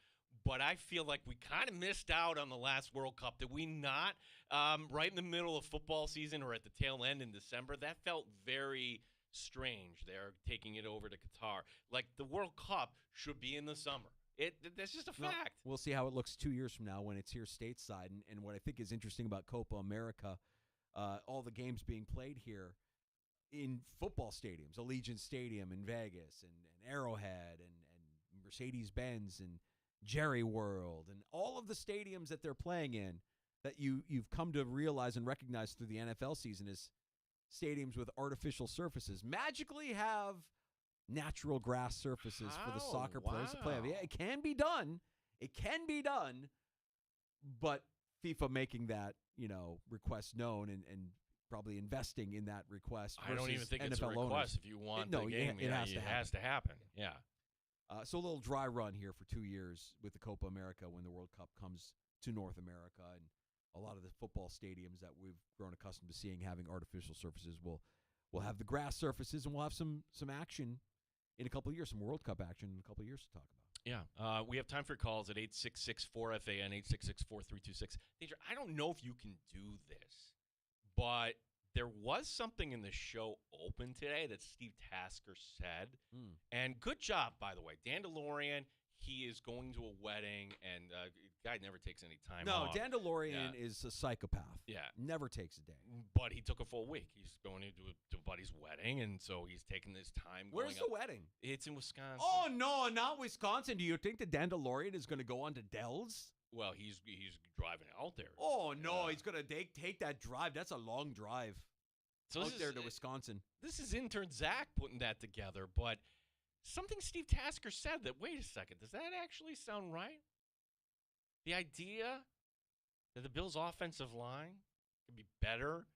But I feel like we kind of missed out on the last World Cup. Did we not? Right in the middle of football season or at the tail end in December, that felt very strange. They're taking it over to Qatar. Like, the World Cup should be in the summer. That's just a fact. We'll see how it looks 2 years from now when it's here stateside. And what I think is interesting about Copa America, all the games being played here in football stadiums, Allegiant Stadium in Vegas and Arrowhead and Mercedes-Benz and Jerry World and all of the stadiums that they're playing in, that you've come to realize and recognize through the NFL season is stadiums with artificial surfaces magically have natural grass surfaces for the How? soccer players to play. Wow. Yeah, it can be done. It can be done, but FIFA making that, request known and probably investing in that request. I don't even think it's a NFL request. owners. If you want No, the game, it has to happen. Yeah. So a little dry run here for 2 years with the Copa America when the World Cup comes to North America, and a lot of the football stadiums that we've grown accustomed to seeing having artificial surfaces will have the grass surfaces, and we'll have some action in a couple of years, some World Cup action in a couple of years to talk about. Yeah. We have time for calls at 866-4FAN, 866-4326. Danger, I don't know if you can do this, but there was something in the show open today that Steve Tasker said. And good job, by the way. Dan DeLorean, he is going to a wedding, and guy never takes any time off. No, Dan DeLorean is a psychopath. Yeah. Never takes a day. But he took a full week. He's going to a buddy's wedding, and so he's taking this time. Where's the wedding? It's in Wisconsin. Oh, no, not Wisconsin. Do you think that Dan DeLorean is going to go on to Dells? Well, he's driving out there. Oh, no, he's going to take that drive. That's a long drive. So out there to Wisconsin. This is intern Zach putting that together, but something Steve Tasker said that, wait a second, does that actually sound right? The idea that the Bills' offensive line could be better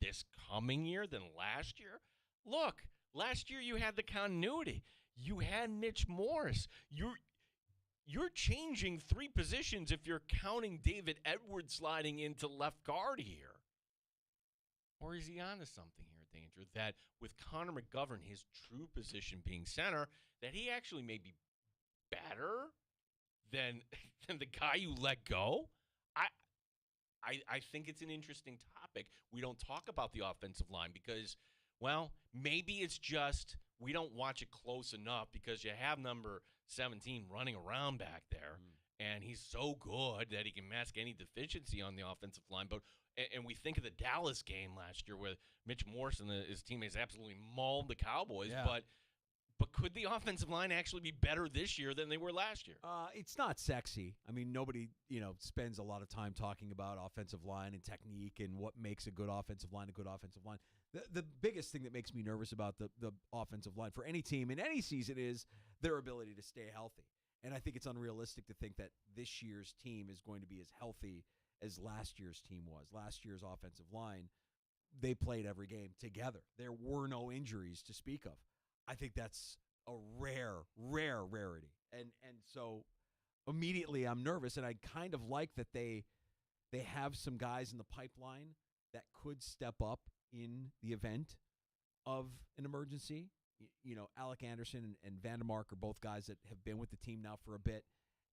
this coming year than last year? Look, last year you had the continuity. You had Mitch Morse. You're changing 3 positions if you're counting David Edwards sliding into left guard here. Or is he onto something here, Danger, that with Connor McGovern, his true position being center, that he actually may be better than the guy you let go? I think it's an interesting topic. We don't talk about the offensive line because, well, maybe it's just we don't watch it close enough because you have number 17 running around back there, and he's so good that he can mask any deficiency on the offensive line. And we think of the Dallas game last year where Mitch Morse and his teammates absolutely mauled the Cowboys, but could the offensive line actually be better this year than they were last year? It's not sexy. I mean, nobody, spends a lot of time talking about offensive line and technique and what makes a good offensive line a good offensive line. The biggest thing that makes me nervous about the offensive line for any team in any season is their ability to stay healthy. And I think it's unrealistic to think that this year's team is going to be as healthy as last year's team was. Last year's offensive line, they played every game together. There were no injuries to speak of. I think that's a rare rarity. And so immediately I'm nervous, and I kind of like that they have some guys in the pipeline that could step up in the event of an emergency. Alec Anderson and Vandermark are both guys that have been with the team now for a bit,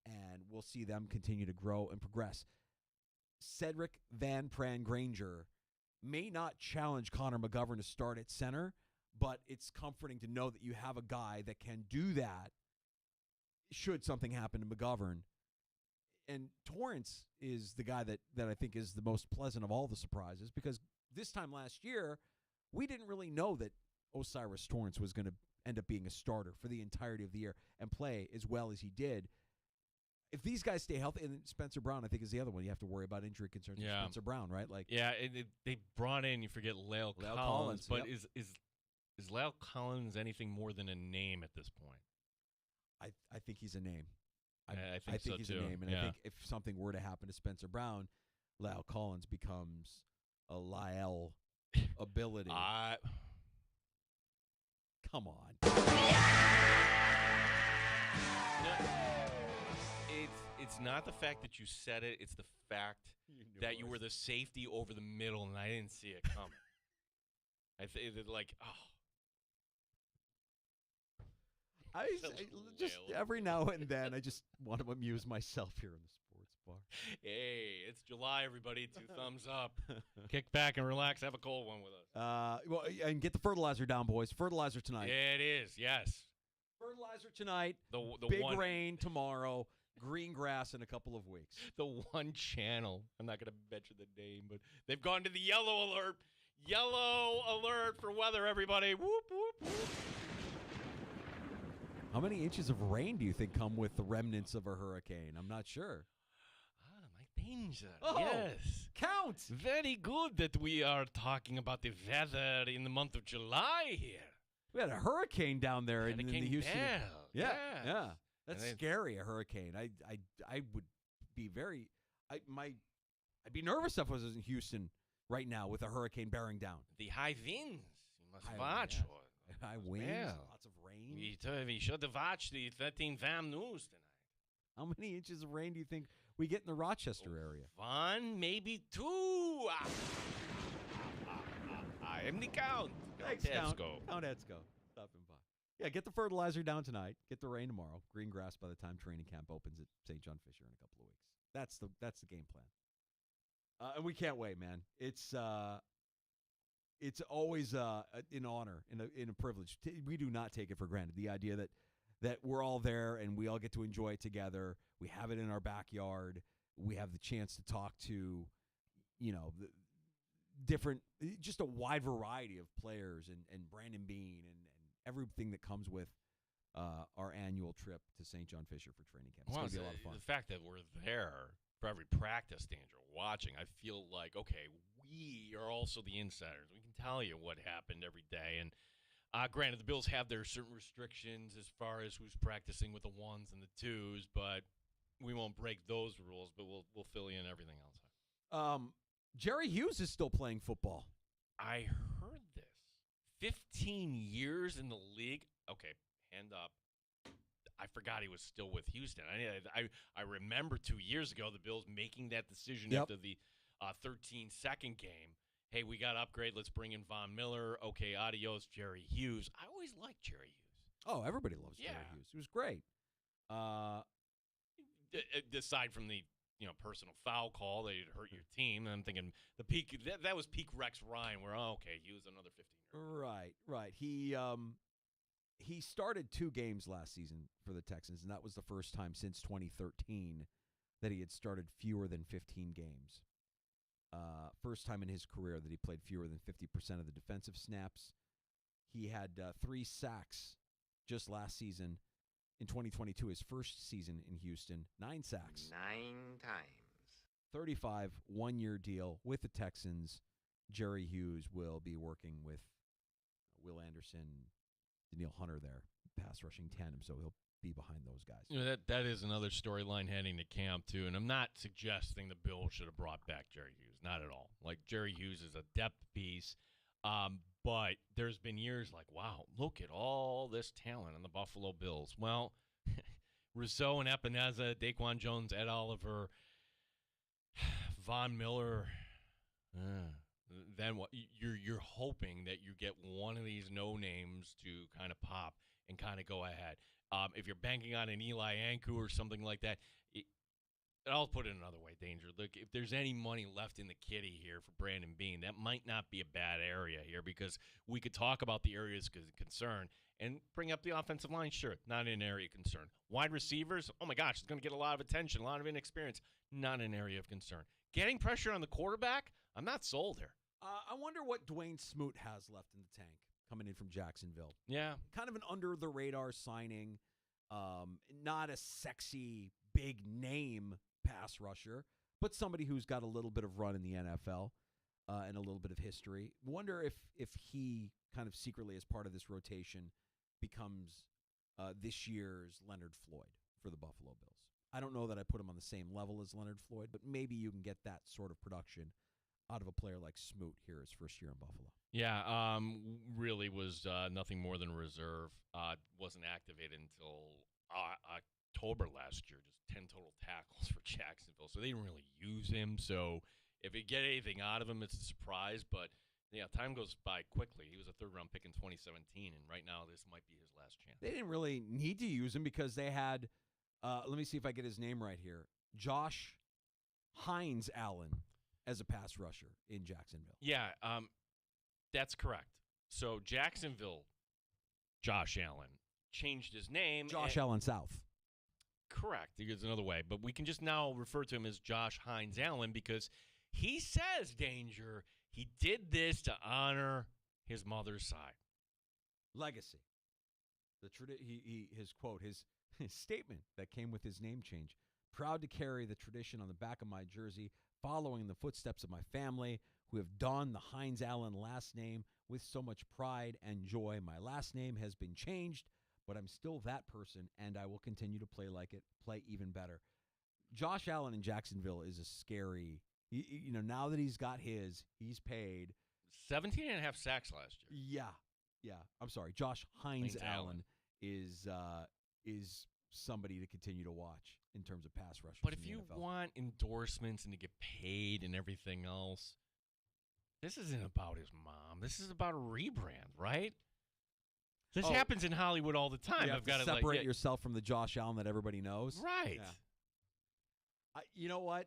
and we'll see them continue to grow and progress. Cedric Van Pran Granger may not challenge Connor McGovern to start at center, but it's comforting to know that you have a guy that can do that should something happen to McGovern. And Torrance is the guy that I think is the most pleasant of all the surprises, because this time last year, we didn't really know that Osiris Torrance was going to end up being a starter for the entirety of the year and play as well as he did. If these guys stay healthy, and Spencer Brown, I think, is the other one you have to worry about injury concerns with Spencer Brown, right? They brought in, you forget Lale Collins, but yep. is Lale Collins anything more than a name at this point? I think he's a name. I think so he's too. a name, and I think if something were to happen to Spencer Brown, Lale Collins becomes a Lyle ability. Come on. It's not the fact that you said it. It's the fact that you were the safety over the middle, and I didn't see it coming. I think Just every now and then, I just want to amuse myself here in the sports bar. Hey, it's July, everybody. 2 thumbs up. Kick back and relax. Have a cold one with us. And get the fertilizer down, boys. Fertilizer tonight. Yeah, it is. Yes. Fertilizer tonight. The big rain tomorrow. Green grass in a couple of weeks. The one channel. I'm not going to mention the name, but they've gone to the yellow alert. Yellow alert for weather, everybody. Whoop, whoop, whoop. How many inches of rain do you think come with the remnants of a hurricane? I'm not sure. My danger. Oh, yes. Count. Very good that we are talking about the weather in the month of July here. We had a hurricane down there in the Houston. Bell. Yeah, Yes. yeah. That's And scary. A hurricane. I would be very. I'd be nervous if I was in Houston right now with a hurricane bearing down. The high winds. You must High watch. winds. Or- High winds, well. lots of rain. We should have watched the 13 Fam News tonight. How many inches of rain do you think we get in the Rochester area? One, maybe two. I am the count. Thanks, Let's Count. go. Count Etzko. Stopping by. Yeah, get the fertilizer down tonight. Get the rain tomorrow. Green grass by the time training camp opens at St. John Fisher in a couple of weeks. That's the game plan. And we can't wait, man. It's always an honor and a privilege. We do not take it for granted. The idea that we're all there and we all get to enjoy it together. We have it in our backyard. We have the chance to talk to, the different, just a wide variety of players and Brandon Bean and everything that comes with our annual trip to St. John Fisher for training camp. It's going to be a lot of fun. The fact that we're there for every practice, Danger, watching, I feel like, okay, we are also the insiders. We can tell you what happened every day. And granted, the Bills have their certain restrictions as far as who's practicing with the ones and the twos, but we won't break those rules, but we'll fill you in everything else. Jerry Hughes is still playing football. I heard this. 15 years in the league. Okay, hand up. I forgot he was still with Houston. I remember 2 years ago the Bills making that decision after the 13-second game. Hey, we got to upgrade. Let's bring in Von Miller. Okay, adios, Jerry Hughes. I always liked Jerry Hughes. Oh, everybody loves Jerry Hughes. He was great. Aside from the personal foul call that hurt your team, I'm thinking the peak that was peak Rex Ryan. Where he was another 15. Right. He started 2 games last season for the Texans, and that was the first time since 2013 that he had started fewer than 15 games. First time in his career that he played fewer than 50% of the defensive snaps. He had 3 sacks just last season. In 2022, his first season in Houston, 9 sacks. 9 times. 35 one-year deal with the Texans. Jerry Hughes will be working with Will Anderson, Daniil Hunter there, pass rushing tandem, so he'll be behind those guys. That is another storyline heading to camp, too, and I'm not suggesting the Bills should have brought back Jerry Hughes. Not at all. Like, Jerry Hughes is a depth piece, but there's been years like, wow, look at all this talent on the Buffalo Bills. Well, Rousseau and Epineza, Daquan Jones, Ed Oliver, Von Miller. Then what? You're hoping that you get one of these no names to kind of pop and kind of go ahead. If you're banking on an Eli Anku or something like that, I'll put it another way, Danger. Look, if there's any money left in the kitty here for Brandon Bean, that might not be a bad area here because we could talk about the areas of concern and bring up the offensive line. Sure, not an area of concern. Wide receivers, oh my gosh, it's going to get a lot of attention, a lot of inexperience. Not an area of concern. Getting pressure on the quarterback, I'm not sold here. I wonder what Dwayne Smoot has left in the tank coming in from Jacksonville. Yeah. Kind of an under-the-radar signing. Not a sexy, big name pass rusher, but somebody who's got a little bit of run in the NFL and a little bit of history. Wonder if he kind of secretly, as part of this rotation, becomes this year's Leonard Floyd for the Buffalo Bills. I don't know that I put him on the same level as Leonard Floyd, but maybe you can get that sort of production out of a player like Smoot here his first year in Buffalo. Yeah, really was nothing more than a reserve. Wasn't activated until October last year. Just 10 total tackles for Jacksonville. So they didn't really use him. So if you get anything out of him, it's a surprise. But, yeah, time goes by quickly. He was a third-round pick in 2017, and right now this might be his last chance. They didn't really need to use him because they had, let me see if I get his name right here, Josh Hines Allen as a pass rusher in Jacksonville. Yeah, that's correct. So Jacksonville, Josh Allen, changed his name. Josh Allen South. Correct. There's another way. But we can just now refer to him as Josh Hines Allen because he says, Danger, he did this to honor his mother's side. Legacy. His quote, his statement that came with his name change. Proud to carry the tradition on the back of my jersey, following the footsteps of my family, who have donned the Hines Allen last name with so much pride and joy. My last name has been changed, but I'm still that person, and I will continue to play like it, play even better. Josh Allen in Jacksonville is a scary, now that he's got he's paid. 17 and a half sacks last year. Yeah. I'm sorry. Josh Hines Allen Allen is somebody to continue to watch in terms of pass rushers. But in if the you NFL. want endorsements and to get paid and everything else, this isn't about his mom. This is about a rebrand, right? This happens in Hollywood all the time. You have to separate yourself from the Josh Allen that everybody knows. Right. Yeah. You know what?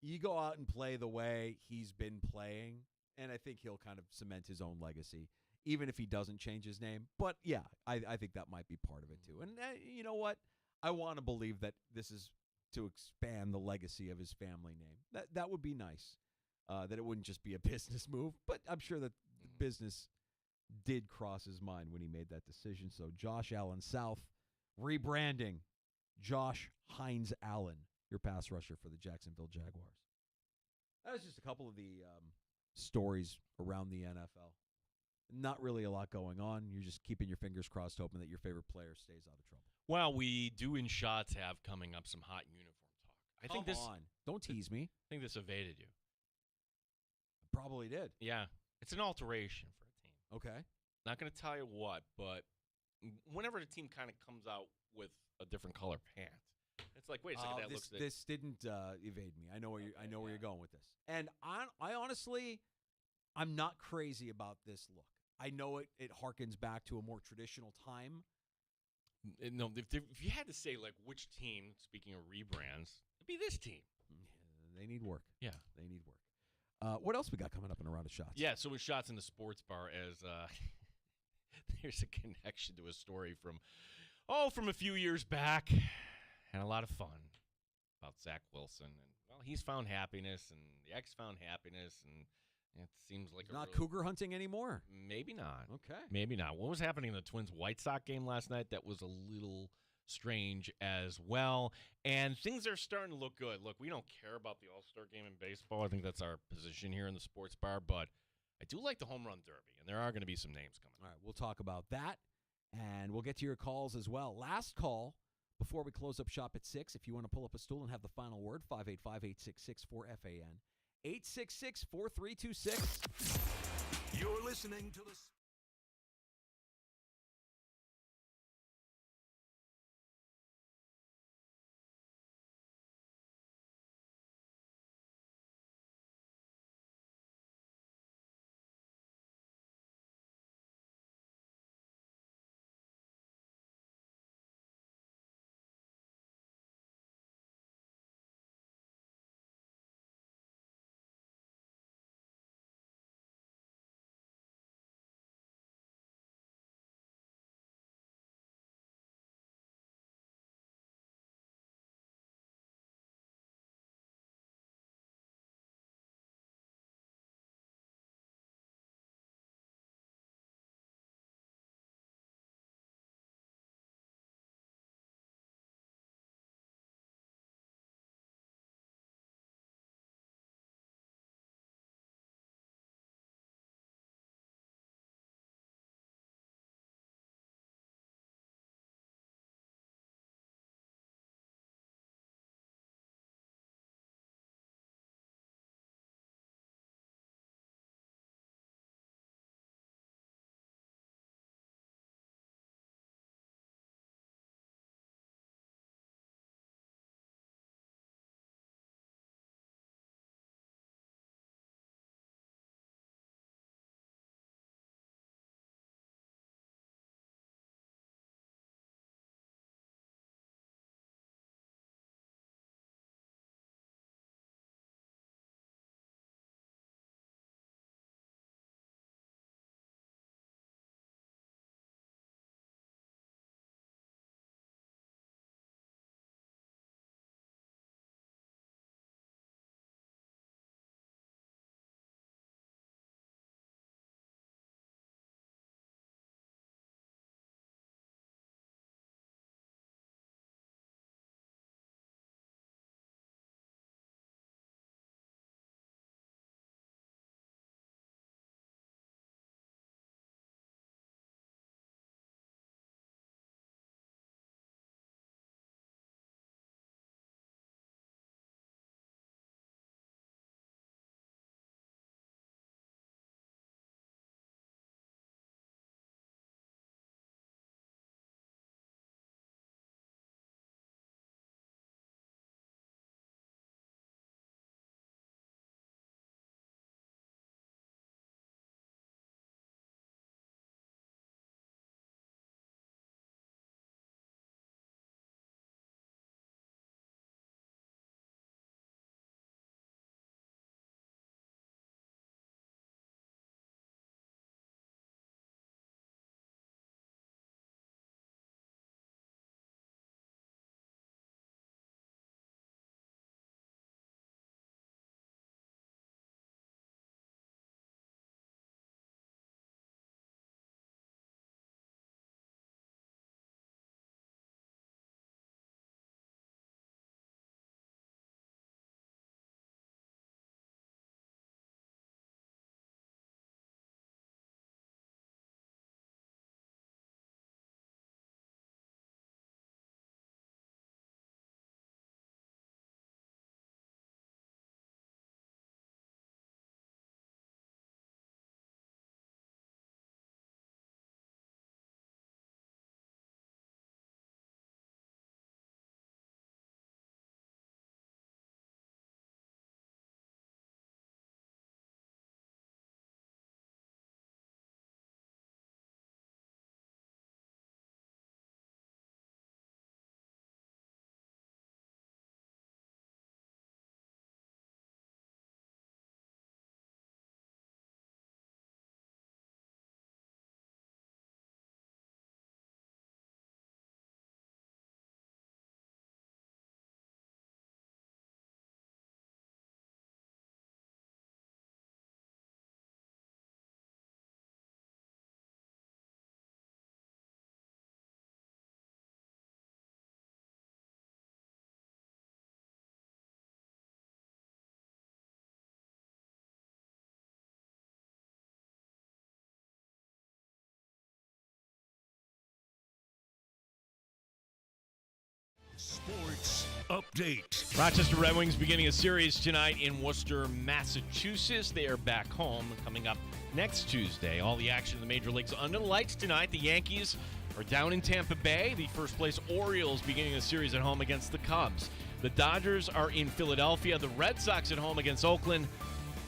You go out and play the way he's been playing, and I think he'll kind of cement his own legacy, even if he doesn't change his name. But, yeah, I think that might be part of it, too. And you know what? I want to believe that this is to expand the legacy of his family name. That would be nice, that it wouldn't just be a business move. But I'm sure that business did cross his mind when he made that decision. So Josh Allen South rebranding Josh Hines Allen, your pass rusher for the Jacksonville Jaguars. That was just a couple of the stories around the NFL. Not really a lot going on. You're just keeping your fingers crossed, hoping that your favorite player stays out of trouble. Well, we do in shots have coming up some hot uniform talk. I think this. Come on. Don't tease me. I think this evaded you. Probably did. Yeah. It's an alteration for a team. Okay. Not going to tell you what, but whenever the team kind of comes out with a different color pant, it's like, wait a second, this didn't evade me. I know where you're going with this. And I honestly, I'm not crazy about this look. I know it harkens back to a more traditional time. No, if you had to say, like, which team, speaking of rebrands, it'd be this team. They need work. Yeah. They need work. What else we got coming up in a round of shots? Yeah, so with Shots in the Sports Bar, as there's a connection to a story from a few years back, and a lot of fun about Zach Wilson. And, well, he's found happiness, and the ex found happiness, and it seems like he's not cougar hunting anymore. Maybe not. Okay. Maybe not. What was happening in the Twins-White Sox game last night? That was a little strange as well. And things are starting to look good. Look, we don't care about the All-Star game in baseball. I think that's our position here in the sports bar. But I do like the home run derby, and there are going to be some names coming. All right, we'll talk about that, and we'll get to your calls as well. Last call before we close up shop at 6. If you want to pull up a stool and have the final word, 585-866-4FAN. 866-4326. You're listening to the Sports Update. Rochester Red Wings beginning a series tonight in Worcester, Massachusetts. They are back home coming up next Tuesday. All the action in the major leagues under the lights tonight. The Yankees are down in Tampa Bay. The first-place Orioles beginning the series at home against the Cubs. The Dodgers are in Philadelphia. The Red Sox at home against Oakland.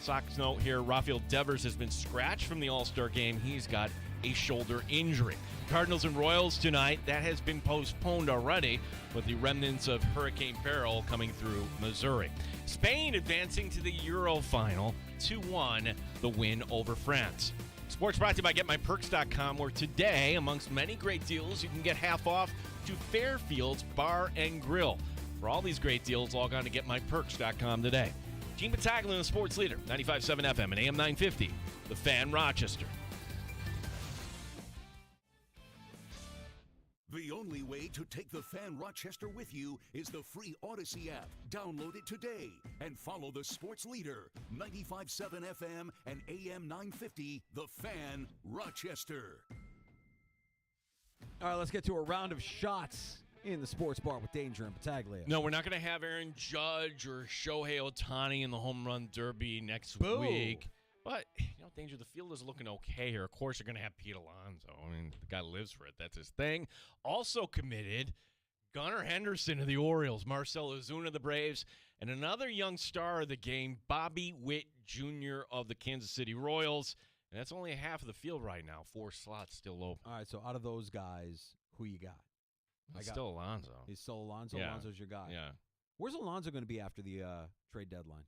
Sox note here, Rafael Devers has been scratched from the All-Star game. He's got a shoulder injury. Cardinals and Royals tonight. That has been postponed already with the remnants of Hurricane Beryl coming through Missouri. Spain advancing to the Euro final, 2-1, the win over France. Sports brought to you by GetMyPerks.com, where today, amongst many great deals, you can get half off to Fairfield's Bar and Grill. For all these great deals, log on to GetMyPerks.com today. Gene Battaglia, the sports leader, 95.7 FM and AM 950, The Fan, Rochester. The only way to take the Fan Rochester with you is the free Odyssey app. Download it today and follow the sports leader, 95.7 FM and AM 950, The Fan, Rochester. All right, let's get to a round of shots in the sports bar with Danger and Battaglia. No, we're not going to have Aaron Judge or Shohei Ohtani in the home run derby next Boo. week. But, Danger, the field is looking okay here. Of course, you're going to have Pete Alonso. I mean, the guy lives for it. That's his thing. Also committed, Gunnar Henderson of the Orioles, Marcell Ozuna of the Braves, and another young star of the game, Bobby Witt Jr. of the Kansas City Royals. And that's only half of the field right now. 4 slots still open. All right, so out of those guys, who you got? It's still Alonso. He's still Alonso? Yeah. Alonso's your guy. Yeah. Where's Alonso going to be after the trade deadline?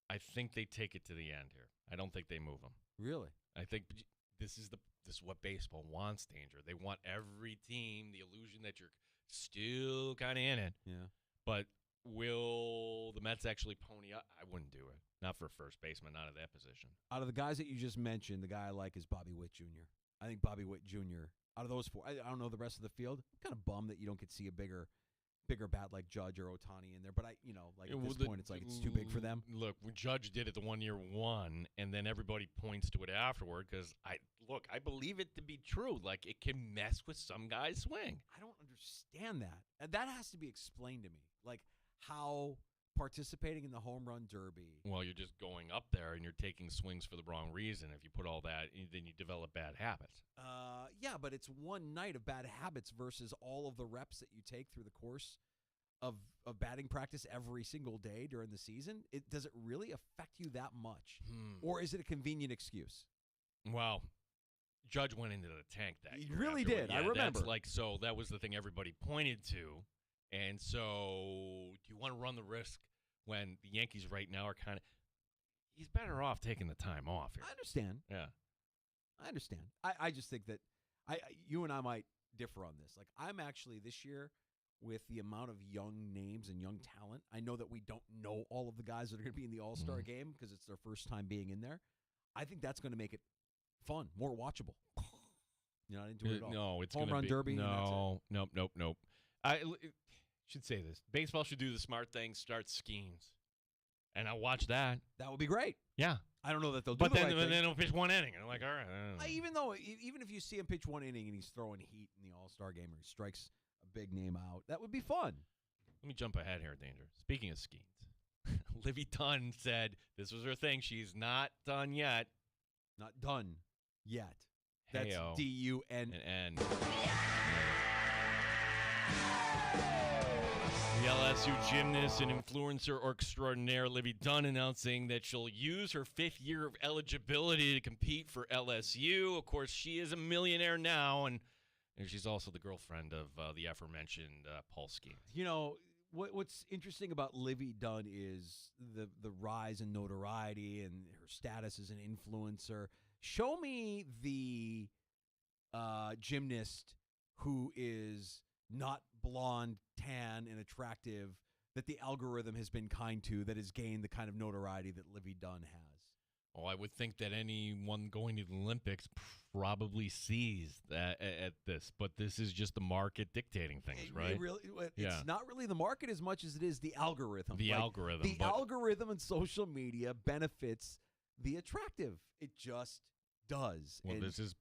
I think they take it to the end here. I don't think they move him. Really? I think this is what baseball wants, Danger. They want every team the illusion that you're still kind of in it. Yeah. But will the Mets actually pony up? I wouldn't do it. Not for a first baseman, not at that position. Out of the guys that you just mentioned, the guy I like is Bobby Witt Jr. I think Bobby Witt Jr., out of those 4, I don't know the rest of the field. I'm kind of bummed that you don't get to see a bigger bat like Judge or Ohtani in there. But at this point, it's too big for them. Look, when Judge did it the 1 year one, and then everybody points to it afterward because I believe it to be true. Like, it can mess with some guy's swing. I don't understand that. And that has to be explained to me. Like, how participating in the home run derby. Well, you're just going up there and you're taking swings for the wrong reason. If you put all that, then you develop bad habits. Yeah, but it's one night of bad habits versus all of the reps that you take through the course of batting practice every single day during the season. Does it really affect you that much? Or is it a convenient excuse? Well, Judge went into the tank that He year really afterward. did. Yeah, I remember. So that was the thing everybody pointed to. And so do you want to run the risk when the Yankees right now are kind of – he's better off taking the time off here. I understand. Yeah. I understand. I just think that you and I might differ on this. Like, I'm actually this year with the amount of young names and young talent. I know that we don't know all of the guys that are going to be in the All-Star game because it's their first time being in there. I think that's going to make it fun, more watchable. You're not into it at all? No, it's home run derby. No, nope. I should say this. Baseball should do the smart thing, start schemes. And I'll watch that. That would be great. Yeah. I don't know that they'll do but the then, right thing. then they'll pitch one inning. And I'm like, all right. Even if you see him pitch one inning and he's throwing heat in the All-Star game or he strikes a big name out, that would be fun. Let me jump ahead here, Danger. Speaking of schemes, Livy Dunn said this was her thing. She's not done yet. Not done yet. That's Hey-o. D-U-N. And the LSU gymnast and influencer extraordinaire Livy Dunn announcing that she'll use her 5th year of eligibility to compete for LSU. Of course, she is a millionaire now, and she's also the girlfriend of the aforementioned Paul Skeens. You know, what's interesting about Livy Dunn is the rise in notoriety and her status as an influencer. Show me the gymnast who is not blonde, tan, and attractive that the algorithm has been kind to, that has gained the kind of notoriety that Livy Dunn has. Oh, I would think that anyone going to the Olympics probably sees that at this, but this is just the market dictating things, right? It's not really the market as much as it is the algorithm. The algorithm. The algorithm in social media benefits the attractive. It just does. Well, this is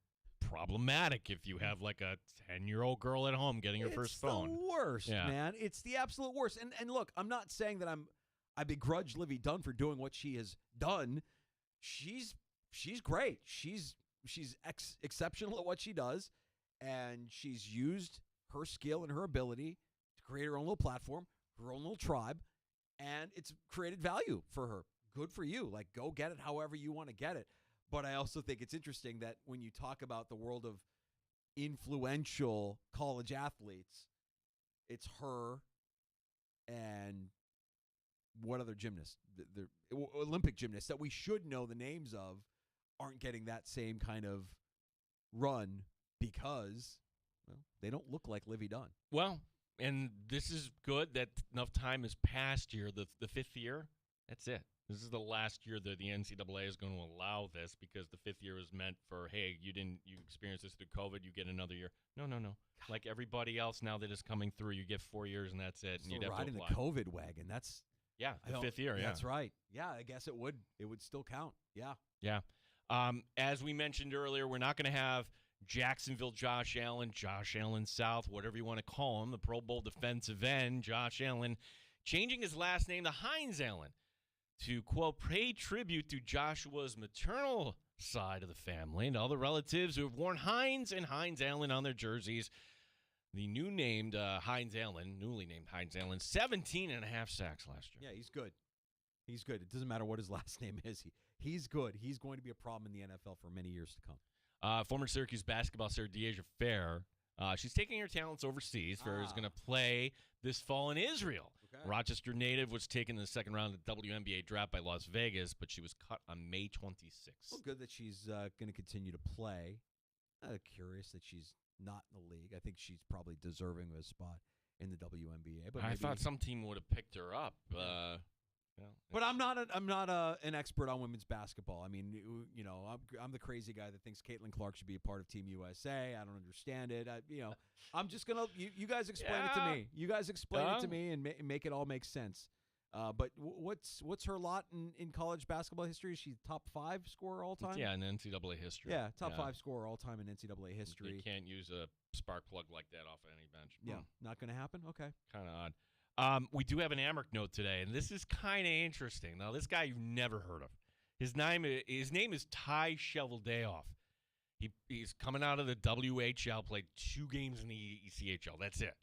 problematic if you have like a 10-year-old girl at home getting her first phone. It's the worst, Yeah. man. It's the absolute worst. And look, I'm not saying that I begrudge Livy Dunn for doing what she has done. She's great. She's exceptional at what she does, and she's used her skill and her ability to create her own little platform, her own little tribe, and it's created value for her. Good for you. Like, go get it however you want to get it. But I also think it's interesting that when you talk about the world of influential college athletes, it's her and what other gymnasts, the Olympic gymnasts that we should know the names of, aren't getting that same kind of run because, well, they don't look like Livy Dunn. Well, and this is good that enough time has passed here. The fifth year, that's it. This is the last year that the NCAA is going to allow this because the fifth year is meant for, hey, you experienced this through COVID, you get another year. No. Like everybody else now that is coming through, you get 4 years and that's it. And you'd have to riding apply. the COVID wagon. That's the fifth year. Yeah, that's right. Yeah, I guess it would still count. Yeah. Yeah. As we mentioned earlier, we're not going to have Jacksonville Josh Allen South, whatever you want to call him, the Pro Bowl defensive end, Josh Allen, changing his last name to Hines Allen to, quote, pay tribute to Joshua's maternal side of the family and all the relatives who have worn Hines and Hines Allen on their jerseys. The newly named Hines Allen, 17 and a half sacks last year. Yeah, he's good. He's good. It doesn't matter what his last name is. He's good. He's going to be a problem in the NFL for many years to come. Former Syracuse basketball star Deasia Fair, she's taking her talents overseas. Fair is going to play this fall in Israel. Okay. Rochester native was taken in the second round of the WNBA draft by Las Vegas, but she was cut on May 26th. Well, good that she's going to continue to play. Curious that she's not in the league. I think she's probably deserving of a spot in the WNBA. But I thought some team would have picked her up. But I'm not an expert on women's basketball. I mean, I'm the crazy guy that thinks Caitlin Clark should be a part of Team USA. I don't understand it. I'm just gonna you guys explain it to me. You guys explain it to me and make it all make sense. But what's her lot in college basketball history? Is she top 5 scorer all time? Yeah, in NCAA history. Yeah, top 5 scorer all time in NCAA history. You can't use a spark plug like that off any bench. Yeah, not going to happen. Okay, kind of odd. We do have an Amherst note today, and this is kind of interesting. Now, this guy you've never heard of. His name is Ty Sheveldayoff. He's coming out of the WHL, played 2 games in the ECHL. That's it.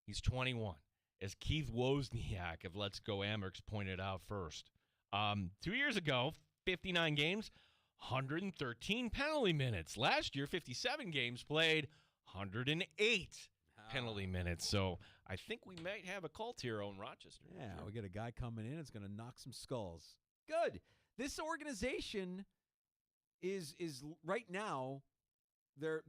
He's 21. As Keith Wozniak of Let's Go Amherst pointed out first. 2 years ago, 59 games, 113 penalty minutes. Last year, 57 games played, 108 penalty minutes. So I think we might have a cult hero in Rochester. Yeah, we got a guy coming in. It's going to knock some skulls. Good. This organization is right now. They're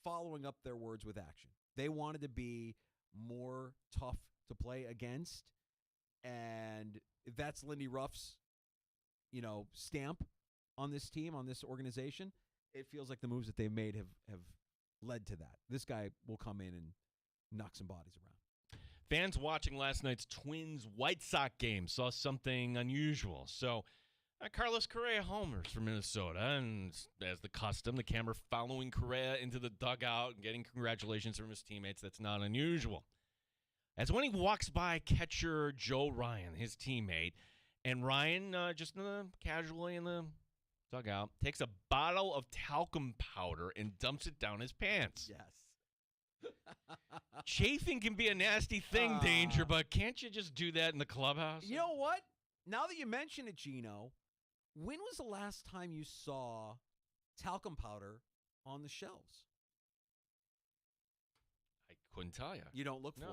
following up their words with action. They wanted to be more tough to play against, and if that's Lindy Ruff's, stamp on this team, on this organization, it feels like the moves that they've made have led to that. This guy will come in and knock some bodies around. Fans watching last night's Twins-White Sox game saw something unusual. So, Carlos Correa homers for Minnesota, and as the custom, the camera following Correa into the dugout and getting congratulations from his teammates. That's not unusual. As when he walks by catcher Joe Ryan, his teammate, and Ryan, just casually in the dugout, takes a bottle of talcum powder and dumps it down his pants. Yes. Chafing can be a nasty thing, Danger, but can't you just do that in the clubhouse? You know what? Now that you mention it, Gino, when was the last time you saw talcum powder on the shelves? I couldn't tell you. You don't look for No,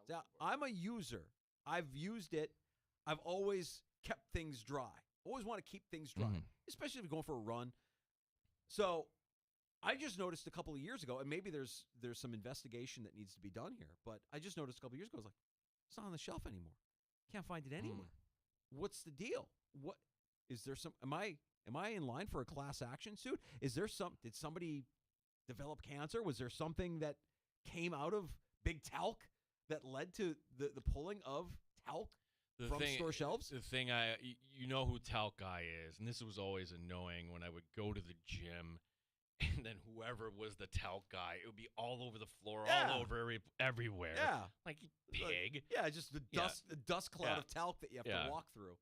it. I'm a user. I've used it. I've always kept things dry. Always want to keep things dry, especially if you're going for a run. So I just noticed a couple of years ago, and maybe there's some investigation that needs to be done here, but I just noticed a couple of years ago, I was like, it's not on the shelf anymore. Can't find it anywhere. What's the deal? What is there some am I in line for a class action suit? Did somebody develop cancer? Was there something that came out of Big Talc that led to the pulling of talc? from store shelves? The thing you know who Talc Guy is, and this was always annoying when I would go to the gym, and then whoever was the Talc Guy, it would be all over the floor, all over everywhere. Yeah, like you pig. Just the dust cloud of talc that you have to walk through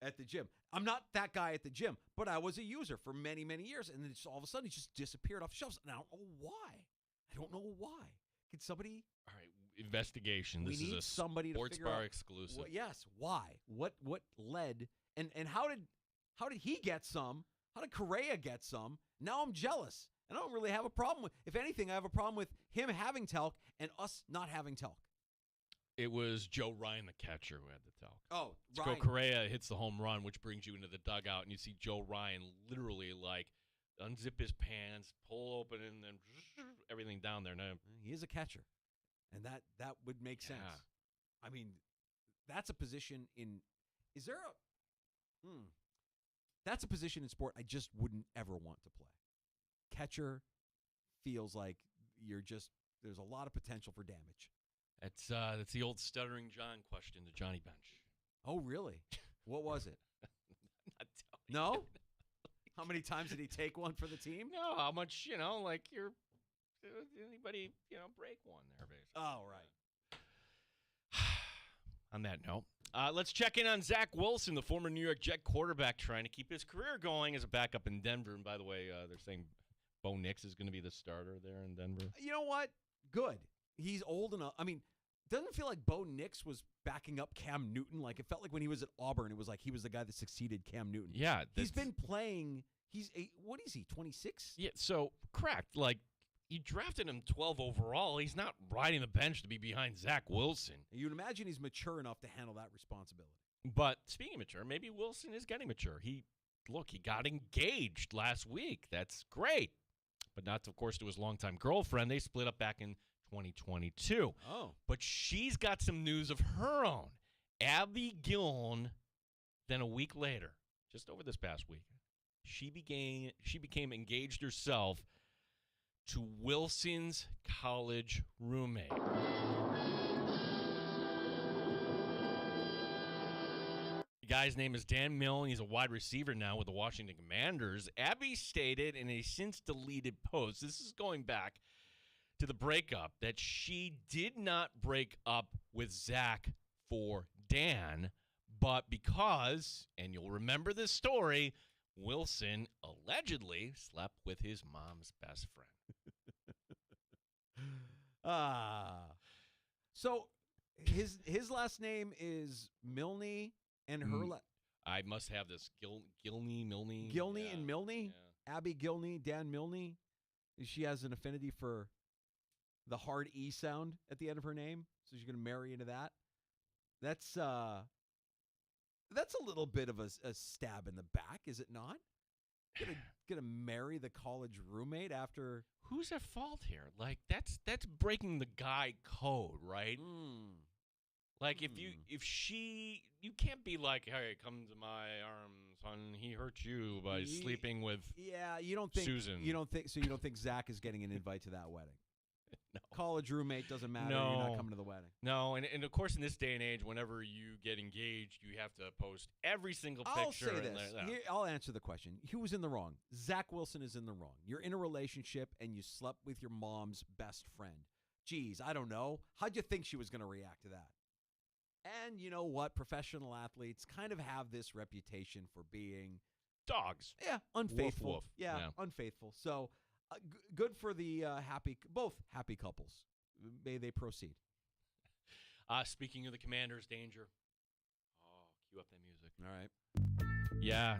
at the gym. I'm not that guy at the gym, but I was a user for many, many years, and then just all of a sudden, he just disappeared off shelves, and I don't know why. Can somebody? All right, investigation. This is a somebody sports to figure bar out, exclusive. Yes, why? What led? And how did he get some? How did Correa get some? Now I'm jealous. And I don't really have a problem with. If anything, I have a problem with him having talc and us not having talc. It was Joe Ryan, the catcher, who had the talc. Oh, Ryan. Correa hits the home run, which brings you into the dugout, and you see Joe Ryan literally like unzip his pants, pull open, and then everything down there. Now, he is a catcher, and that would make sense. I mean, that's a position in. Is there a? That's a position in sport I just wouldn't ever want to play. Catcher feels like there's a lot of potential for damage. That's the old stuttering John question to Johnny Bench. Oh, really? What was it? Not telling No? How many times did he take one for the team? No, how much, like anybody, break one there, basically. Oh, right. On that note, let's check in on Zach Wilson, the former New York Jet quarterback, trying to keep his career going as a backup in Denver. And by the way, they're saying Bo Nix is going to be the starter there in Denver. You know what? Good. He's old enough. I mean, doesn't it feel like Bo Nix was backing up Cam Newton? Like, it felt like when he was at Auburn, it was like he was the guy that succeeded Cam Newton. Yeah. He's been playing. What is he, 26? Yeah, so, correct. Like, you drafted him 12 overall. He's not riding the bench to be behind Zach Wilson. You'd imagine he's mature enough to handle that responsibility. But speaking of mature, maybe Wilson is getting mature. He got engaged last week. That's great. But not, of course, to his longtime girlfriend. They split up back in 2022. Oh. But she's got some news of her own. Abby Gillen, then a week later, just over this past weekend, she became engaged herself to Wilson's college roommate. The guy's name is Dan Milne. He's a wide receiver now with the Washington Commanders. Abby stated in a since-deleted post, this is going back to the breakup, that she did not break up with Zach for Dan, but because, and you'll remember this story, Wilson allegedly slept with his mom's best friend. So his last name is Milne, and her I must have this Gilney, Milne. Gilney and Milne? Yeah. Abby Gilney, Dan Milne. She has an affinity for the hard E sound at the end of her name, so she's going to marry into that. That's a little bit of a stab in the back, is it not? Gonna marry the college roommate after. Who's at fault here? Like that's breaking the guy code, right? Like if you can't be like, hey, come to my arms, son. He hurt you by sleeping with. Yeah, you don't think Susan. You don't think Zach is getting an invite to that wedding? No. College roommate doesn't matter. No. You're not coming to the wedding. No, and of course in this day and age, whenever you get engaged, you have to post every single picture. I'll say this. Here, I'll answer the question. Who was in the wrong? Zach Wilson is in the wrong. You're in a relationship and you slept with your mom's best friend. Geez, I don't know. How'd you think she was going to react to that? And you know what? Professional athletes kind of have this reputation for being dogs. Yeah, unfaithful. Woof, woof. Yeah, unfaithful. So good for the both happy couples. May they proceed. Speaking of the Commanders' danger. Oh, cue up that music. All right. Yeah.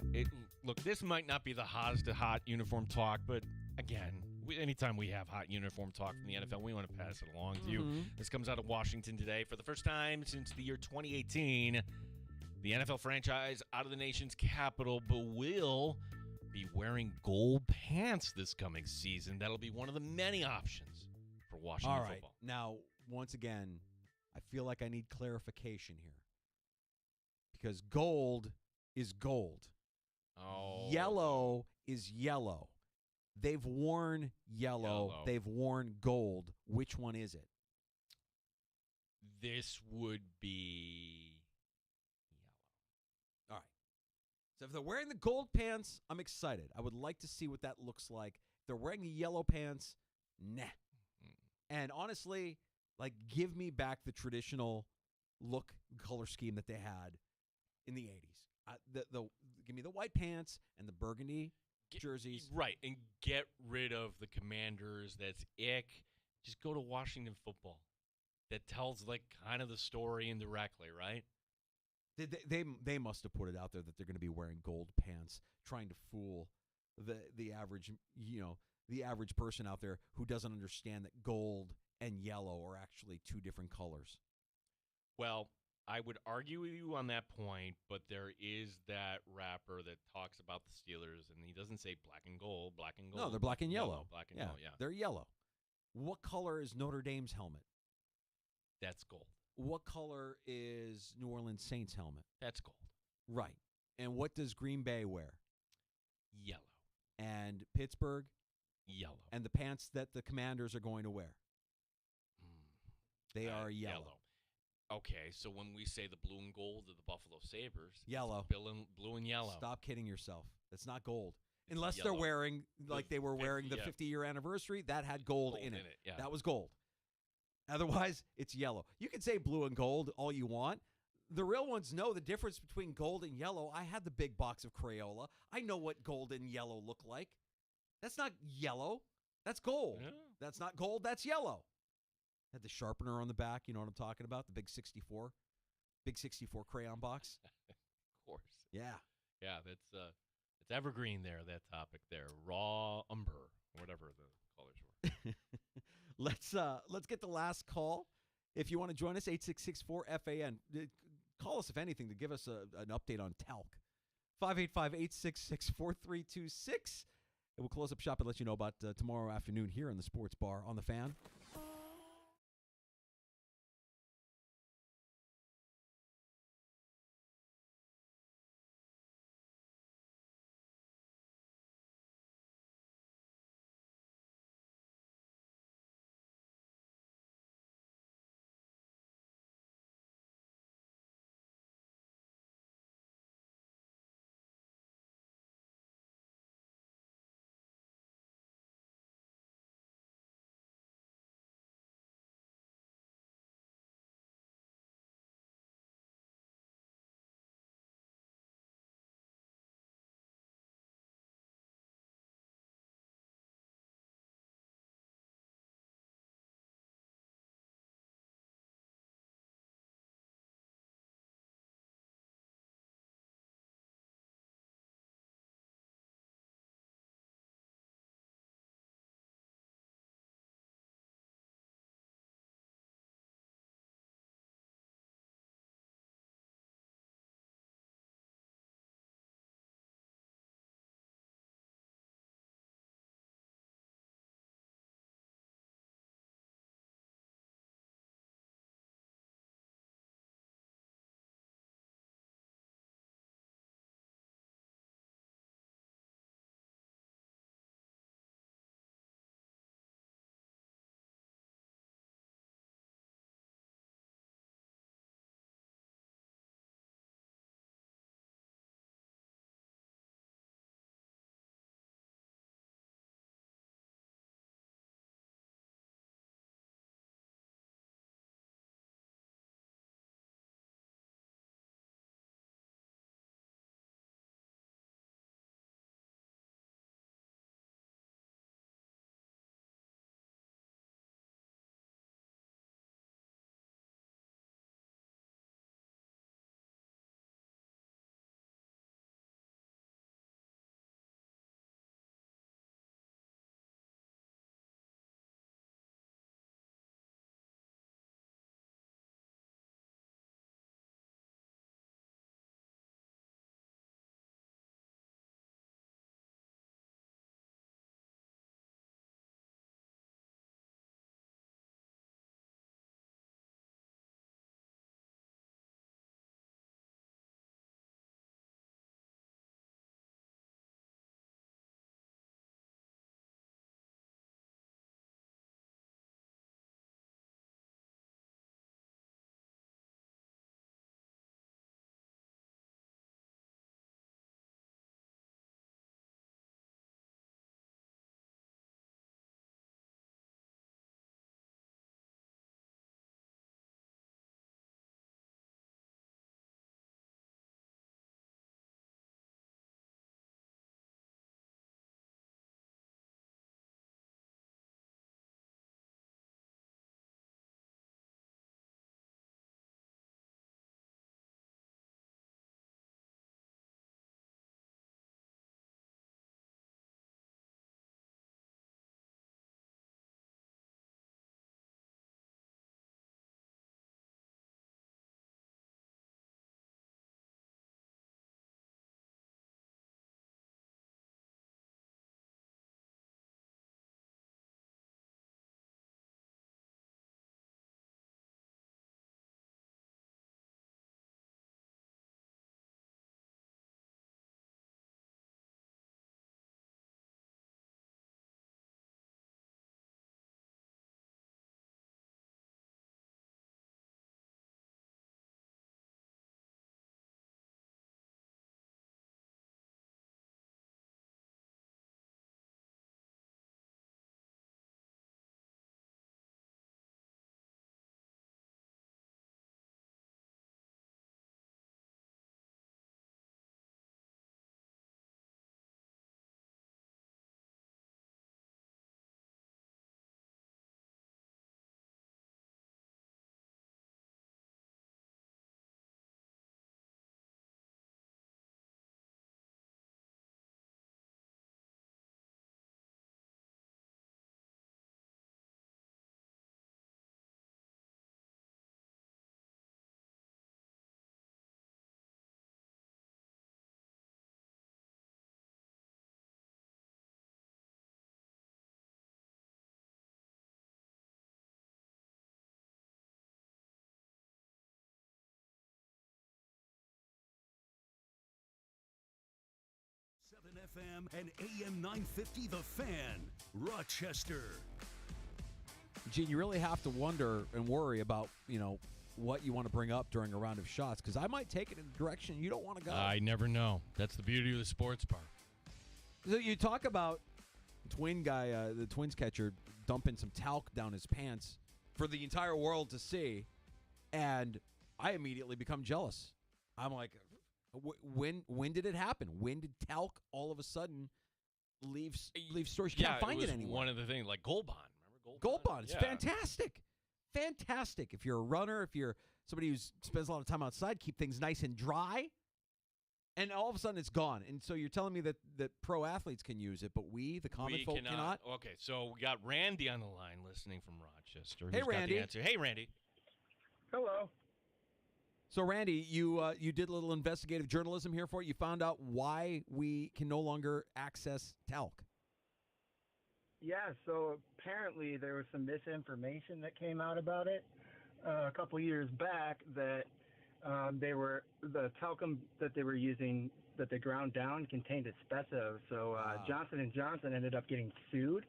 Look, this might not be the hottest of hot uniform talk, but again, anytime we have hot uniform talk from the NFL, we want to pass it along to you. This comes out of Washington today. For the first time since the year 2018, the NFL franchise out of the nation's capital, but will be wearing gold pants this coming season. That'll be one of the many options for Washington football. Now, once again, I feel like I need clarification here. Because gold is gold. Oh. Yellow is yellow. They've worn yellow. They've worn gold. Which one is it? This would be So if they're wearing the gold pants, I'm excited. I would like to see what that looks like. If they're wearing the yellow pants, nah. And honestly, like, give me back the traditional look color scheme that they had in the 80s. Give me the white pants and the burgundy jerseys. Right, and get rid of the Commanders. That's ick. Just go to Washington football. That tells, like, kind of the story indirectly, right? They must have put it out there that they're going to be wearing gold pants, trying to fool the average, the average person out there who doesn't understand that gold and yellow are actually two different colors. Well, I would argue with you on that point, but there is that rapper that talks about the Steelers, and he doesn't say black and gold. No, they're black and yellow. Black and yellow, yeah. They're yellow. What color is Notre Dame's helmet? That's gold. What color is New Orleans Saints helmet? That's gold. Right. And what does Green Bay wear? Yellow. And Pittsburgh? Yellow. And the pants that the Commanders are going to wear? They are yellow. Okay, so when we say the blue and gold of the Buffalo Sabres, yellow. Blue and yellow. Stop kidding yourself. That's not gold. It's Unless yellow. they're wearing, like they were wearing the 50-year anniversary, that had gold in it. Yeah. That was gold. Otherwise, it's yellow. You can say blue and gold all you want. The real ones know the difference between gold and yellow. I had the big box of Crayola. I know what gold and yellow look like. That's not yellow. That's gold. Yeah. That's not gold. That's yellow. Had the sharpener on the back. You know what I'm talking about? The big 64. Big 64 crayon box. Of course. Yeah. Yeah, it's evergreen there, that topic there. Raw umber, whatever the colors were. Let's get the last call. If you want to join us, 866-4FAN. Call us, if anything, to give us an update on talc. 585-866-4326. And we'll close up shop and let you know about tomorrow afternoon here in the Sports Bar on the Fan. FM and AM 950 The Fan, Rochester. Gene, you really have to wonder and worry about, what you want to bring up during a round of shots, because I might take it in a direction you don't want to go. I never know. That's the beauty of the sports bar. So you talk about the Twins catcher dumping some talc down his pants for the entire world to see, and I immediately become jealous. I'm like, when did it happen? When did talc all of a sudden leave stores? You can't find it anymore. One of the things, like Gold Bond. Remember Gold Bond? It's Yeah. fantastic. Fantastic. If you're a runner, if you're somebody who spends a lot of time outside, keep things nice and dry, and all of a sudden it's gone. And so you're telling me that pro athletes can use it, but we, the common folk, cannot? Okay, so we got Randy on the line listening from Rochester. Hey, Who's got Randy. the answer. Hey, Randy. Hello. So, Randy, you did a little investigative journalism here for it. You found out why we can no longer access talc. Yeah, so apparently there was some misinformation that came out about it a couple years back that the talcum that they were using that they ground down contained asbestos. So Johnson & Johnson ended up getting sued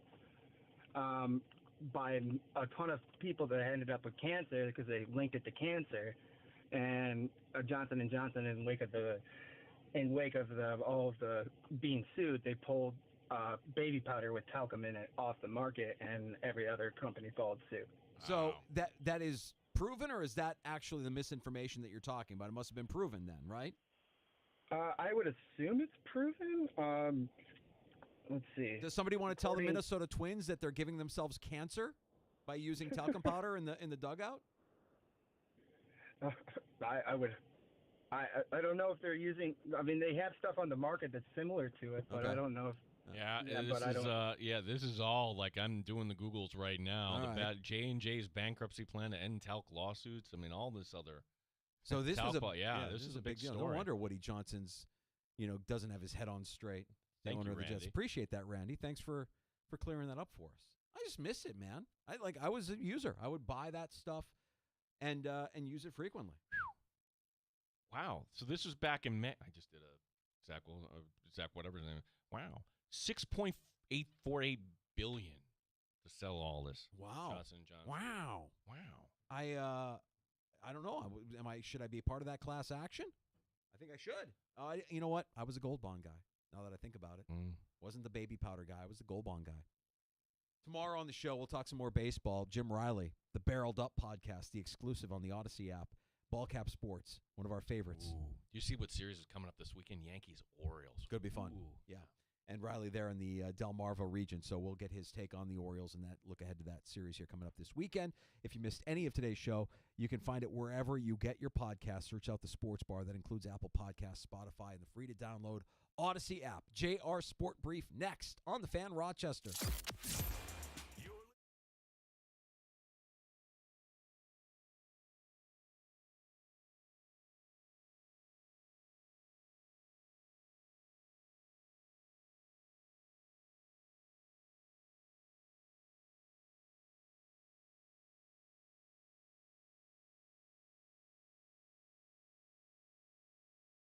by a ton of people that ended up with cancer because they linked it to cancer. And Johnson & Johnson, in wake of all of the being sued, they pulled baby powder with talcum in it off the market, and every other company followed suit. So that is proven, or is that actually the misinformation that you're talking about? It must have been proven then, right? I would assume it's proven. Let's see. Does somebody want to tell the Minnesota Twins that they're giving themselves cancer by using talcum powder in the dugout? I don't know if they're using. I mean, they have stuff on the market that's similar to it, but Okay. I don't know if. This is all like I'm doing the Googles right now. All right. J&J's bankruptcy plan to end talc lawsuits. I mean, all this other. So this was this is a big deal. story. No wonder Woody Johnson's, doesn't have his head on straight. The Thank owner you, of the Jets. Randy. Appreciate that, Randy. Thanks for clearing that up for us. I just miss it, man. I was a user. I would buy that stuff and use it frequently. Wow. So this was back in May. I just did a Zach whatever his name is. Wow. $6.848 billion to sell all this. Wow. Johnson & Johnson. Wow. Wow. I don't know. Should I be a part of that class action? I think I should. You know what? I was a Gold Bond guy. Now that I think about it, wasn't the baby powder guy. I was the Gold Bond guy. Tomorrow on the show, we'll talk some more baseball. Jim Riley, the Barreled Up podcast, the exclusive on the Odyssey app. Ballcap Sports, one of our favorites. Ooh. Do you see what series is coming up this weekend? Yankees, Orioles. Going to be fun. Ooh. Yeah. And Riley there in the Delmarva region, so we'll get his take on the Orioles and that look ahead to that series here coming up this weekend. If you missed any of today's show, you can find it wherever you get your podcast. Search out the Sports Bar. That includes Apple Podcasts, Spotify, and the free-to-download Odyssey app. JR Sport Brief next on the Fan Rochester.